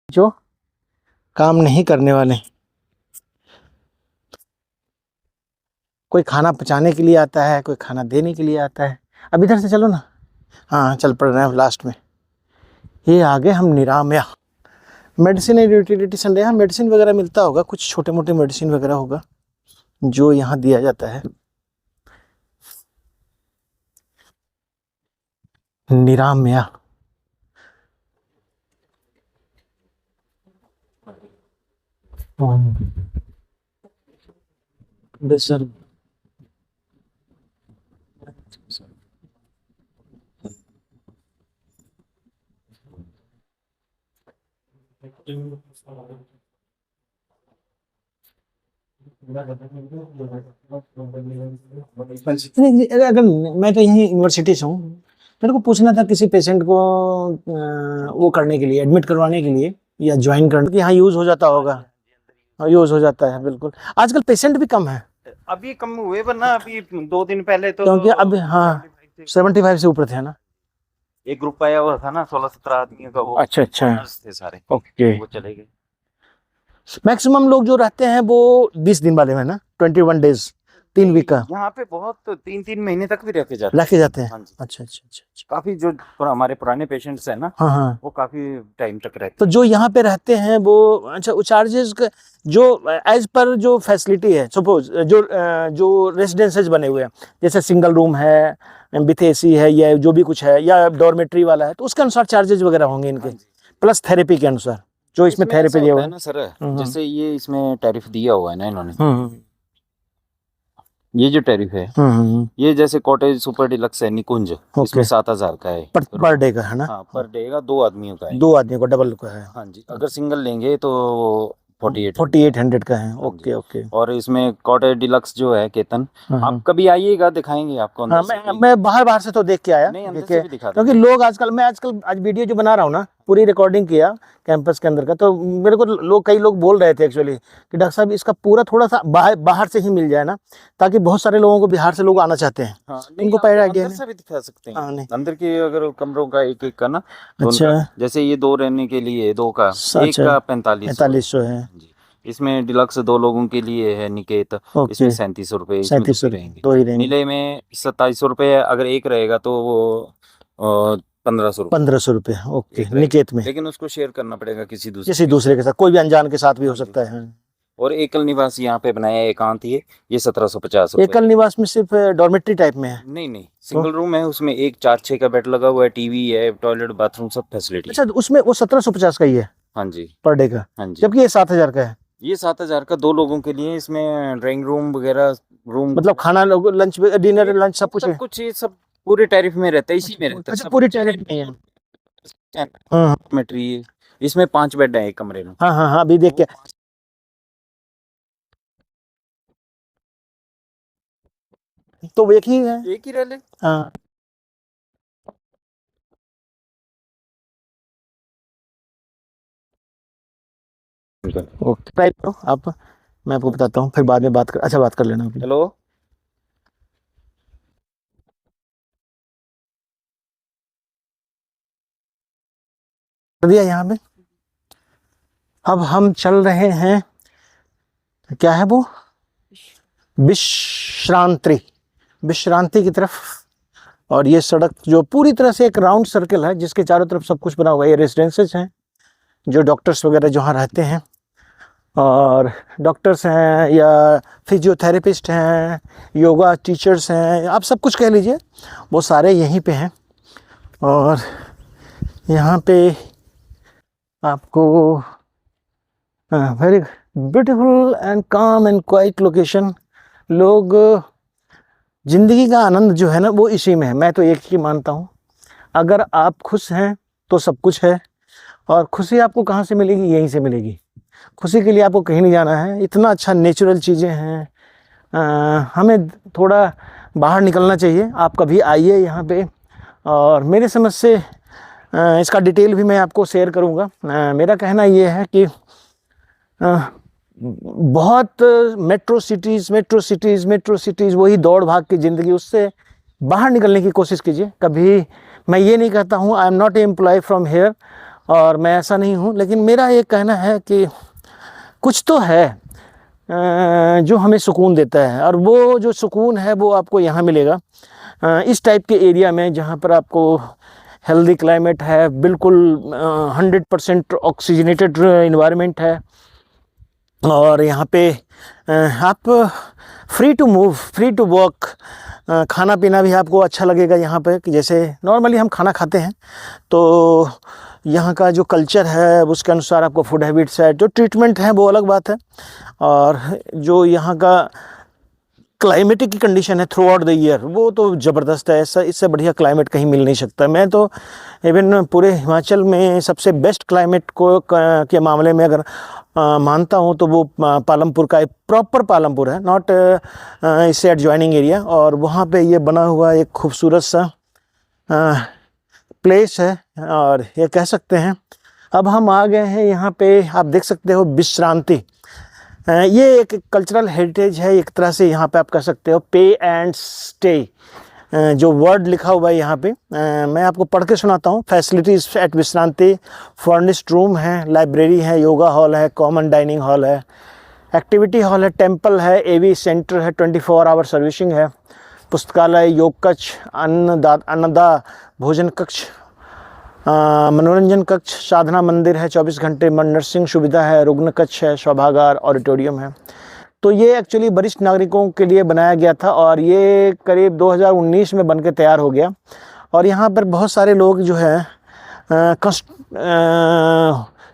जो काम नहीं करने वाले, कोई खाना पचाने के लिए आता है, कोई खाना देने के लिए आता है। अब इधर से चलो ना, हाँ चल पड़ रहे हैं लास्ट में। ये आगे हम निरामया मेडिसिन एंड यूटिलिटी सेंटर, यहाँ मेडिसिन वगैरह मिलता होगा, कुछ छोटे मोटे मेडिसिन वगैरह होगा जो यहाँ दिया जाता है। निरामया बेसर अगर मैं तो यहीं यूनिवर्सिटी से हूँ, मेरे को पूछना था किसी पेशेंट को वो करने के लिए, एडमिट करवाने के लिए या ज्वाइन करने के, यहाँ यूज हो जाता होगा। यूज हो जाता है बिल्कुल। आजकल पेशेंट भी कम है। अभी कम हुए, वरना अभी 2 दिन पहले तो क्योंकि अब हाँ 75 से ऊपर थे ना। एक ग्रुप आया हुआ था ना 16-17 आदमियों का, वो अच्छा अच्छा, नर्स थे सारे, ओके। वो चले गए। मैक्सिमम लोग जो रहते हैं वो 20 दिन वाले में ना, 21 डेज, 3 वीक का यहाँ पे बहुत 3-3 महीने तक भी रखे जाते हैं। रखे जाते हैं। हाँ जी, अच्छा अच्छा अच्छा अच्छा। काफी जो हमारे पुराने पेशेंट्स हैं ना, हाँ हाँ। वो काफी टाइम तक रहते तो जो यहाँ पे रहते हैं वो अच्छा चार्जेस जो एज पर जो फैसिलिटी है, सपोज जो रेसिडेंसेज बने हुए हैं, जैसे सिंगल रूम है विथ एसी है या जो भी कुछ है या डॉर्मेट्री वाला है, तो उसके अनुसार चार्जेस वगैरह होंगे इनके, हैं। प्लस थेरेपी के अनुसार जो इसमें ऐसा थेरेपी दिया होता हुआ है है। ना सर, जैसे ये इसमें टैरिफ दिया हुआ है ना इन्होंने, हम्म ये जो टैरिफ है, ये जैसे कॉटेज सुपर डिलक्स है निकुंज, इसमें 7,000 का है पर डे का है ना। हाँ, पर डे का 2 आदमियों का है। 2 आदमियों को डबल का है। हाँ जी, अगर सिंगल लेंगे तो 4800 का है। Okay okay. और इसमें कॉटेज डिलक्स जो है केतन, हाँ, आप कभी आइएगा, दिखाएंगे आपको अंदर हाँ, से। मैं बाहर से तो देख के आया, नहीं, अंदर देख से के, भी दिखा क्योंकि देंगे। लोग आजकल आज वीडियो जो बना रहा हूँ ना, पूरी रिकॉर्डिंग किया कैंपस के अंदर का, तो मेरे को कई लोग बोल रहे थे एक्चुअली कि डॉक्टर साहब इसका पूरा थोड़ा सा बाहर से ही मिल जाए ना, ताकि बहुत सारे लोगों को बिहार से लोग आना चाहते हैं। हाँ, इनको पहले आइडिया अंदर से भी दिखा सकते हाँ, हैं, नहीं। अंदर के अगर कमरों का एक एक का ना, तो अच्छा। उनका, जैसे ये 2 रहने के लिए 2 का, एक का 4500 है। जी। इसमें डिलक्स 2 लोगों के लिए है निकेत, ओके। इसमें 3700 रुपए, इसमें 3700 रहेंगे। दो ही रहेंगे। नीले में 2700 रुपए है, अगर एक रहेगा तो वो 1500 रुपए 1500 रुपए। ओके, एक रहेगा। निकेत में लेकिन उसको शेयर करना पड़ेगा किसी दूसरे किसी दूसरे के साथ, कोई भी अनजान के साथ भी हो सकता है। और एकल निवास यहाँ पे बनाया है एकांत, ये 1750 रुपए। एकल निवास में सिर्फ डॉर्मेट्री टाइप में है। नहीं, सिंगल रूम है, उसमें एक 4-6 का बेड लगा हुआ है, टीवी है, टॉयलेट बाथरूम सब फैसिलिटी। अच्छा, उसमें वो 1750 का ही है हाँ जी, पर डे का, हाँ जी। जबकि ये 7000 का है। ये 7,000 का 2 लोगों के लिए, इसमें ड्राइंग रूम वगैरह, रूम मतलब खाना, लंच, डिनर, लंच सब कुछ है। सब कुछ, ये सब पूरे टैरिफ में रहता है, इसी में रहता है। अच्छा, पूरी टैरिफ में है। हाँ मेट्री, इसमें 5 बेड है एक कमरे में। हाँ हाँ, अभी देख के तो वो एक ही है। एक ही रह ले। हाँ, ओके, ट्राई करो आप, मैं आपको बताता हूँ, फिर बाद में बात कर लेना अभी। हेलो, कर दिया यहाँ पे। अब हम चल रहे हैं, क्या है वो, विश्रांति की तरफ। और ये सड़क जो पूरी तरह से एक राउंड सर्कल है, जिसके चारों तरफ सब कुछ बना हुआ है। ये रेजिडेंसेस हैं, जो डॉक्टर्स वगैरह जहाँ रहते हैं, और डॉक्टर्स हैं या फिजियोथेरेपिस्ट हैं, योगा टीचर्स हैं, आप सब कुछ कह लीजिए, वो सारे यहीं पे हैं। और यहाँ पे आपको वेरी ब्यूटीफुल एंड काम एंड क्वाइट लोकेशन। लोग ज़िंदगी का आनंद जो है ना, वो इसी में है। मैं तो एक ही मानता हूँ, अगर आप खुश हैं तो सब कुछ है। और खुशी आपको कहाँ से मिलेगी? यहीं से मिलेगी। खुशी के लिए आपको कहीं नहीं जाना है, इतना अच्छा नेचुरल चीज़ें हैं। हमें थोड़ा बाहर निकलना चाहिए। आप कभी आइए यहाँ पे, और मेरे समझ से इसका डिटेल भी मैं आपको शेयर करूँगा। मेरा कहना ये है कि बहुत मेट्रो सिटीज़ वही दौड़ भाग की ज़िंदगी, उससे बाहर निकलने की कोशिश कीजिए। कभी मैं ये नहीं कहता हूँ I am not a employ from here, और मैं ऐसा नहीं हूँ, लेकिन मेरा ये कहना है कि कुछ तो है जो हमें सुकून देता है, और वो जो सुकून है वो आपको यहाँ मिलेगा, इस टाइप के एरिया में, जहाँ पर आपको हेल्दी क्लाइमेट है, बिल्कुल 100% ऑक्सीजनेटेड इन्वायरमेंट है। और यहाँ पे आप free to move, free to walk, खाना पीना भी आपको अच्छा लगेगा यहाँ पे। कि जैसे नॉर्मली हम खाना खाते हैं, तो यहाँ का जो कल्चर है उसके अनुसार आपको फूड हैबिट्स है, जो ट्रीटमेंट है वो अलग बात है। और जो यहाँ का क्लाइमेटिक की कंडीशन है थ्रू आउट द ईयर, वो तो ज़बरदस्त है। ऐसा इससे बढ़िया क्लाइमेट कहीं मिल नहीं सकता। मैं तो इवन पूरे हिमाचल में सबसे बेस्ट क्लाइमेट के मामले में अगर मानता हूँ तो वो पालमपुर का, एक प्रॉपर पालमपुर है, नॉट इससे एडजॉइनिंग एरिया। और वहाँ पे ये बना हुआ एक खूबसूरत सा प्लेस है, और ये कह सकते हैं। अब हम आ गए हैं यहाँ पे, आप देख सकते हो विश्रांति। ये एक कल्चरल हेरिटेज है एक तरह से, यहाँ पे आप कह सकते हो पे एंड स्टे। जो वर्ड लिखा हुआ है यहाँ पे मैं आपको पढ़ के सुनाता हूँ। फैसिलिटीज़ एट विश्रांति, फर्निश्ड रूम है, लाइब्रेरी है, योगा हॉल है, कॉमन डाइनिंग हॉल है, एक्टिविटी हॉल है, टेम्पल है, एवी सेंटर है, 24 आवर सर्विसिंग है, पुस्तकालय, योग कक्ष, अन्नदा भोजन कक्ष, मनोरंजन कक्ष, साधना मंदिर है, 24 घंटे नर्सिंग सुविधा है, रुग्ण कक्ष है, सभागार, ऑडिटोरियम है। तो ये एक्चुअली वरिष्ठ नागरिकों के लिए बनाया गया था और ये करीब 2019 में बन के तैयार हो गया। और यहाँ पर बहुत सारे लोग जो है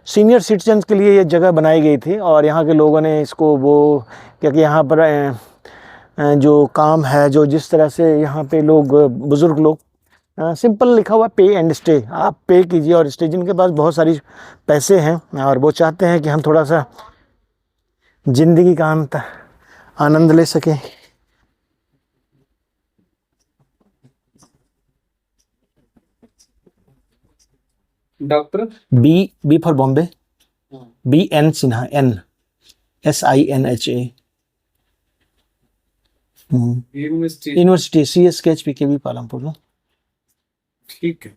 सीनियर सिटीजन्स के लिए ये जगह बनाई गई थी और यहाँ के लोगों ने इसको क्योंकि यहाँ पर जो काम है, जो जिस तरह से यहाँ पे लोग बुज़ुर्ग लोग, सिंपल लिखा हुआ पे एंड स्टे, आप पे कीजिए और स्टे। जिनके पास बहुत सारी पैसे हैं और वो चाहते हैं कि हम थोड़ा सा ज़िंदगी का आनंद ले सकें। Doctor B for Bombay, BN Sinha, SINHA। University CSKHPKB Palampur में। ठीक है।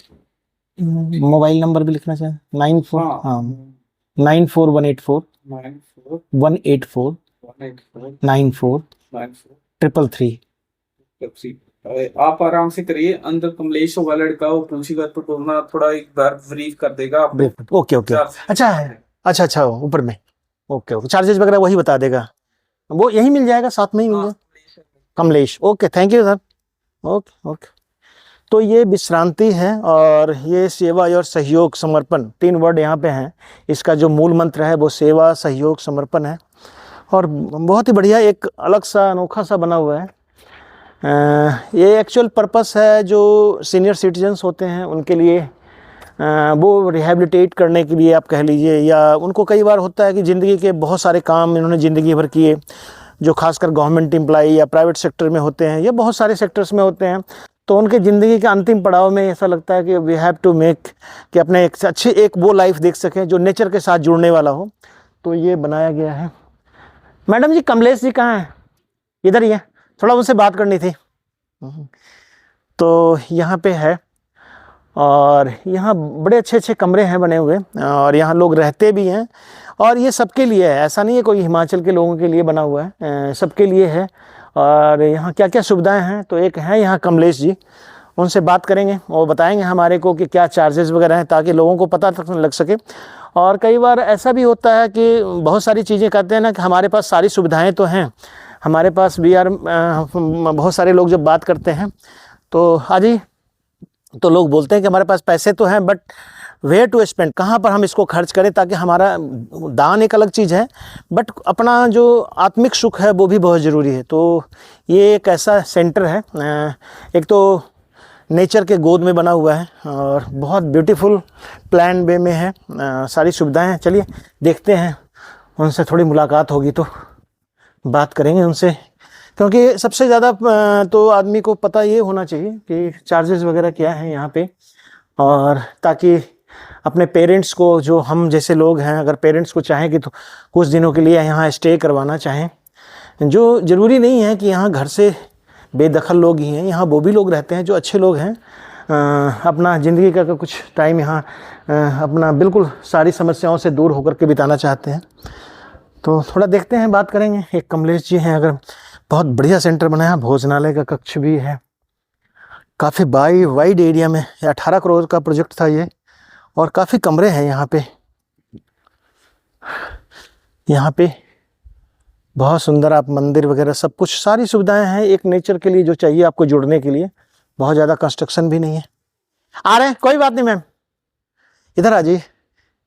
मोबाइल नंबर भी लिखना चाहें? 94184 184 94 333। आप आराम से करिए, अंदर कमलेश होगा लड़का, वो पूछेगा तो बोलना, थोड़ा एक बार ब्रीफ कर देगा आप। ओके अच्छा है, अच्छा ऊपर में। ओके चार्जेस वगैरह वही बता देगा, वो यही मिल जाएगा, साथ में ही मिल जाएगा। Kamlesh, okay, thank you sir. Okay तो ये विश्रांति है और ये सेवा और सहयोग समर्पण, 3 वर्ड यहाँ पे हैं। इसका जो मूल मंत्र है वो सेवा, सहयोग, समर्पण है और बहुत ही बढ़िया एक अलग सा अनोखा सा बना हुआ है। ये एक्चुअल पर्पस है जो सीनियर सिटीजन्स होते हैं उनके लिए, वो रिहैबिलिटेट करने के लिए आप कह लीजिए, या उनको कई बार होता है कि ज़िंदगी के बहुत सारे काम इन्होंने ज़िंदगी भर किए, जो खासकर गवर्नमेंट एम्प्लॉई या प्राइवेट सेक्टर में होते हैं या बहुत सारे सेक्टर्स में होते हैं। तो उनके ज़िंदगी के अंतिम पड़ाव में ऐसा लगता है कि वी हैव टू मेक कि अपने एक अच्छी वो लाइफ देख सकें जो नेचर के साथ जुड़ने वाला हो। तो ये बनाया गया है। मैडम जी, कमलेश जी कहाँ हैं? इधर ही है, थोड़ा उनसे बात करनी थी। तो यहाँ पे है और यहाँ बड़े अच्छे कमरे हैं बने हुए और यहाँ लोग रहते भी हैं और ये सबके लिए है, ऐसा नहीं है कोई हिमाचल के लोगों के लिए बना हुआ है, सबके लिए है। और यहाँ क्या क्या सुविधाएं हैं, तो एक है यहाँ कमलेश जी, उनसे बात करेंगे और बताएंगे हमारे को कि क्या चार्जेस वगैरह हैं, ताकि लोगों को पता तक लग सके। और कई बार ऐसा भी होता है कि बहुत सारी चीज़ें कहते हैं ना कि हमारे पास सारी सुविधाएं तो हैं, हमारे पास भी यार बहुत सारे लोग जब बात करते हैं तो हाँ जी, तो लोग बोलते हैं कि हमारे पास पैसे तो हैं बट वेयर टू स्पेंड, कहाँ पर हम इसको खर्च करें, ताकि हमारा दान एक अलग चीज़ है बट अपना जो आत्मिक सुख है वो भी बहुत ज़रूरी है। तो ये एक ऐसा सेंटर है, एक तो नेचर के गोद में बना हुआ है और बहुत ब्यूटीफुल प्लान वे में है, सारी सुविधाएं हैं। चलिए देखते हैं, उनसे थोड़ी मुलाकात होगी तो बात करेंगे उनसे, क्योंकि सबसे ज़्यादा तो आदमी को पता ये होना चाहिए कि चार्जेस वगैरह क्या हैं यहाँ पे, और ताकि अपने पेरेंट्स को, जो हम जैसे लोग हैं, अगर पेरेंट्स को चाहें कि तो कुछ दिनों के लिए यहाँ स्टे करवाना चाहें, जो ज़रूरी नहीं है कि यहाँ घर से बेदखल लोग ही हैं, यहाँ वो भी लोग रहते हैं जो अच्छे लोग हैं, अपना ज़िंदगी का कुछ टाइम यहाँ अपना बिल्कुल सारी समस्याओं से दूर होकर के बिताना चाहते हैं। तो थोड़ा देखते हैं, बात करेंगे। एक कमलेश जी हैं, अगर बहुत बढ़िया सेंटर बनाया, भोजनालय का कक्ष भी है, काफ़ी वाइड एरिया में, 18 करोड़ का प्रोजेक्ट था ये, और काफ़ी कमरे हैं यहाँ पे बहुत सुंदर, आप मंदिर वगैरह सब कुछ, सारी सुविधाएं हैं एक नेचर के लिए जो चाहिए आपको जुड़ने के लिए। बहुत ज़्यादा कंस्ट्रक्शन भी नहीं है। आ रहे हैं, कोई बात नहीं मैम, इधर आ जाइए,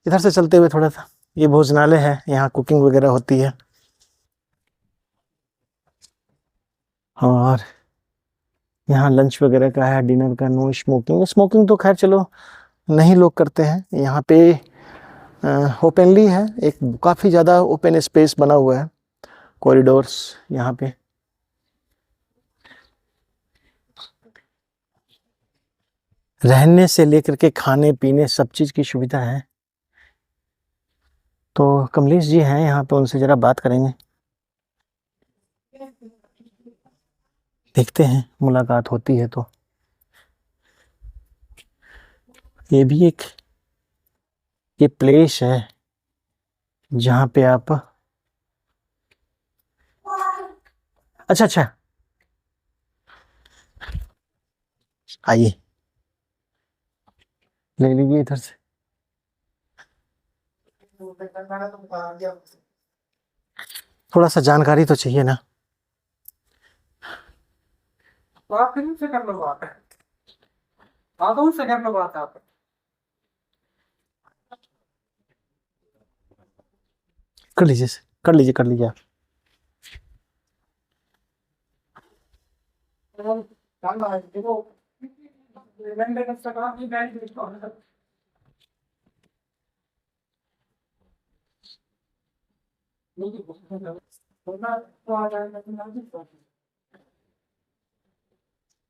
इधर से चलते हुए थोड़ा सा। ये भोजनालय है, यहाँ कुकिंग वगैरह होती है और यहाँ लंच वगैरह का है, डिनर का। नो स्मोकिंग तो खैर चलो नहीं लोग करते हैं। यहाँ पे ओपनली है, एक काफ़ी ज़्यादा ओपन स्पेस बना हुआ है, कॉरिडोर्स यहाँ पे। रहने से लेकर के खाने पीने सब चीज़ की सुविधा है। तो कमलेश जी हैं यहाँ पे, उनसे जरा बात करेंगे, देखते हैं मुलाकात होती है तो। ये भी एक ये प्लेस है जहाँ पे आप, अच्छा अच्छा आइए ले लीजिए इधर से। थोड़ा सा जानकारी तो चाहिए ना। तो आप किसी से कर लो बात, हाँ तो उनसे कर लो बात आप। कर लीजिए कर लीजिए कर लीजिए आप।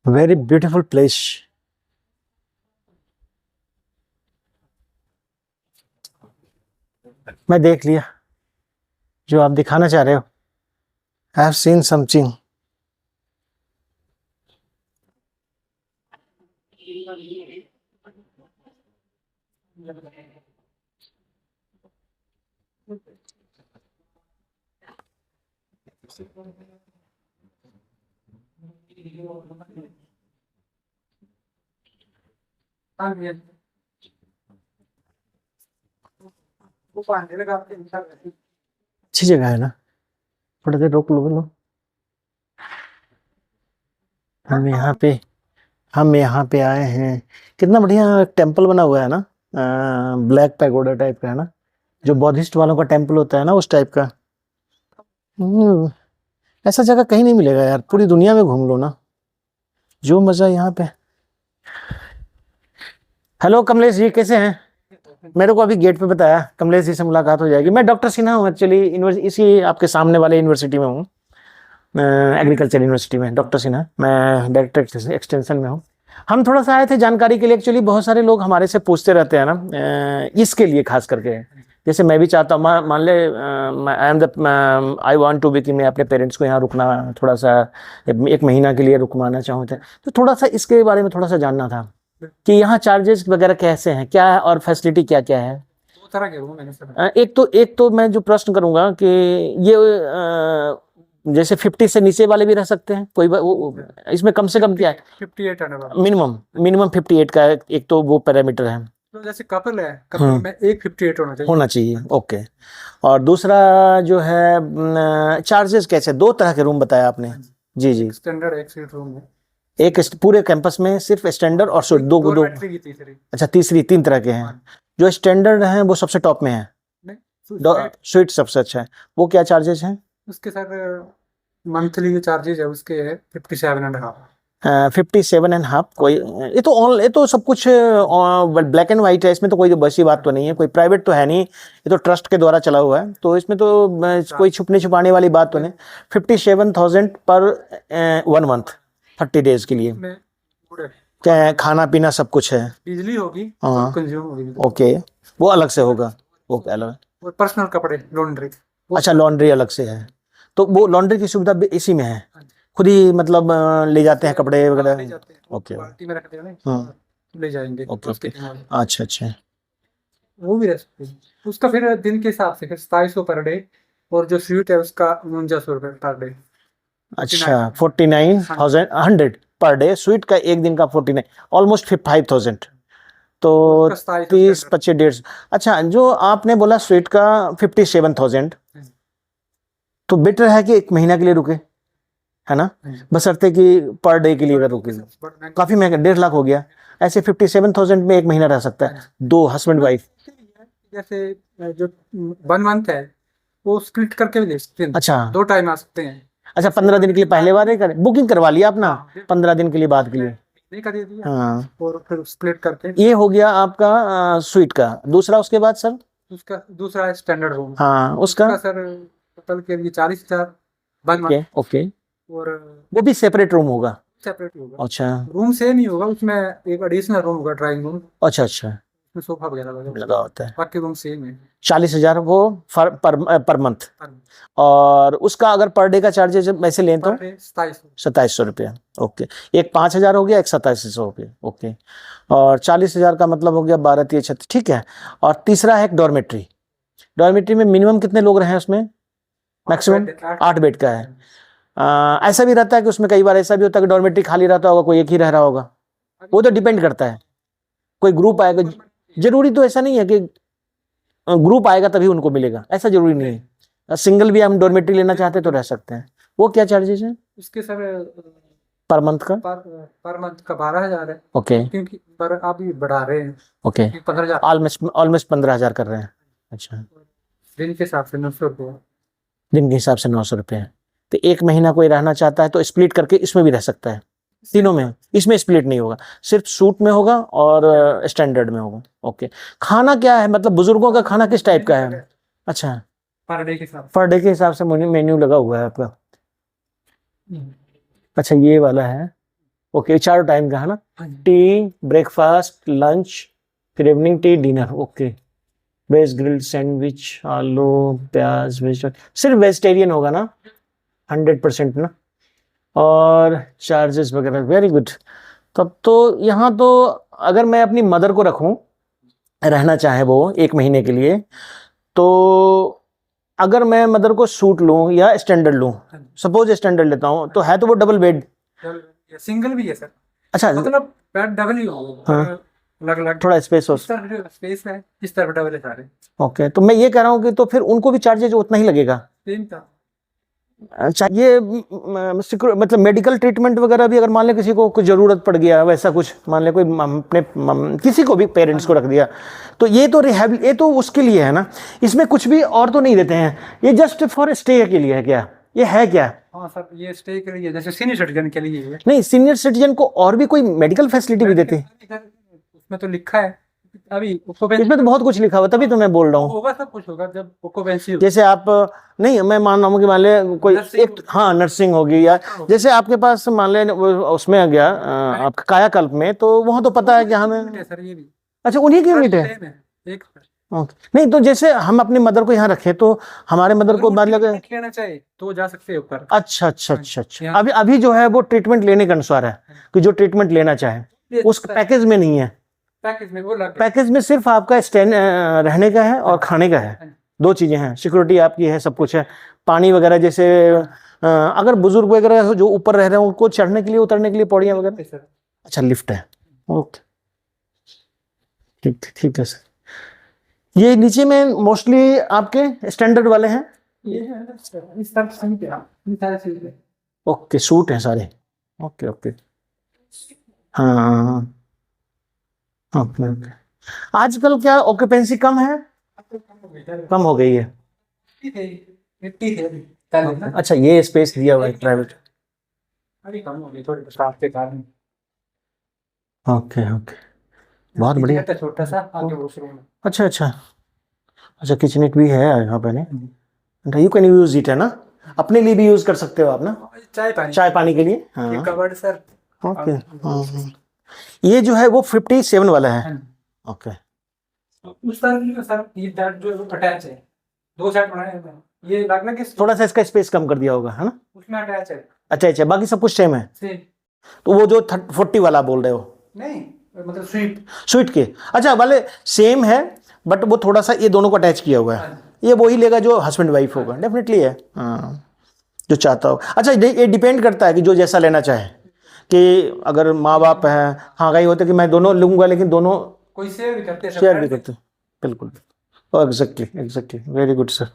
Very beautiful place. मैं देख लिया जो आप दिखाना चाह रहे हो। I have seen something. अच्छी जगह है ना, थोड़ा देर रोक लो लो। हम यहाँ पे आए हैं। कितना बढ़िया टेम्पल बना हुआ है ना, ब्लैक पैगोडा टाइप का है ना, जो बौद्धिस्ट वालों का टेम्पल होता है ना, उस टाइप का। ऐसा जगह कहीं नहीं मिलेगा यार, पूरी दुनिया में घूम लो ना, जो मजा यहाँ पे। हेलो कमलेश जी, कैसे हैं? मेरे को अभी गेट पे बताया कमलेश जी से मुलाकात हो जाएगी। मैं डॉक्टर सिन्हा हूँ एक्चुअली, इसी आपके सामने वाले यूनिवर्सिटी में हूँ, एग्रीकल्चर यूनिवर्सिटी में। डॉक्टर सिन्हा, मैं डायरेक्टर एक्सटेंशन में हूँ। हम थोड़ा सा आए थे जानकारी के लिए। एक्चुअली बहुत सारे लोग हमारे से पूछते रहते हैं ना, इसके लिए खास करके। जैसे मैं भी चाहता हूँ, मान ले आई वांट टू बी, कि मैं अपने पेरेंट्स को यहाँ रुकना, थोड़ा सा 1 महीना के लिए रुकवाना चाहूँ तो थोड़ा सा इसके बारे में थोड़ा सा जानना था कि यहाँ चार्जेस वगैरह कैसे हैं, क्या है, और फैसिलिटी क्या क्या है। 2 तरह के रूम है सर। एक तो मैं जो प्रश्न करूंगा कि ये जैसे 50 से नीचे वाले भी रह सकते हैं कोई इसमें कम से कम क्या है? 58 आने वाला मिनिमम 58 का एक तो वो पैरामीटर है। तो जैसे कपल है, कपल में एक 58 होना चाहिए। ओके। और दूसरा जो है चार्जेस कैसे? 2 तरह के रूम बताया आपने। जी जी। स्टैंडर्ड एक स्वीट रूम है, एक पूरे कैंपस में सिर्फ स्टैंडर्ड और स्वीट दो। तीसरी। अच्छा, 3 तरह के हैं। जो स्टैंडर्ड है वो सबसे टॉप में है, स्वीट सबसे अच्छा है। वो क्या चार्जेस हैं उसके? सर मंथली जो चार्जेस है उसके है 57.5। 57.5। कोई ये तो सब कुछ ब्लैक एंड व्हाइट है, इसमें तो कोई बसी बात तो नहीं है, कोई प्राइवेट तो है नहीं, ये तो ट्रस्ट के द्वारा चला हुआ है, तो इसमें तो कोई छुपने छुपाने वाली बात तो नहीं। 57,000 पर 1 मंथ 30 डेज के लिए। क्या है, खाना पीना सब कुछ है, बिजली होगी, हाँ। कंज्यूम होगी। ओके, वो अलग से होगा, वो अलग। और पर्सनल कपड़े, लॉन्ड्री। अच्छा, लॉन्ड्री अलग से है, तो वो लॉन्ड्री की सुविधा भी इसी में है? खुद ही मतलब ले जाते हैं कपड़े वगैरह? ओके, बाल्टी में रखते हैं ना, हाँ, ले जाएंगे। ओके। अच्छा अच्छा। वो भी रह सकते हैं। उसका फिर दिन के हिसाब से फिर 2700 पर डे, और जो स्वीट है उसका 4900 रुपये पर डे। अच्छा, 49,100 पर डे। स्वीट का एक दिन का 49, ऑलमोस्ट 5,000, तो 30, 25, 150। अच्छा, जो आपने बोला स्वीट का 57,000, तो बेटर है कि 1 महीना के लिए रुके, है ना, बशर्ते कि पर डे के लिए अगर रुके। काफी महंगा, 1.5 लाख हो गया। ऐसे 57,000 में 1 महीना रह सकता है 2 हस्बैंड वाइफ। जैसे जो 1 मंथ है वो स्प्लिट करके भी ले सकते हैं। अच्छा, 2 टाइम आ सकते हैं। अच्छा, 15 दिन के लिए पहले बार बुकिंग करवा लिया अपना, 15 दिन के लिए बाद के लिए, नहीं कर दिया, हाँ। और फिर स्प्लिट करके। ये हो गया आपका स्वीट का। दूसरा उसके बाद सर? उसका दूसरा है स्टैंडर्ड रूम। हाँ, उसका सर होटल के लिए 40,000 1 मंथ। ओके, और वो भी सेपरेट रूम होगा? सेपरेट होगा। अच्छा, रूम से नहीं होगा, उसमें एक एडिशनल रूम होगा, ड्राइंग रूम। अच्छा अच्छा। उसमें सोफा वगैरह लगा होता है। बाकी रूम सेम है। 40,000 वो पर मंथ। और उसका अगर पर डे का चार्जेस वैसे लें तो 2700 रुपया। ओके, एक 5,000 हो गया, एक 2700 हो गया। ओके, और 40,000 का मतलब हो गया 12 3 36, ठीक है। और तीसरा है एक डॉर्मेट्री। डॉर्मेट्री में मिनिमम कितने लोग रहे उसमें? मैक्सिमम 8 बेड का है। ऐसा भी रहता है कि उसमें कई बार ऐसा भी होता है कि डॉर्मेट्री खाली रहता होगा, कोई एक ही रह रहा होगा, वो तो डिपेंड करता है। कोई ग्रुप आएगा, जरूरी तो ऐसा नहीं है कि ग्रुप आएगा तभी उनको मिलेगा, ऐसा जरूरी नहीं है। सिंगल भी हम डॉर्मेट्री लेना चाहते तो रह सकते हैं। वो क्या चार्जेस है उसके सर पर मंथ का? पर मंथ का 12,000 है। ओके, क्योंकि पर अभी बढ़ा रहे हैं। ओके, 15,000 ऑलमोस्ट 15,000 कर रहे हैं। अच्छा, दिन के हिसाब से 900 रुपये। दिन के हिसाब से 900 रुपये है। तो एक महीना कोई रहना चाहता है तो स्प्लिट करके इसमें भी रह सकता है, तीनों में। इसमें स्प्लिट नहीं होगा, सिर्फ सूट में होगा और स्टैंडर्ड में होगा। ओके, खाना क्या है, मतलब बुजुर्गों का खाना किस टाइप का है? अच्छा, पर डे के हिसाब पर डे के हिसाब से मेन्यू लगा हुआ है आपका। अच्छा, ये वाला है। ओके, 4 टाइम का है ना? टी, ब्रेकफास्ट, लंच, फिर evening tea, dinner. Okay, veg grilled sandwich, आलू प्याज, सिर्फ वेजिटेरियन होगा ना? 100% ना? और चार्जेस वगैरह, वेरी गुड। तब तो यहाँ तो अगर मैं अपनी मदर को रखूँ, रहना चाहे वो 1 महीने के लिए, तो अगर मैं मदर को सूट लूँ या स्टैंडर्ड लूँ, सपोज स्टैंडर्ड लेता हूँ, तो है तो वो डबल बेड? सिंगल भी है सर। अच्छा, मतलब बेड डबल ही होगा। हाँ। अलग अलग थोड़ा स्पेस हो। स्पेस है, इस तरफ डबल है सारे। ओके, तो मैं ये कह रहा हूँ कि तो फिर उनको भी चार्जेज उतना ही लगेगा? सेम था। अच्छा, ये मतलब मेडिकल ट्रीटमेंट वगैरह भी, अगर मान ले किसी को कुछ जरूरत पड़ गया, वैसा कुछ मान ले कोई अपने किसी को भी पेरेंट्स को रख दिया, तो ये तो ये तो उसके लिए है ना? इसमें कुछ भी और तो नहीं देते हैं, ये जस्ट फॉर स्टे के लिए है क्या? ये है क्या? हाँ सर, ये स्टे के लिए, जैसे सीनियर सिटीजन के लिए है। नहीं, सीनियर सिटीजन को और भी कोई मेडिकल फैसिलिटी भी देते हैं? उसमें तो लिखा है अभी, इसमें तो बहुत कुछ लिखा हुआ, तभी तो मैं बोल रहा हूँ। होगा, सब कुछ होगा जब ऑक्यूपेंसी। जैसे आप, नहीं मैं मान रहा हूँ कि मान ले कोई एक, हाँ नर्सिंग होगी, या जैसे आपके पास मान ले उसमें आ गया आपका कायाकल्प में, तो वहाँ तो पता है कि हमें। सर ये भी अच्छा, उन्हीं की यूनिट है? एक ओके, नहीं तो जैसे हम अपनी मदर को यहाँ रखें तो हमारे मदर को मान लगे लेना चाहिए तो जा सकते हैं ऊपर। अच्छा अच्छा अच्छा अच्छा, अभी जो है वो ट्रीटमेंट लेने के अनुसार है कि जो ट्रीटमेंट लेना चाहे, उस पैकेज में नहीं है। पैकेज में वो लग पैकेज में सिर्फ आपका रहने का है और खाने का है, 2 चीजें हैं। सिक्योरिटी आपकी है, सब कुछ है। पानी वगैरह जैसे अगर बुजुर्ग वगैरह जो ऊपर रह रहे हैं उनको चढ़ने के लिए उतरने के लिए पौड़ियाँ वगैरह। अच्छा, लिफ्ट है। ओके, ठीक है सर। ये नीचे में मोस्टली आपके स्टैंडर्ड वाले हैं? ओके, सूट हैं सारे। ओके ओके, हाँ ओके ओके। आजकल क्या ऑक्यूपेंसी कम है? कम हो गई है। अच्छा, ये स्पेस दिया हुआ है प्राइवेट। अभी कम हो गई थोड़ी बरसात के कारण। ओके ओके, बहुत बढ़िया। छोटा सा आगे वॉशरूम। अच्छा अच्छा अच्छा, किचनेट भी है यहाँ पे नहीं? यू कैन यूज इट, है ना? अपने लिए भी यूज कर सकते हो आप ना, चाय पानी के लिए। हाँ, कवर्ड सर। ओके। ये जो है वो 57 वाला है। ओके, उस सर ये दैट जो अटैच है, 2 सेट बनाए हैं। ये लगना कि थोड़ा सा इसका स्पेस कम कर दिया होगा, है ना? उसमें अटैच है। अच्छा अच्छा, बाकी सब कुछ सेम है। सेम। तो वो जो 40 वाला बोल रहे हो, नहीं मतलब स्वीट के, अच्छा वाले सेम है, बट वो थोड़ा सा ये दोनों को अटैच किया हुआ है। ये वही लेगा जो हस्बैंड वाइफ होगा, डेफिनेटली है। हाँ, जो चाहता हो। अच्छा, ये डिपेंड करता है कि जो जैसा लेना चाहे, कि अगर माँ बाप है, हाँ कहीं होते कि मैं दोनों लूंगा, लेकिन दोनों कोई शेयर भी करते, बिल्कुल। Exactly, very good sir.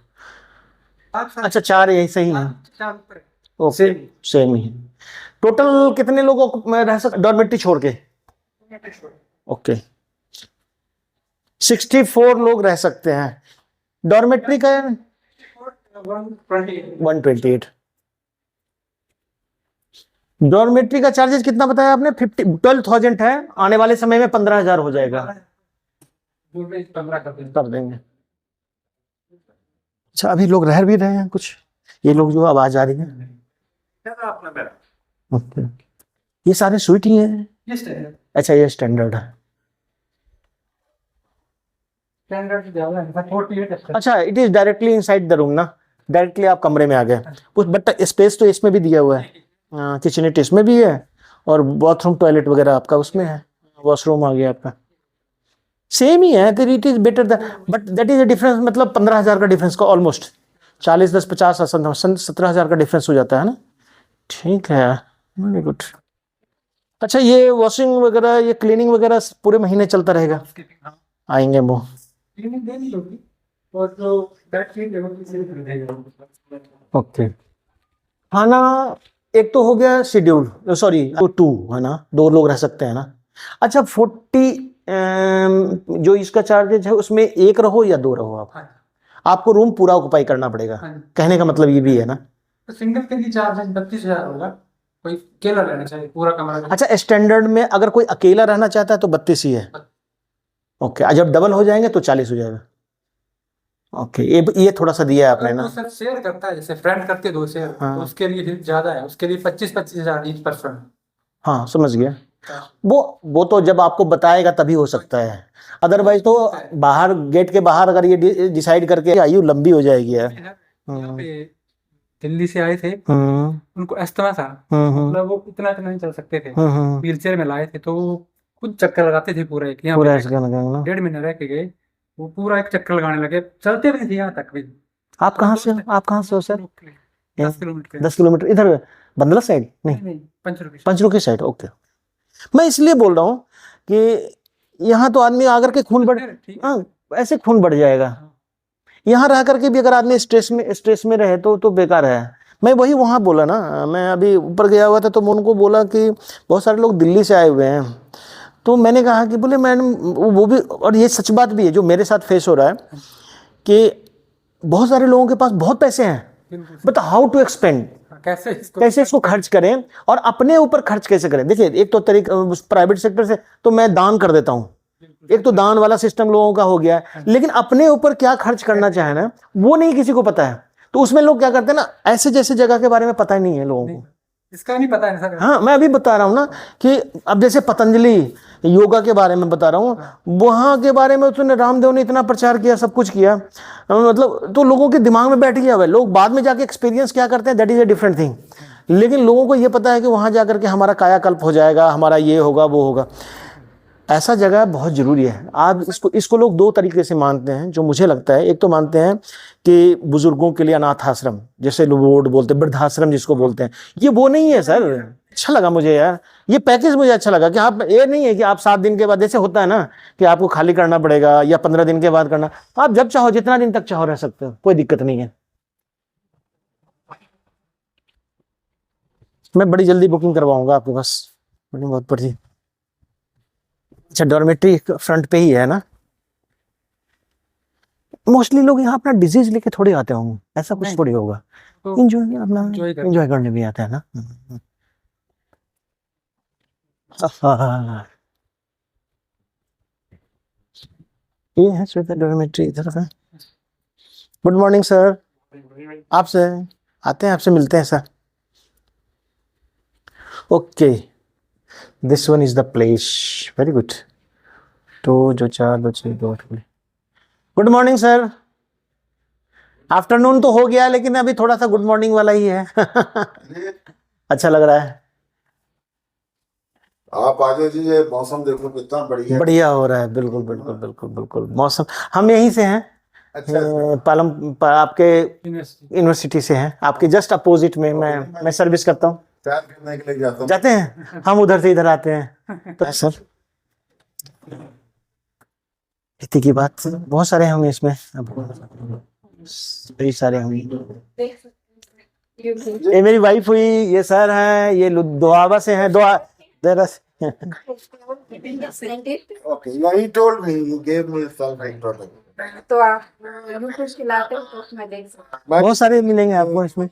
अच्छा, 4 यही सही है। ओके, सेम ही है। टोटल कितने लोगों को मैं रह सकता डॉर्मेट्री छोड़ के? ओके, 64 लोग रह सकते हैं। डॉर्मेट्री का 128। डॉर्मेट्री का चार्जेस कितना बताया आपने? 12,000 है, आने वाले समय में 15,000 हो जाएगा। 15 कर देंगे। अच्छा, अभी लोग रह भी रहे हैं कुछ, ये लोग जो आवाज आ रही है। ओके, ये सारे स्वीट ही हैं? अच्छा, ये स्टैंडर्ड है। स्टैंडर्ड ज्यादा है, 48 है। अच्छा, it is directly inside the room ना, डायरेक्टली आप कमरे में आ गए कुछ, बट स्पेस तो इसमें भी दिया हुआ है, किचनेट इसमें भी है, और बाथरूम टॉयलेट वगैरह आपका उसमें है, वॉशरूम आ गया आपका, सेम ही है, तो it is better than, but that is a difference, मतलब 15,000 का डिफरेंस का ऑलमोस्ट, 40 10 50 17,000 का डिफरेंस हो जाता है ना। ठीक है, वेरी गुड। अच्छा, ये वॉशिंग वगैरह, ये क्लीनिंग वगैरह पूरे महीने चलता रहेगा? आएंगे वो। क्लीनिंग देनी होगी, और जो बेड शीट है वो किसी भी देगा। ओके, खाना एक तो हो गया शेड्यूल, सॉरी टू है ना, 2 लोग रह सकते हैं ना। अच्छा, 40 जो इसका चार्जेज है उसमें 1 रहो या 2 रहो आप, हाँ। आपको रूम पूरा ऑक्युपाई करना पड़ेगा, हाँ। कहने का मतलब ये भी है ना। तो सिंगल के लिए चार्ज 32,000 होगा, कोई अकेला रहना चाहिए पूरा कमरा। अच्छा, स्टैंडर्ड में अगर कोई अकेला रहना चाहता है तो 32 ही है। ओके, जब डबल हो जाएंगे तो 40 हो जाएगा। ओके, ये थोड़ा सा दिया है आपने ना। सर शेयर करता है, जैसे फ्रेंड करके 2 शेयर, हाँ। तो उसके लिए फिर ज्यादा है, उसके लिए 25,000 ईच पर्सन। हाँ, समझ गया। वो तो जब आपको बताएगा तभी हो सकता है, अदरवाइज तो बाहर गेट के बाहर अगर ये डिसाइड करके आयु लंबी हो जाएगी यार। यहाँ पे दिल्ली से आए थे, उनको अस्थमा था, मतलब वो इतना नहीं चल सकते थे, व्हील चेयर में लाए थे, तो वो खुद चक्कर लगाते थे पूरा एक, यहाँ पूरा पे ऐसे करना ना। 1.5 महीना रह के गए, वो पूरा एक चक्कर लगाने लगे, चलते भी नहीं थे यहाँ तक भी। आप कहाँ से हो? आप कहाँ से हो सर? 10 किलोमीटर। 10 किलोमीटर इधर बंदला साइड? नहीं, नहीं, पंचरुखी। पंचरुखी साइड। ओके, मैं इसलिए बोल रहा हूँ कि यहाँ तो आदमी आकर के खून बढ़, हाँ ऐसे खून बढ़ जाएगा, यहाँ रह करके भी अगर आदमी स्ट्रेस में रहे तो बेकार है। मैं वही वहाँ बोला ना, मैं अभी ऊपर गया हुआ था तो मैं उनको बोला कि बहुत सारे लोग दिल्ली से आए हुए हैं, तो मैंने कहा कि बोले मैडम वो भी, और ये सच बात भी है जो मेरे साथ फेस हो रहा है, कि बहुत सारे लोगों के पास बहुत पैसे हैं, बट हाउ टू एक्सपेंड, कैसे इसको खर्च करें और अपने ऊपर खर्च कैसे करें। देखिए, एक तो तरीका प्राइवेट सेक्टर से तो मैं दान कर देता हूँ, एक तो दान वाला सिस्टम लोगों का हो गया है, लेकिन अपने ऊपर क्या खर्च करना चाहे ना वो नहीं किसी को पता है, तो उसमें लोग क्या करते हैं ना, ऐसे जैसे जगह के बारे में पता ही नहीं है लोगों को, इसका नहीं पता है सर। हाँ, मैं अभी बता रहा हूँ ना कि अब जैसे पतंजलि योगा के बारे में बता रहा हूँ, वहाँ के बारे में उसने रामदेव ने इतना प्रचार किया, सब कुछ किया, मतलब तो लोगों के दिमाग में बैठ गया हुआ है। लोग बाद में जाके एक्सपीरियंस क्या करते हैं, that is a different thing, लेकिन लोगों को ये पता है कि वहाँ जाकर के हमारा कायाकल्प हो जाएगा, हमारा ये होगा वो होगा। ऐसा जगह बहुत जरूरी है। आप इसको लोग 2 तरीके से मानते हैं जो मुझे लगता है। एक तो मानते हैं कि बुजुर्गों के लिए अनाथ आश्रम, जैसे लोग बोलते हैं वृद्धाश्रम जिसको बोलते हैं, ये वो नहीं है सर। अच्छा लगा मुझे यार, ये पैकेज मुझे अच्छा लगा कि आप, ये नहीं है कि आप 7 दिन के बाद, जैसे होता है ना कि आपको खाली करना पड़ेगा या 15 दिन के बाद करना, आप जब चाहो जितना दिन तक चाहो रह सकते हो, कोई दिक्कत नहीं है। मैं बड़ी जल्दी बुकिंग करवाऊंगा आपके पास, बहुत बड़ी। अच्छा, डॉर्मेट्री फ्रंट पे ही है ना? मोस्टली लोग यहाँ अपना डिजीज लेके थोड़े आते होंगे, ऐसा कुछ थोड़ी होगा, इंजॉय अपना इंजॉय करने भी आता है ना। ये है श्वेता डॉर्मेट्री, इधर है। गुड मॉर्निंग सर, आपसे आते हैं, आपसे मिलते हैं sir. Okay, this one is the place, very good. 2 जो 4 2 6 2 8। Good morning sir. आफ्टरनून तो हो गया, लेकिन अभी थोड़ा सा गुड मॉर्निंग वाला ही है। अच्छा लग रहा है। आप आ जाइए, मौसम देखो कितना बढ़िया बढ़िया हो रहा है, बिल्कुल बिल्कुल बिल्कुल बिल्कुल। मौसम, हम यहीं से हैं, अच्छा। आपके यूनिवर्सिटी से हैं, आपके जस्ट अपोजिट में मैं सर्विस करता हूँ। चाय पीने के लिए जाता हूँ। जाते हैं हम उधर से इधर आते हैं तो सर, खेती की बात बहुत सारे होंगे इसमें, कई सारे होंगे। ये मेरी वाइफ हुई, ये सर हैं, ये दोआबा से हैं, Okay, yeah, he told me, he gave me some introduction. तो आप हमको खिलाते हो तो उसमें देख सकते हैं। बहुत सारे मिलेंगे आपको इसमें।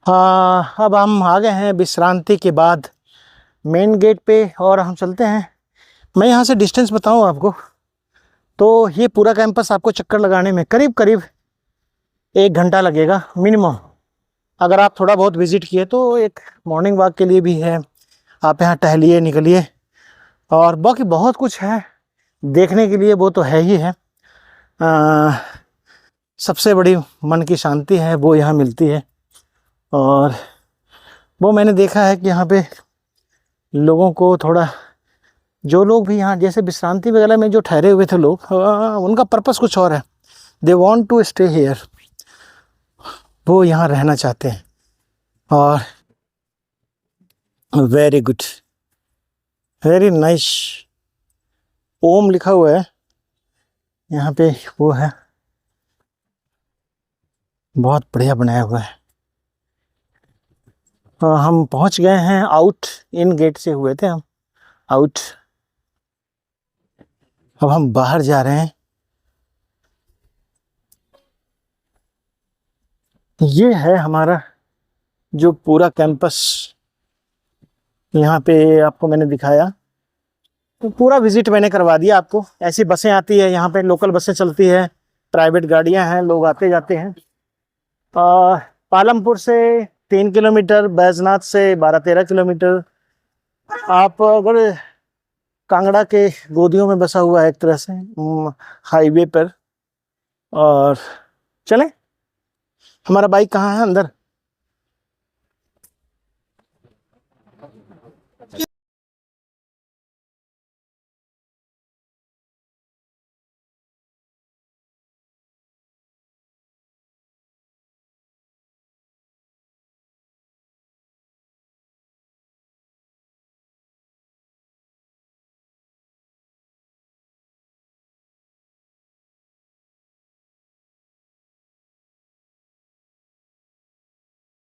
हाँ, अब हम आ गए हैं विश्रांति के बाद मेन गेट पे और हम चलते हैं। मैं यहाँ से डिस्टेंस बताऊँ आपको तो ये पूरा कैंपस आपको चक्कर लगाने में करीब करीब 1 घंटा लगेगा मिनिमम। अगर आप थोड़ा बहुत विजिट किए तो एक मॉर्निंग वॉक के लिए भी है, आप यहाँ टहलिए निकलिए, और बाकी बहुत कुछ है देखने के लिए, वो तो है ही है। सबसे बड़ी मन की शांति है वो यहाँ मिलती है, और वो मैंने देखा है कि यहाँ पे लोगों को थोड़ा, जो लोग भी यहाँ जैसे विश्रांति वगैरह में जो ठहरे हुए थे लोग, उनका पर्पस कुछ और है, they want to stay here, वो यहाँ रहना चाहते हैं। और very good, very nice, Om लिखा हुआ है यहाँ पे, वो है बहुत बढ़िया बनाया हुआ है। हम पहुँच गए हैं आउट, इन गेट से हुए थे हम आउट, अब हम बाहर जा रहे हैं। ये है हमारा जो पूरा कैंपस, यहाँ पे आपको मैंने दिखाया, तो पूरा विजिट मैंने करवा दिया आपको। ऐसी बसें आती है यहाँ पे, लोकल बसें चलती है, प्राइवेट गाड़ियाँ हैं, लोग आते जाते हैं। पालमपुर से 3 किलोमीटर, बैजनाथ से 12-13 किलोमीटर। आप अगर कांगड़ा के गोदियों में बसा हुआ है एक तरह से हाईवे पर, और चलें, हमारा बाइक कहाँ है? अंदर।